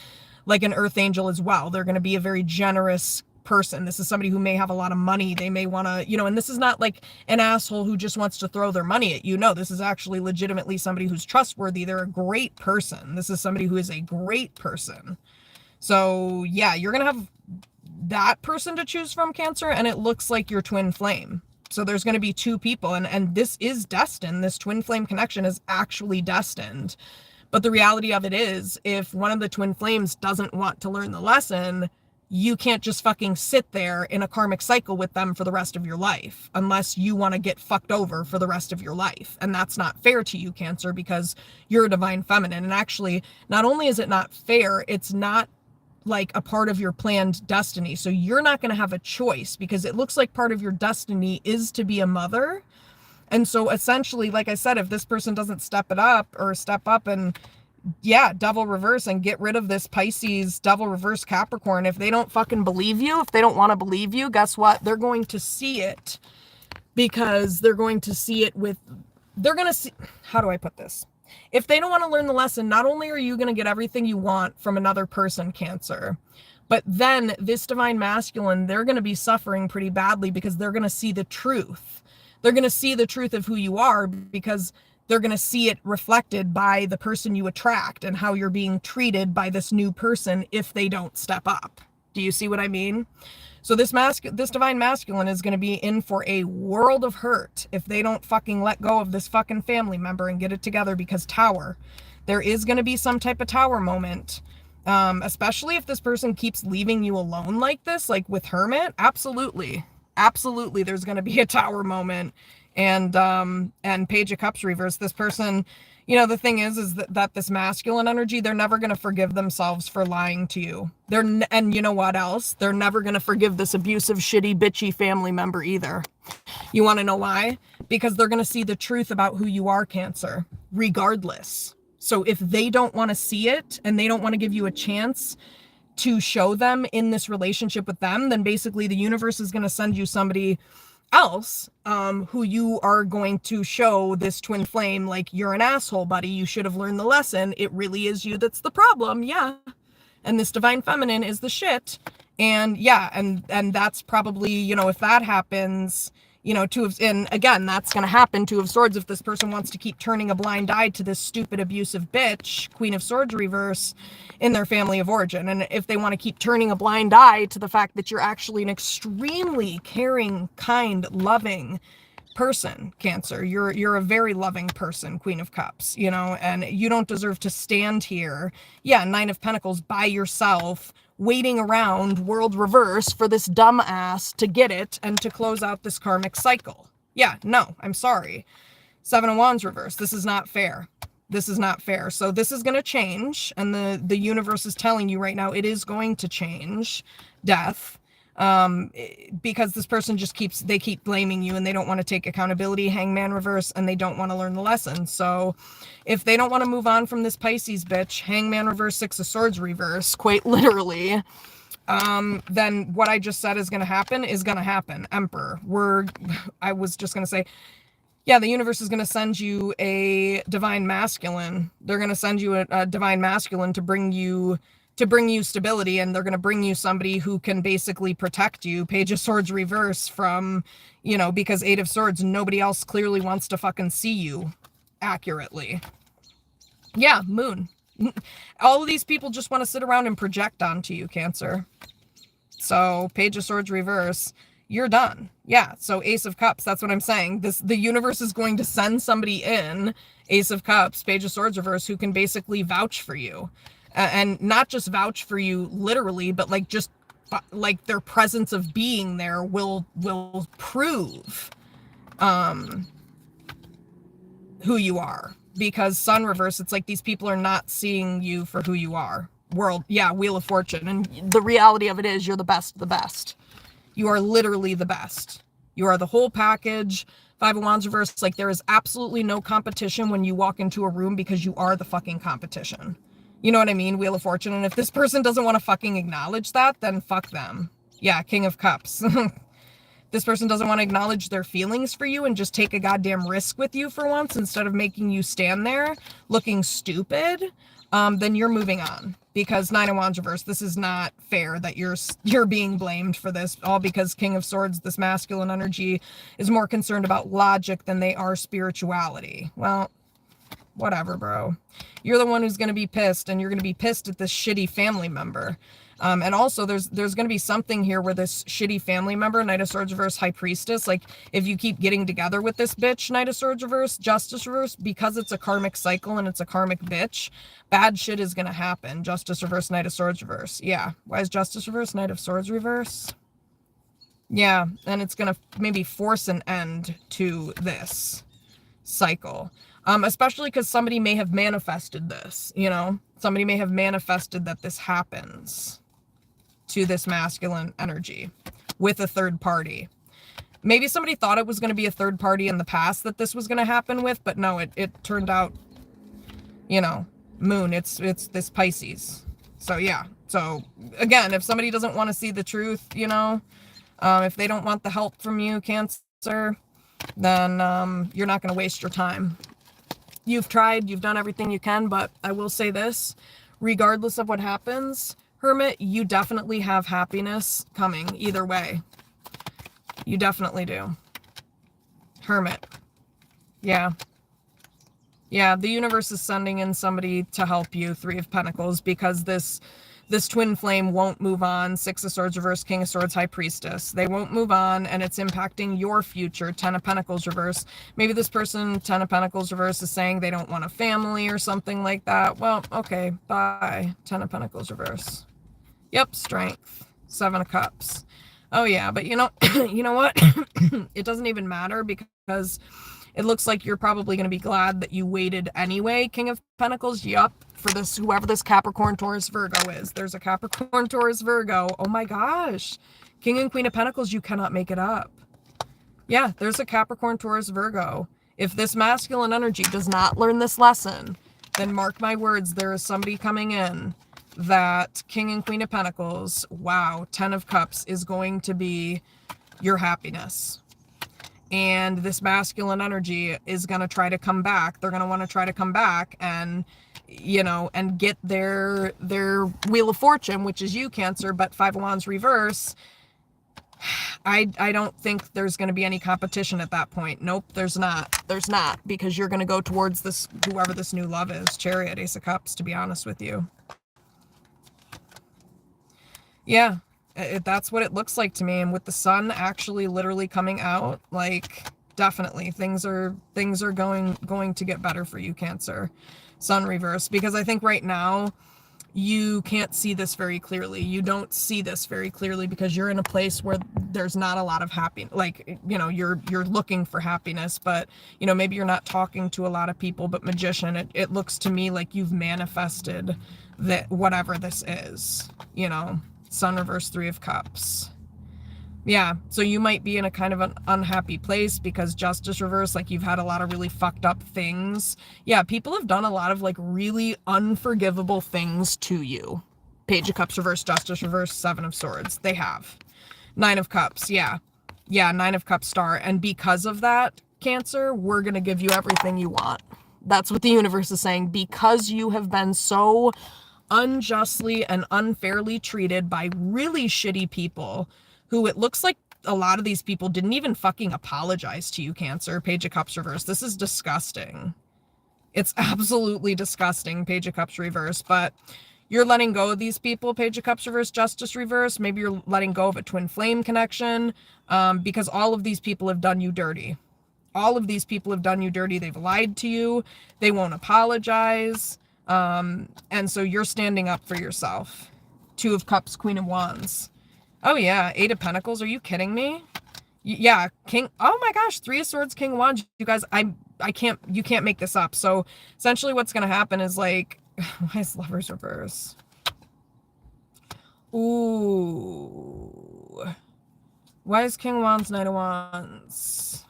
like an earth angel as well. They're going to be a very generous person. This is somebody who may have a lot of money. They may want to, you know, and this is not like an asshole who just wants to throw their money at you. No, this is actually legitimately somebody who's trustworthy. They're a great person. This is somebody who is a great person. So yeah, you're going to have that person to choose from, Cancer, and it looks like your twin flame. So there's going to be two people, and this is destined. This twin flame connection is actually destined. But the reality of it is, if one of the twin flames doesn't want to learn the lesson, you can't just fucking sit there in a karmic cycle with them for the rest of your life, unless you want to get fucked over for the rest of your life. And that's not fair to you, Cancer, because you're a divine feminine. And actually, not only is it not fair, it's not like a part of your planned destiny. So you're not going to have a choice, because it looks like part of your destiny is to be a mother. And so essentially, like I said, if this person doesn't step up and devil reverse and get rid of this Pisces devil reverse Capricorn, if they don't fucking believe you, if they don't want to believe you, guess what? They're going to see it, because they're going to see it they're going to see, how do I put this? If they don't want to learn the lesson, not only are you going to get everything you want from another person, Cancer, but then this divine masculine, they're going to be suffering pretty badly, because they're going to see the truth. They're going to see the truth of who you are, because they're going to see it reflected by the person you attract and how you're being treated by this new person if they don't step up. Do you see what I mean? So this divine masculine is going to be in for a world of hurt if they don't fucking let go of this fucking family member and get it together, because Tower, there is going to be some type of Tower moment, especially if this person keeps leaving you alone like this, like with Hermit. Absolutely there's going to be a Tower moment. And Page of Cups reverse, this person, the thing is that this masculine energy, they're never going to forgive themselves for lying to you. And you know what else? They're never going to forgive this abusive, shitty, bitchy family member either. You want to know why? Because they're going to see the truth about who you are, Cancer, regardless. So if they don't want to see it, and they don't want to give you a chance to show them in this relationship with them, then basically the universe is going to send you somebody else, who you are going to show this twin flame, like, you're an asshole, buddy. You should have learned the lesson. It really is you that's the problem. Yeah. And this divine feminine is the shit. And and that's probably, if that happens, and again, that's going to happen. Two of Swords, if this person wants to keep turning a blind eye to this stupid, abusive bitch, Queen of Swords reverse, in their family of origin. And if they want to keep turning a blind eye to the fact that you're actually an extremely caring, kind, loving person, Cancer. You're a very loving person, Queen of Cups, and you don't deserve to stand here, Nine of Pentacles, by yourself, waiting around world reverse for this dumb ass to get it and to close out this karmic cycle. No, I'm sorry. Seven of Wands reverse. This is not fair. This is not fair. So this is going to change. And the universe is telling you right now, it is going to change. Death. Because this person they keep blaming you, and they don't want to take accountability. Hangman reverse, and they don't want to learn the lesson. So if they don't want to move on from this Pisces bitch, Hangman reverse, Six of Swords reverse, quite literally, then what I just said is going to happen. Emperor. I was just going to say, the universe is going to send you a divine masculine. They're going to send you a divine masculine to bring you stability, and they're going to bring you somebody who can basically protect you. Page of Swords reverse from, because Eight of Swords, nobody else clearly wants to fucking see you accurately. Moon. All of these people just want to sit around and project onto you, Cancer. So Page of Swords reverse, you're done. So Ace of Cups, that's what I'm saying. The universe is going to send somebody in, Ace of Cups, Page of Swords reverse, who can basically vouch for you. And not just vouch for you literally, but like their presence of being there will prove who you are. Because Sun reverse, it's like these people are not seeing you for who you are. Wheel of Fortune. And the reality of it is, you're the best of the best. You are literally the best. You are the whole package. Five of Wands reverse, like, there is absolutely no competition when you walk into a room, because you are the fucking competition. You know what I mean? Wheel of Fortune. And if this person doesn't want to fucking acknowledge that, then fuck them. King of Cups. This person doesn't want to acknowledge their feelings for you and just take a goddamn risk with you for once, instead of making you stand there looking stupid, then you're moving on. Because Nine of Wands reverse, this is not fair that you're being blamed for this, all because King of Swords, this masculine energy, is more concerned about logic than they are spirituality. Well, whatever, bro. You're the one who's going to be pissed, and you're going to be pissed at this shitty family member. And also there's going to be something here where this shitty family member, Knight of Swords reverse, High Priestess, like if you keep getting together with this bitch, Knight of Swords reverse, Justice reverse, because it's a karmic cycle and it's a karmic bitch, bad shit is going to happen. Justice reverse, Knight of Swords reverse. Yeah. Why is Justice reverse, Knight of Swords reverse? Yeah. And it's going to maybe force an end to this cycle. Especially because somebody may have manifested this, you know? Somebody may have manifested that this happens to this masculine energy with a third party. Maybe somebody thought it was going to be a third party in the past that this was going to happen with, but no, it turned out, you know, moon, it's this Pisces. So yeah. So again, if somebody doesn't want to see the truth, you know, if they don't want the help from you, Cancer, then you're not going to waste your time. You've tried, you've done everything you can, but I will say this, regardless of what happens, Hermit, you definitely have happiness coming either way. You definitely do. Hermit. Yeah. Yeah, the universe is sending in somebody to help you, Three of Pentacles, because this twin flame won't move on. Six of Swords reverse, King of Swords, High Priestess. They won't move on, and it's impacting your future. Ten of Pentacles reverse. Maybe this person, Ten of Pentacles reverse, is saying they don't want a family or something like that. Well, okay, bye. Ten of Pentacles reverse. Yep, Strength. Seven of Cups. Oh yeah, but you know, you know what? It doesn't even matter because it looks like you're probably going to be glad that you waited anyway. King of Pentacles, yup, for this, whoever this Capricorn, Taurus, Virgo is. There's a Capricorn, Taurus, Virgo. Oh my gosh. King and Queen of Pentacles, you cannot make it up. Yeah, there's a Capricorn, Taurus, Virgo. If this masculine energy does not learn this lesson, then mark my words, there is somebody coming in that King and Queen of Pentacles, wow, Ten of Cups is going to be your happiness. And this masculine energy is going to try to come back. They're going to want to try to come back and, you know, and get their Wheel of Fortune, which is you, Cancer, but Five of Wands reverse. I don't think there's going to be any competition at that point. Nope, there's not. There's not, because you're going to go towards this, whoever this new love is. Chariot, Ace of Cups, to be honest with you. Yeah. That's what it looks like to me. And with the sun actually literally coming out, like, definitely things are going to get better for you, Cancer. Sun reverse, because I think right now you can't see this very clearly. You don't see this very clearly because you're in a place where there's not a lot of happiness. Like, you know, you're looking for happiness, but, you know, maybe you're not talking to a lot of people. But Magician, it looks to me like you've manifested that whatever this is, you know. Sun reverse, Three of Cups. Yeah, so you might be in a kind of an unhappy place because Justice reverse, like you've had a lot of really fucked up things. Yeah, people have done a lot of like really unforgivable things to you. Page of Cups reverse, Justice reverse, Seven of Swords. They have. Nine of Cups, yeah. Yeah, Nine of Cups star. And because of that, Cancer, we're going to give you everything you want. That's what the universe is saying. Because you have been so unjustly and unfairly treated by really shitty people who it looks like a lot of these people didn't even fucking apologize to you, Cancer. Page of Cups reverse. This is disgusting. It's absolutely disgusting, Page of Cups reverse, but you're letting go of these people, Page of Cups reverse, Justice reverse. Maybe you're letting go of a twin flame connection because all of these people have done you dirty. All of these people have done you dirty. They've lied to you. They won't apologize. And so you're standing up for yourself. Two of Cups, Queen of Wands. Oh yeah, Eight of Pentacles. Are you kidding me? Yeah, King. Oh my gosh, Three of Swords, King of Wands. You guys, I can't, you can't make this up. So essentially what's going to happen is like, why is Lovers reverse? Ooh. Why is King of Wands, Knight of Wands?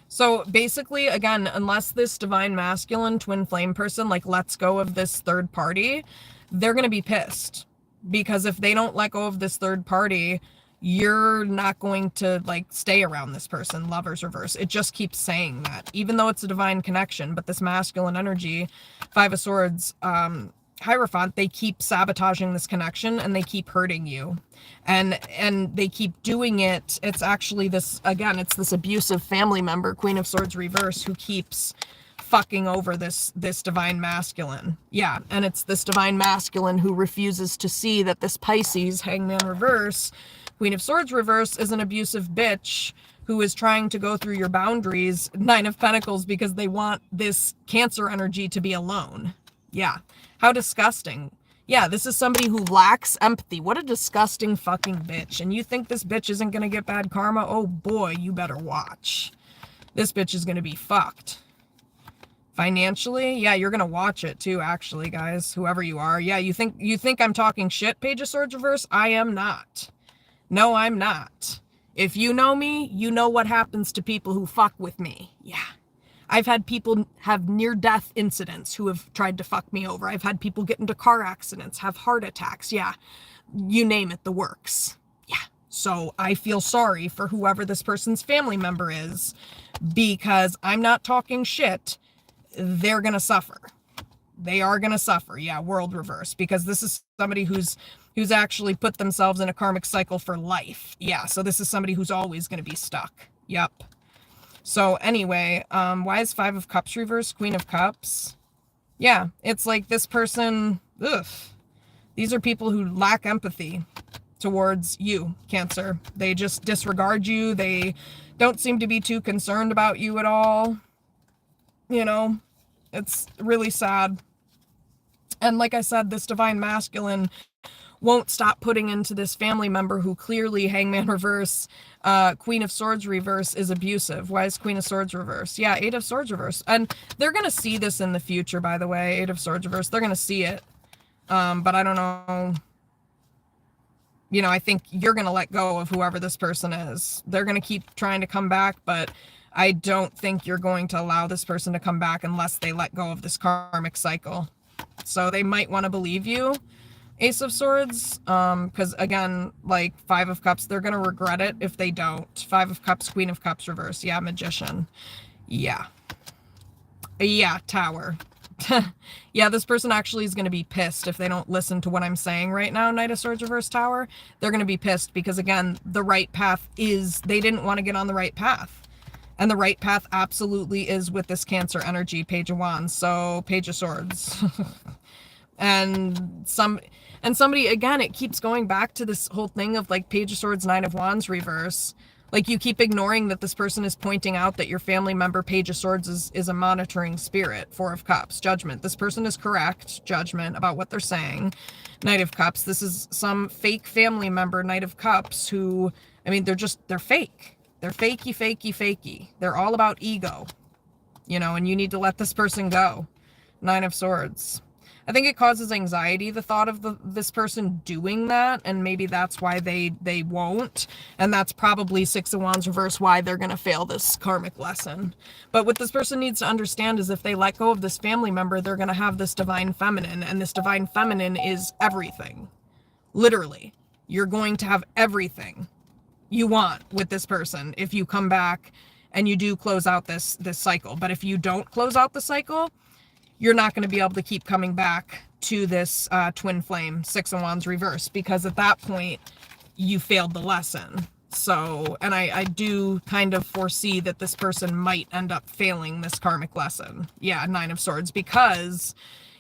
So basically, again, unless this divine masculine twin flame person like lets go of this third party, they're going to be pissed. Because if they don't let go of this third party, you're not going to like stay around this person. Lovers reverse. It just keeps saying that, even though it's a divine connection. But this masculine energy, Five of Swords, Hierophant, they keep sabotaging this connection and they keep hurting you. And they keep doing it. It's actually this, again, it's this abusive family member, Queen of Swords reverse, who keeps fucking over this divine masculine. Yeah, and it's this divine masculine who refuses to see that this Pisces, Hangman reverse, Queen of Swords reverse, is an abusive bitch who is trying to go through your boundaries, Nine of Pentacles, because they want this Cancer energy to be alone. Yeah. How disgusting. Yeah, this is somebody who lacks empathy. What a disgusting fucking bitch. And you think this bitch isn't going to get bad karma? Oh boy, you better watch. This bitch is going to be fucked. Financially, yeah, you're going to watch it too, actually, guys. Whoever you are. Yeah, you think I'm talking shit, Page of Swords reverse? I am not. No, I'm not. If you know me, you know what happens to people who fuck with me. Yeah. I've had people have near-death incidents who have tried to fuck me over. I've had people get into car accidents, have heart attacks. Yeah, you name it, the works. Yeah. So I feel sorry for whoever this person's family member is, because I'm not talking shit. They're going to suffer. They are going to suffer. Yeah, world reverse, because this is somebody who's actually put themselves in a karmic cycle for life. Yeah, so this is somebody who's always going to be stuck. Yep. So anyway, why is Five of Cups reversed? Queen of Cups. Yeah, it's like this person, ugh. These are people who lack empathy towards you, Cancer. They just disregard you. They don't seem to be too concerned about you at all. You know, it's really sad. And like I said, this divine masculine won't stop putting into this family member who clearly, Hangman reverse, Queen of Swords reverse, is abusive. Why is Queen of Swords reverse? Yeah, Eight of Swords reverse. And they're going to see this in the future, by the way, Eight of Swords reverse. They're going to see it. But I don't know. You know, I think you're going to let go of whoever this person is. They're going to keep trying to come back, but I don't think you're going to allow this person to come back unless they let go of this karmic cycle. So they might want to believe you, Ace of Swords, because again, like Five of Cups, they're going to regret it if they don't. Five of Cups, Queen of Cups reverse. Yeah, Magician. Yeah. Yeah, Tower. Yeah, this person actually is going to be pissed if they don't listen to what I'm saying right now, Knight of Swords reverse, Tower. They're going to be pissed because, again, the right path is, they didn't want to get on the right path. And the right path absolutely is with this Cancer energy, Page of Wands. So, Page of Swords. And somebody, again, it keeps going back to this whole thing of like Page of Swords, Nine of Wands reverse. Like you keep ignoring that this person is pointing out that your family member, Page of Swords, is a monitoring spirit. Four of Cups, Judgment. This person is correct, Judgment, about what they're saying. Knight of Cups. This is some fake family member, Knight of Cups, who, I mean, they're fake. They're fakey. They're all about ego, you know, and you need to let this person go. Nine of Swords. I think it causes anxiety, the thought of this person doing that, and maybe that's why they won't, and that's probably Six of Wands reverse, why they're going to fail this karmic lesson. But what this person needs to understand is if they let go of this family member, they're going to have this divine feminine, and this divine feminine is everything. Literally. You're going to have everything you want with this person if you come back and you do close out this cycle. But if you don't close out the cycle, you're not going to be able to keep coming back to this twin flame, Six of Wands reverse, because at that point you failed the lesson. So, and I do kind of foresee that this person might end up failing this karmic lesson. Yeah, Nine of Swords, because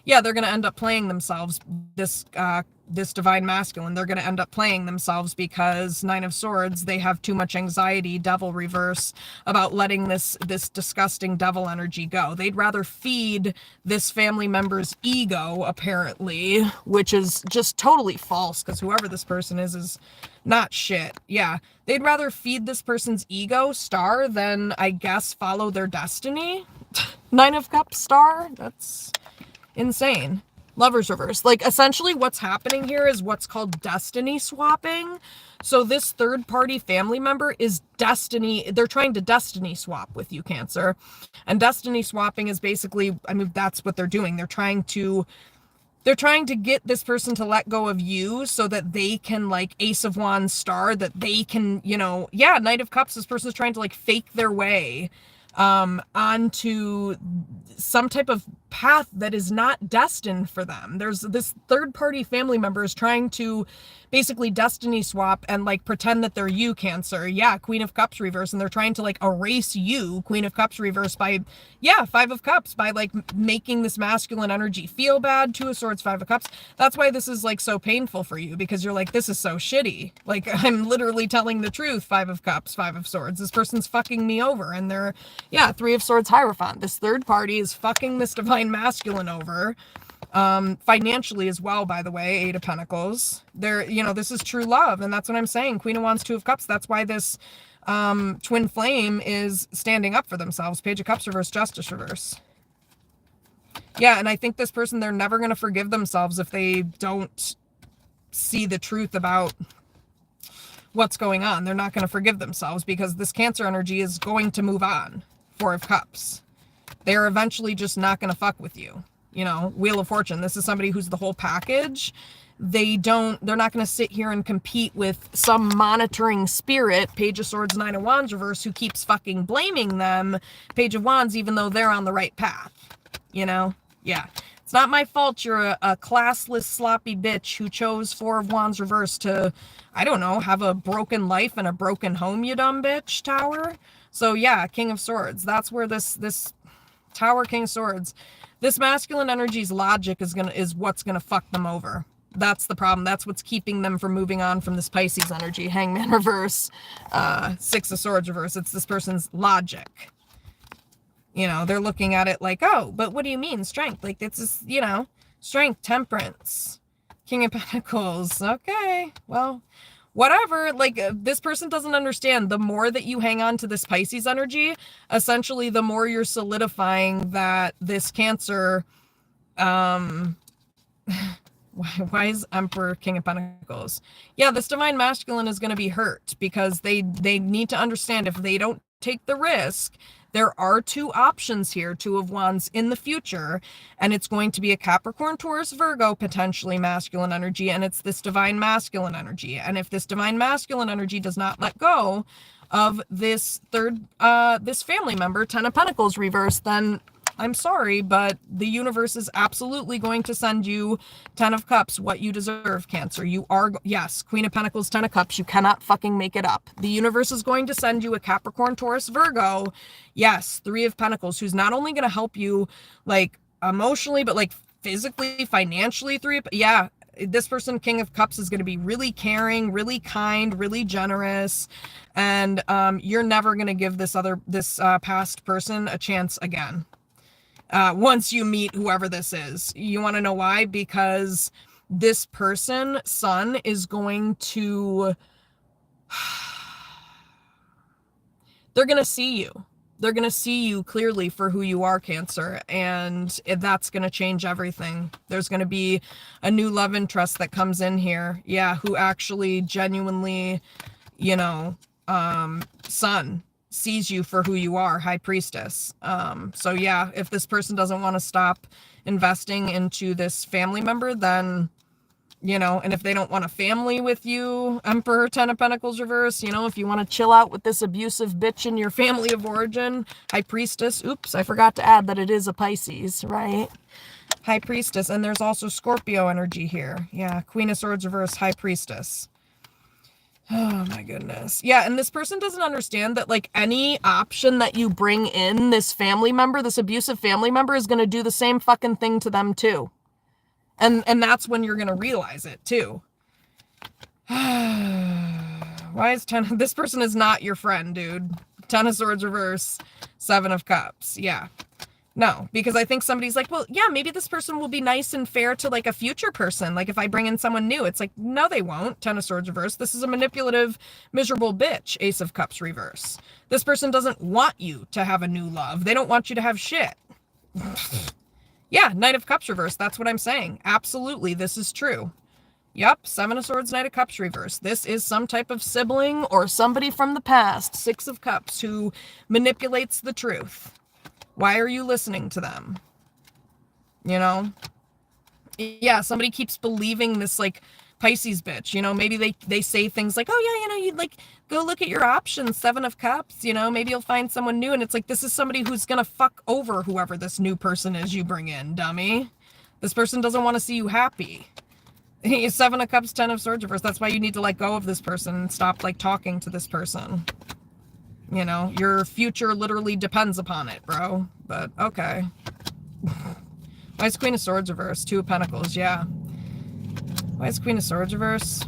yeah, they're going to end up playing themselves, this divine masculine, they're going to end up playing themselves because Nine of Swords, they have too much anxiety, Devil reverse, about letting this disgusting devil energy go. They'd rather feed this family member's ego, apparently, which is just totally false, because whoever this person is not shit. Yeah, they'd rather feed this person's ego, Star, than, I guess, follow their destiny. Nine of Cups, Star, that's insane. Lovers reverse. Like, essentially what's happening here is what's called destiny swapping. So this third party family member is destiny. They're trying to destiny swap with you, Cancer. And destiny swapping is basically, I mean, that's what they're doing. They're trying to get this person to let go of you so that they can, like, Ace of Wands, Star, that they can, you know, yeah, Knight of Cups, this person is trying to, like, fake their way onto some type of path that is not destined for them. There's this third party family member is trying to basically destiny swap and like pretend that they're you, Cancer. Yeah, Queen of Cups reverse, and they're trying to like erase you, Queen of Cups reverse, by, yeah, Five of Cups, by like making this masculine energy feel bad. Two of Swords, Five of Cups. That's why this is like so painful for you, because you're like, this is so shitty. Like, I'm literally telling the truth. Five of Cups, Five of Swords. This person's fucking me over. And they're, yeah, Three of Swords Hierophant. This third party is fucking this divine masculine over. Financially as well, by the way. Eight of Pentacles. They're, you know, this is true love, and that's what I'm saying. Queen of Wands, Two of Cups. That's why this twin flame is standing up for themselves. Page of Cups reverse, Justice reverse. Yeah, and I think this person, they're never going to forgive themselves if they don't see the truth about what's going on. They're not going to forgive themselves, because this Cancer energy is going to move on. Four of Cups. They're eventually just not going to fuck with you. You know, Wheel of Fortune. This is somebody who's the whole package. They're not going to sit here and compete with some monitoring spirit, Page of Swords, Nine of Wands reverse, who keeps fucking blaming them, Page of Wands, even though they're on the right path. You know? Yeah. It's not my fault you're a classless, sloppy bitch who chose Four of Wands reverse to, I don't know, have a broken life and a broken home, you dumb bitch, Tower. So yeah, King of Swords. That's where this Tower, King of Swords. This masculine energy's logic is what's gonna fuck them over. That's the problem. That's what's keeping them from moving on from this Pisces energy. Hangman reverse, Six of Swords reverse. It's this person's logic. You know, they're looking at it like, oh, but what do you mean strength? Like, it's just, you know, strength, temperance, King of Pentacles. Okay, well, whatever. Like, this person doesn't understand. The more that you hang on to this Pisces energy, essentially the more you're solidifying that this Cancer, why is Emperor, King of Pentacles? Yeah, this divine masculine is going to be hurt, because they need to understand, if they don't take the risk, there are two options here, Two of Wands in the future, and it's going to be a Capricorn, Taurus, Virgo, potentially masculine energy, and it's this divine masculine energy. And if this divine masculine energy does not let go of this this family member, Ten of Pentacles reverse, then I'm sorry, but the universe is absolutely going to send you Ten of Cups, what you deserve, Cancer. You are, yes, Queen of Pentacles, Ten of Cups. You cannot fucking make it up. The universe is going to send you a Capricorn, Taurus, Virgo. Yes, Three of Pentacles, who's not only going to help you, like, emotionally, but, like, physically, financially. Yeah, this person, King of Cups, is going to be really caring, really kind, really generous. And you're never going to give this past person a chance again. Once you meet whoever this is. You want to know why? Because this person, Sun, is going to, they're going to see you. They're going to see you clearly for who you are, Cancer, and that's going to change everything. There's going to be a new love interest that comes in here. Yeah, who actually genuinely, you know, Sun sees you for who you are, High Priestess. So yeah, if this person doesn't want to stop investing into this family member, then, you know, and if they don't want a family with you, Emperor, Ten of Pentacles reverse, you know, if you want to chill out with this abusive bitch in your family of origin, High Priestess. Oops, I forgot to add that it is a Pisces, right? High Priestess. And there's also Scorpio energy here. Yeah, Queen of Swords reverse, High Priestess. Oh my goodness. Yeah, and this person doesn't understand that, like, any option that you bring in, this family member, this abusive family member, is going to do the same fucking thing to them too. And that's when you're going to realize it too. Why is this person is not your friend, dude. Ten of Swords reverse, Seven of Cups. Yeah. No, because I think somebody's like, well, yeah, maybe this person will be nice and fair to, like, a future person. Like, if I bring in someone new, it's like, no, they won't. Ten of Swords reverse. This is a manipulative, miserable bitch. Ace of Cups reverse. This person doesn't want you to have a new love. They don't want you to have shit. Yeah, Knight of Cups reverse. That's what I'm saying. Absolutely, this is true. Yep, Seven of Swords, Knight of Cups reverse. This is some type of sibling or somebody from the past, Six of Cups, who manipulates the truth. Why are you listening to them? You know? Yeah, somebody keeps believing this, like, Pisces bitch, you know, maybe they say things like, oh yeah, you know, you'd like go look at your options, 7 of Cups, you know, maybe you'll find someone new. And it's like, this is somebody who's gonna fuck over whoever this new person is you bring in, dummy. This person doesn't want to see you happy. 7 of Cups, 10 of Swords reverse. That's why you need to let go of this person and stop like talking to this person. You know, your future literally depends upon it, bro. But okay. Why is Queen of Swords reverse? 2 of Pentacles, yeah. Why is Queen of Swords reverse?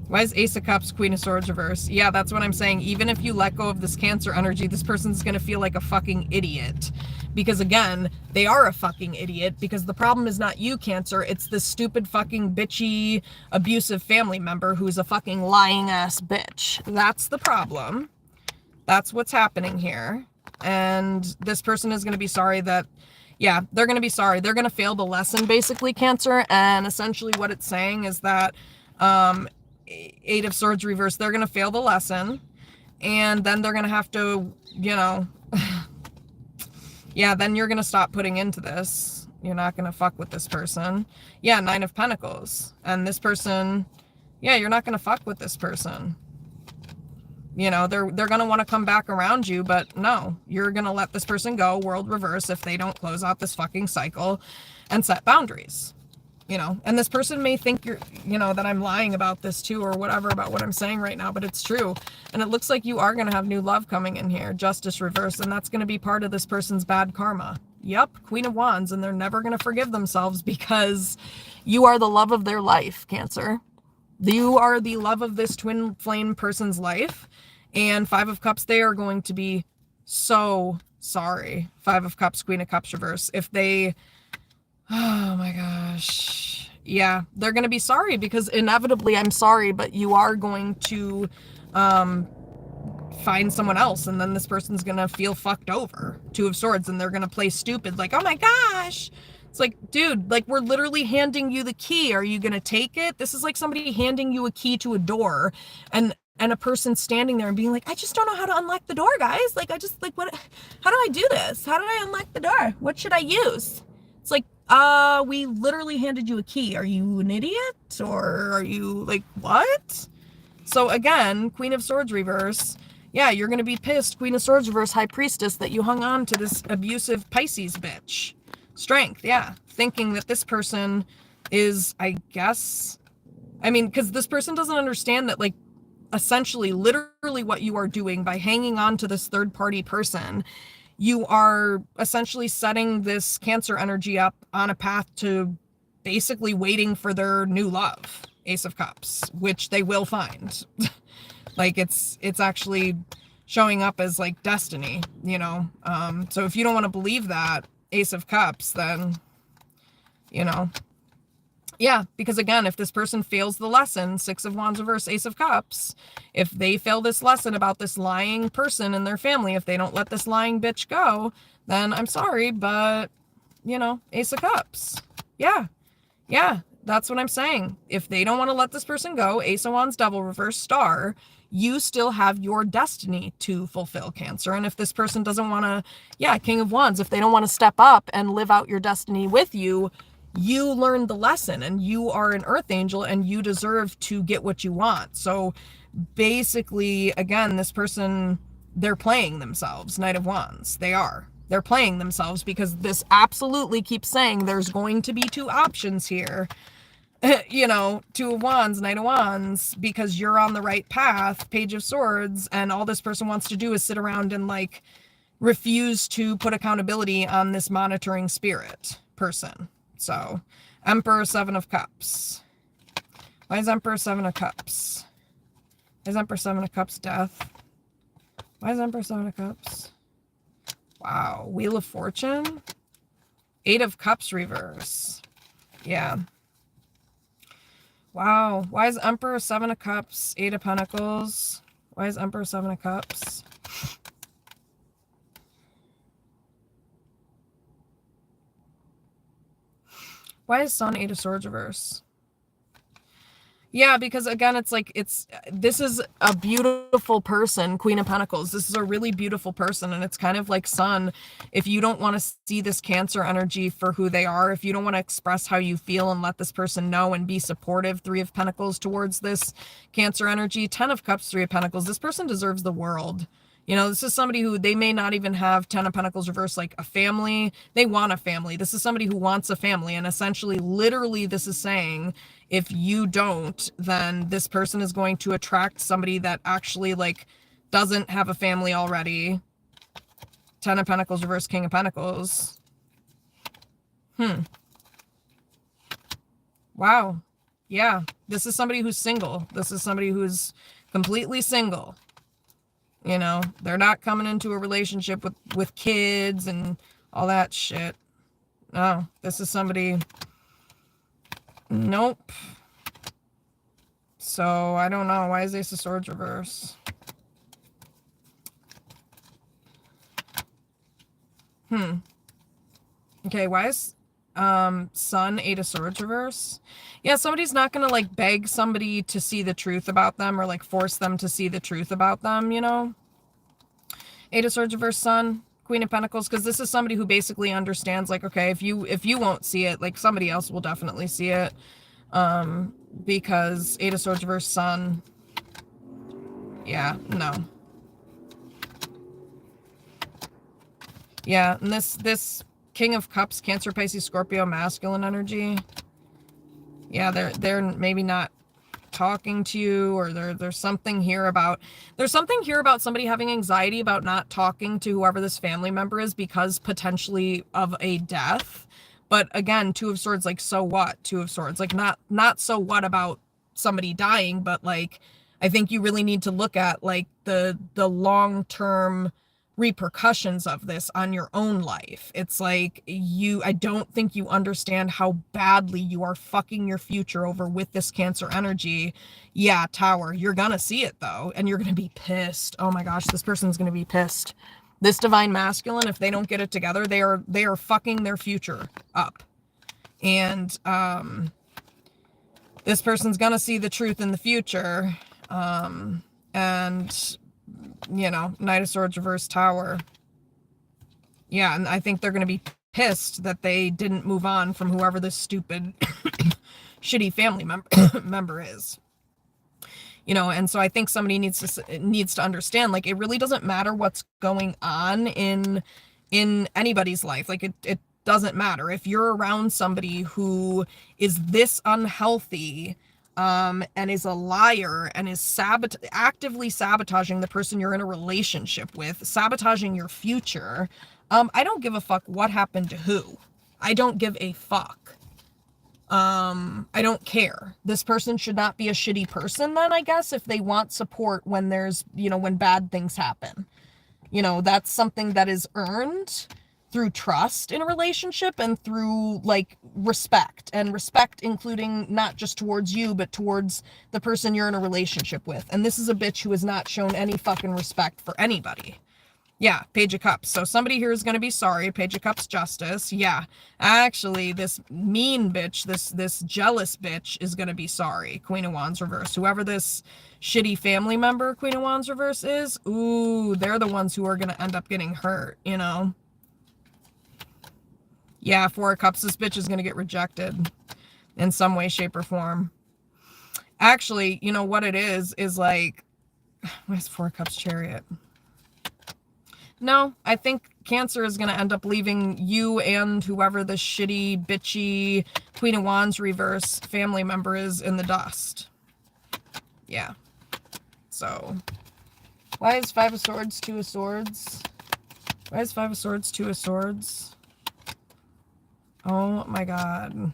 Why is Ace of Cups, Queen of Swords reverse? Yeah, that's what I'm saying. Even if you let go of this Cancer energy, this person's going to feel like a fucking idiot. Because again, they are a fucking idiot, because the problem is not you, Cancer. It's this stupid fucking bitchy, abusive family member who's a fucking lying ass bitch. That's the problem. That's what's happening here. And this person is going to be sorry that, yeah, they're going to be sorry. They're going to fail the lesson, basically, Cancer. And essentially what it's saying is that 8 of Swords reverse, they're going to fail the lesson. And then they're going to have to, you know, yeah, then you're going to stop putting into this. You're not going to fuck with this person. Yeah, 9 of Pentacles. And this person, yeah, you're not going to fuck with this person. You know, they're going to want to come back around you, but no, you're going to let this person go, world reverse, if they don't close out this fucking cycle and set boundaries. You know, and this person may think you're, you know, that I'm lying about this too, or whatever about what I'm saying right now, but it's true. And it looks like you are going to have new love coming in here, Justice reverse, and that's going to be part of this person's bad karma. Yep, Queen of Wands, and they're never going to forgive themselves because you are the love of their life, Cancer. You are the love of this twin flame person's life. And 5 of Cups, they are going to be so sorry. 5 of Cups, Queen of Cups reverse. If they, oh my gosh. Yeah, they're going to be sorry because inevitably, I'm sorry, but you are going to find someone else. And then this person's going to feel fucked over. 2 of Swords. And they're going to play stupid like, oh my gosh. It's like, dude, like we're literally handing you the key. Are you going to take it? This is like somebody handing you a key to a door and a person standing there and being like, I just don't know how to unlock the door, guys. Like, I just like, what, how do I do this? How do I unlock the door? What should I use? It's like, we literally handed you a key. Are you an idiot? Or are you like, what? So again, Queen of Swords reverse. Yeah, you're going to be pissed. Queen of Swords reverse, High Priestess, that you hung on to this abusive Pisces bitch. Strength, yeah. Thinking that this person is, I guess, I mean, because this person doesn't understand that, like, essentially, literally what you are doing by hanging on to this third-party person, you are essentially setting this Cancer energy up on a path to basically waiting for their new love, Ace of Cups, which they will find. Like, it's actually showing up as, like, destiny, you know? So if you don't want to believe that, Ace of Cups, then, you know, yeah, because again, if this person fails the lesson, 6 of Wands reverse, Ace of Cups, if they fail this lesson about this lying person in their family, if they don't let this lying bitch go, then I'm sorry, but, you know, Ace of Cups. Yeah, that's what I'm saying. If they don't want to let this person go, Ace of Wands, Devil reverse, Star, you still have your destiny to fulfill, Cancer. And if this person doesn't want to, yeah, King of Wands, if they don't want to step up and live out your destiny with you, you learned the lesson and you are an earth angel and you deserve to get what you want. So basically, again, this person, they're playing themselves, Knight of Wands. They are. They're playing themselves because this absolutely keeps saying there's going to be 2 options here. You know, 2 of Wands, Knight of Wands, because you're on the right path, Page of Swords, and all this person wants to do is sit around and, like, refuse to put accountability on this monitoring spirit person. So, Emperor, 7 of Cups. Why is Emperor, 7 of Cups? Is Emperor, 7 of Cups death? Why is Emperor, 7 of Cups? Wow. Wheel of Fortune? 8 of Cups reverse. Yeah. Wow. Why is Emperor, 7 of Cups, 8 of Pentacles? Why is Emperor, 7 of Cups? Why is Sun, 8 of Swords reverse? Yeah, because again, it's like, this is a beautiful person, Queen of Pentacles. This is a really beautiful person. And it's kind of like, Sun, if you don't want to see this Cancer energy for who they are, if you don't want to express how you feel and let this person know and be supportive, Three of Pentacles towards this Cancer energy, 10 of Cups, Three of Pentacles, this person deserves the world. You know, this is somebody who, they may not even have 10 of Pentacles reverse, like a family. They want a family. This is somebody who wants a family. And essentially, literally, this is saying, if you don't, then this person is going to attract somebody that actually, like, doesn't have a family already. 10 of Pentacles reverse, King of Pentacles. Wow. Yeah. This is somebody who's single. This is somebody who's completely single. You know, they're not coming into a relationship with kids and all that shit. No, this is somebody... Nope. So, I don't know. Why is Ace of Swords reverse? Okay, why is Sun, Eight of Swords reverse? Yeah, somebody's not gonna, like, beg somebody to see the truth about them or, like, force them to see the truth about them, you know? Eight of Swords reverse, Sun, Queen of Pentacles, because this is somebody who basically understands, like, okay, if you won't see it, like, somebody else will definitely see it. Because Eight of Swords reverse, Sun. Yeah, no. Yeah, and this King of Cups, Cancer, Pisces, Scorpio, masculine energy. Yeah, they're maybe not talking to you, or there's something here about somebody having anxiety about not talking to whoever this family member is because potentially of a death. But again, Two of Swords, like, so what? Two of Swords, like, not so what about somebody dying, but, like, I think you really need to look at, like, the long-term repercussions of this on your own life. It's like, I don't think you understand how badly you are fucking your future over with this Cancer energy. Yeah, Tower, you're gonna see it though, and you're gonna be pissed. Oh my gosh, this person's gonna be pissed. This Divine Masculine, if they don't get it together, they are fucking their future up. And this person's gonna see the truth in the future. And you know, Knight of Swords reverse, Tower. Yeah, and I think they're going to be pissed that they didn't move on from whoever this stupid, shitty family member is. You know, and so I think somebody needs to understand, like, it really doesn't matter what's going on in anybody's life. Like, it doesn't matter. If you're around somebody who is this unhealthy, and is a liar and is actively sabotaging the person you're in a relationship with, sabotaging your future, I don't give a fuck what happened to who. I don't give a fuck. I don't care. This person should not be a shitty person then, I guess, if they want support when there's, you know, when bad things happen. You know, that's something that is earned through trust in a relationship and through, like, respect. And respect including not just towards you, but towards the person you're in a relationship with. And this is a bitch who has not shown any fucking respect for anybody. Yeah, Page of Cups. So somebody here is going to be sorry. Page of Cups, Justice. Yeah, actually, this mean bitch, this jealous bitch is going to be sorry. Queen of Wands reverse. Whoever this shitty family member, Queen of Wands reverse, is, ooh, they're the ones who are going to end up getting hurt, you know? Yeah, Four of Cups, this bitch is going to get rejected in some way, shape, or form. Actually, you know what it is like, what is Four of Cups, Chariot? No, I think Cancer is going to end up leaving you and whoever the shitty, bitchy Queen of Wands reverse family member is in the dust. Yeah. So, why is Five of Swords, Two of Swords? Why is Five of Swords, Two of Swords? Oh my god.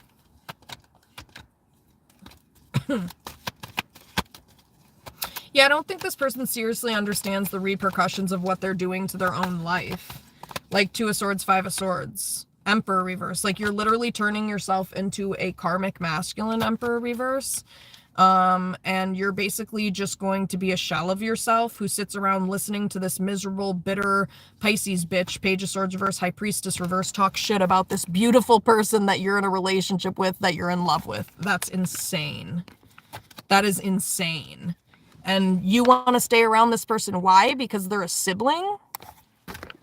Yeah, I don't think this person seriously understands the repercussions of what they're doing to their own life. Like, Two of Swords, Five of Swords. Emperor reverse. Like, you're literally turning yourself into a karmic masculine Emperor reverse. And you're basically just going to be a shell of yourself who sits around listening to this miserable, bitter Pisces bitch, Page of Swords reverse, High Priestess reverse, talk shit about this beautiful person that you're in a relationship with, that you're in love with. That's insane. That is insane. And you want to stay around this person. Why? Because they're a sibling?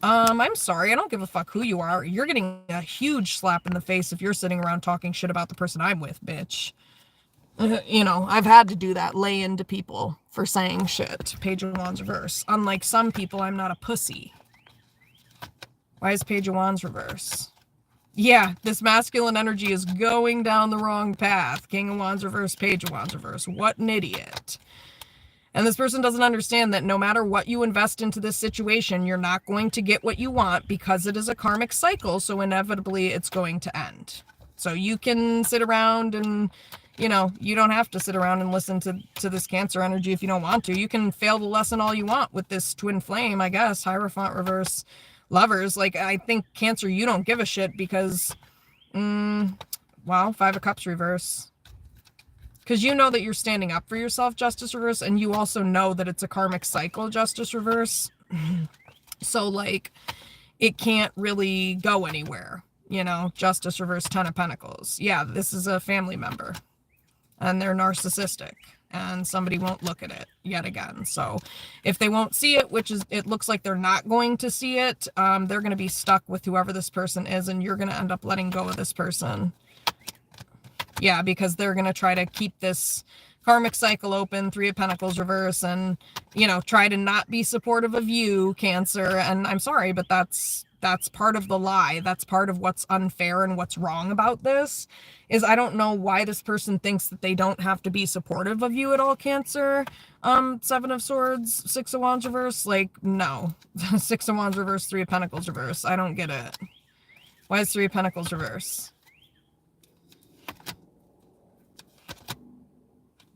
I'm sorry. I don't give a fuck who you are. You're getting a huge slap in the face if you're sitting around talking shit about the person I'm with, bitch. You know, I've had to do that, lay into people for saying shit. Page of Wands reverse. Unlike some people, I'm not a pussy. Why is Page of Wands reverse? Yeah, this masculine energy is going down the wrong path. King of Wands reverse, Page of Wands reverse. What an idiot. And this person doesn't understand that no matter what you invest into this situation, you're not going to get what you want because it is a karmic cycle, so inevitably it's going to end. So you can sit around and, you know, you don't have to sit around and listen to this Cancer energy if you don't want to. You can fail the lesson all you want with this twin flame, I guess. Hierophant reverse, Lovers. Like, I think Cancer, you don't give a shit because, well, Five of Cups reverse. Because you know that you're standing up for yourself, Justice reverse, and you also know that it's a karmic cycle, Justice reverse. So, like, it can't really go anywhere, you know? Justice reverse, Ten of Pentacles. Yeah, this is a family member, and they're narcissistic, and somebody won't look at it yet again. So if they won't see it, which is, it looks like they're not going to see it, they're going to be stuck with whoever this person is, and you're going to end up letting go of this person. Yeah, because they're going to try to keep this karmic cycle open, Three of Pentacles reverse, and, you know, try to not be supportive of you, Cancer. And I'm sorry, but that's part of the lie. That's part of what's unfair and what's wrong about this, is I don't know why this person thinks that they don't have to be supportive of you at all, Cancer. Seven of Swords, Six of Wands reverse, like, no. Six of Wands reverse, Three of Pentacles reverse. I don't get it. Why is Three of Pentacles reverse?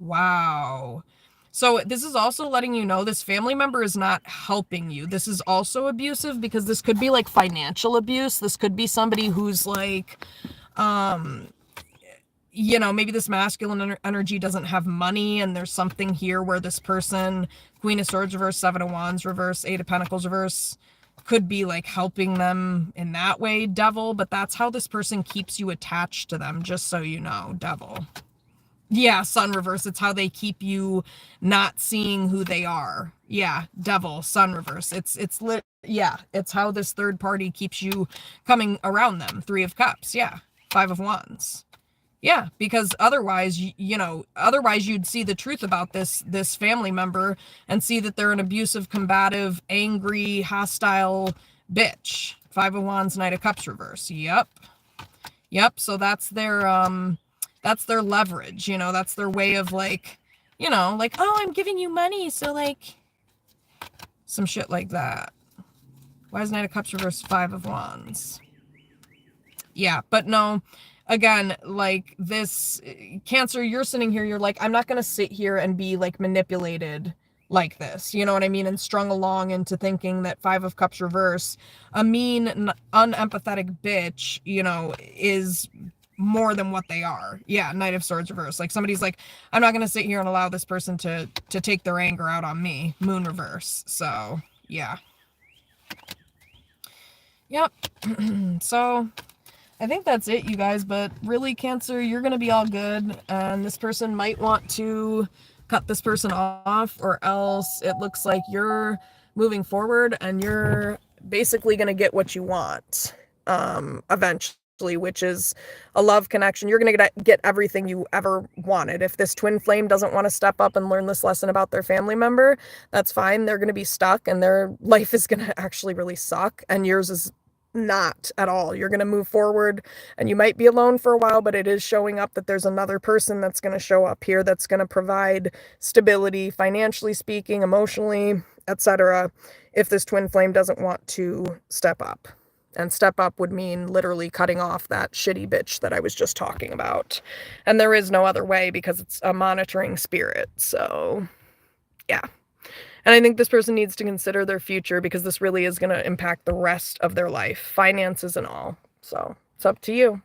Wow. So this is also letting you know this family member is not helping you. This is also abusive because this could be like financial abuse. This could be somebody who's like, you know, maybe this masculine energy doesn't have money, and there's something here where this person, Queen of Swords reverse, Seven of Wands reverse, Eight of Pentacles reverse, could be like helping them in that way, Devil. But that's how this person keeps you attached to them, just so you know, Devil. Yeah, Sun reverse. It's how they keep you not seeing who they are. Yeah, Devil, Sun reverse. Yeah, it's how this third party keeps you coming around them. Three of Cups. Yeah, Five of Wands. Yeah, because otherwise, you know, otherwise you'd see the truth about this family member and see that they're an abusive, combative, angry, hostile bitch. Five of Wands, Knight of Cups reverse. Yep. So that's their leverage, you know, that's their way of like, you know, like, oh, I'm giving you money, so like, some shit like that. Why is Knight of Cups reverse, Five of Wands? Yeah, but no, again, like this, Cancer, you're sitting here, you're like, I'm not going to sit here and be like manipulated like this, you know what I mean, and strung along into thinking that Five of Cups reverse, a mean, unempathetic bitch, you know, is more than what they are. Yeah, Knight of Swords reverse. Like somebody's like, I'm not going to sit here and allow this person to take their anger out on me. Moon reverse. So, yeah. Yep. So, I think that's it, you guys. But really, Cancer, you're going to be all good. And this person might want to cut this person off, or else it looks like you're moving forward and you're basically going to get what you want eventually, which is a love connection. You're going to get everything you ever wanted. If this twin flame doesn't want to step up and learn this lesson about their family member, that's fine. They're going to be stuck and their life is going to actually really suck, and yours is not at all. You're going to move forward, and you might be alone for a while, but it is showing up that there's another person that's going to show up here that's going to provide stability, financially speaking, emotionally, etc., if this twin flame doesn't want to step up. And step up would mean literally cutting off that shitty bitch that I was just talking about. And there is no other way because it's a monitoring spirit. So, yeah. And I think this person needs to consider their future, because this really is going to impact the rest of their life, finances and all. So, it's up to you.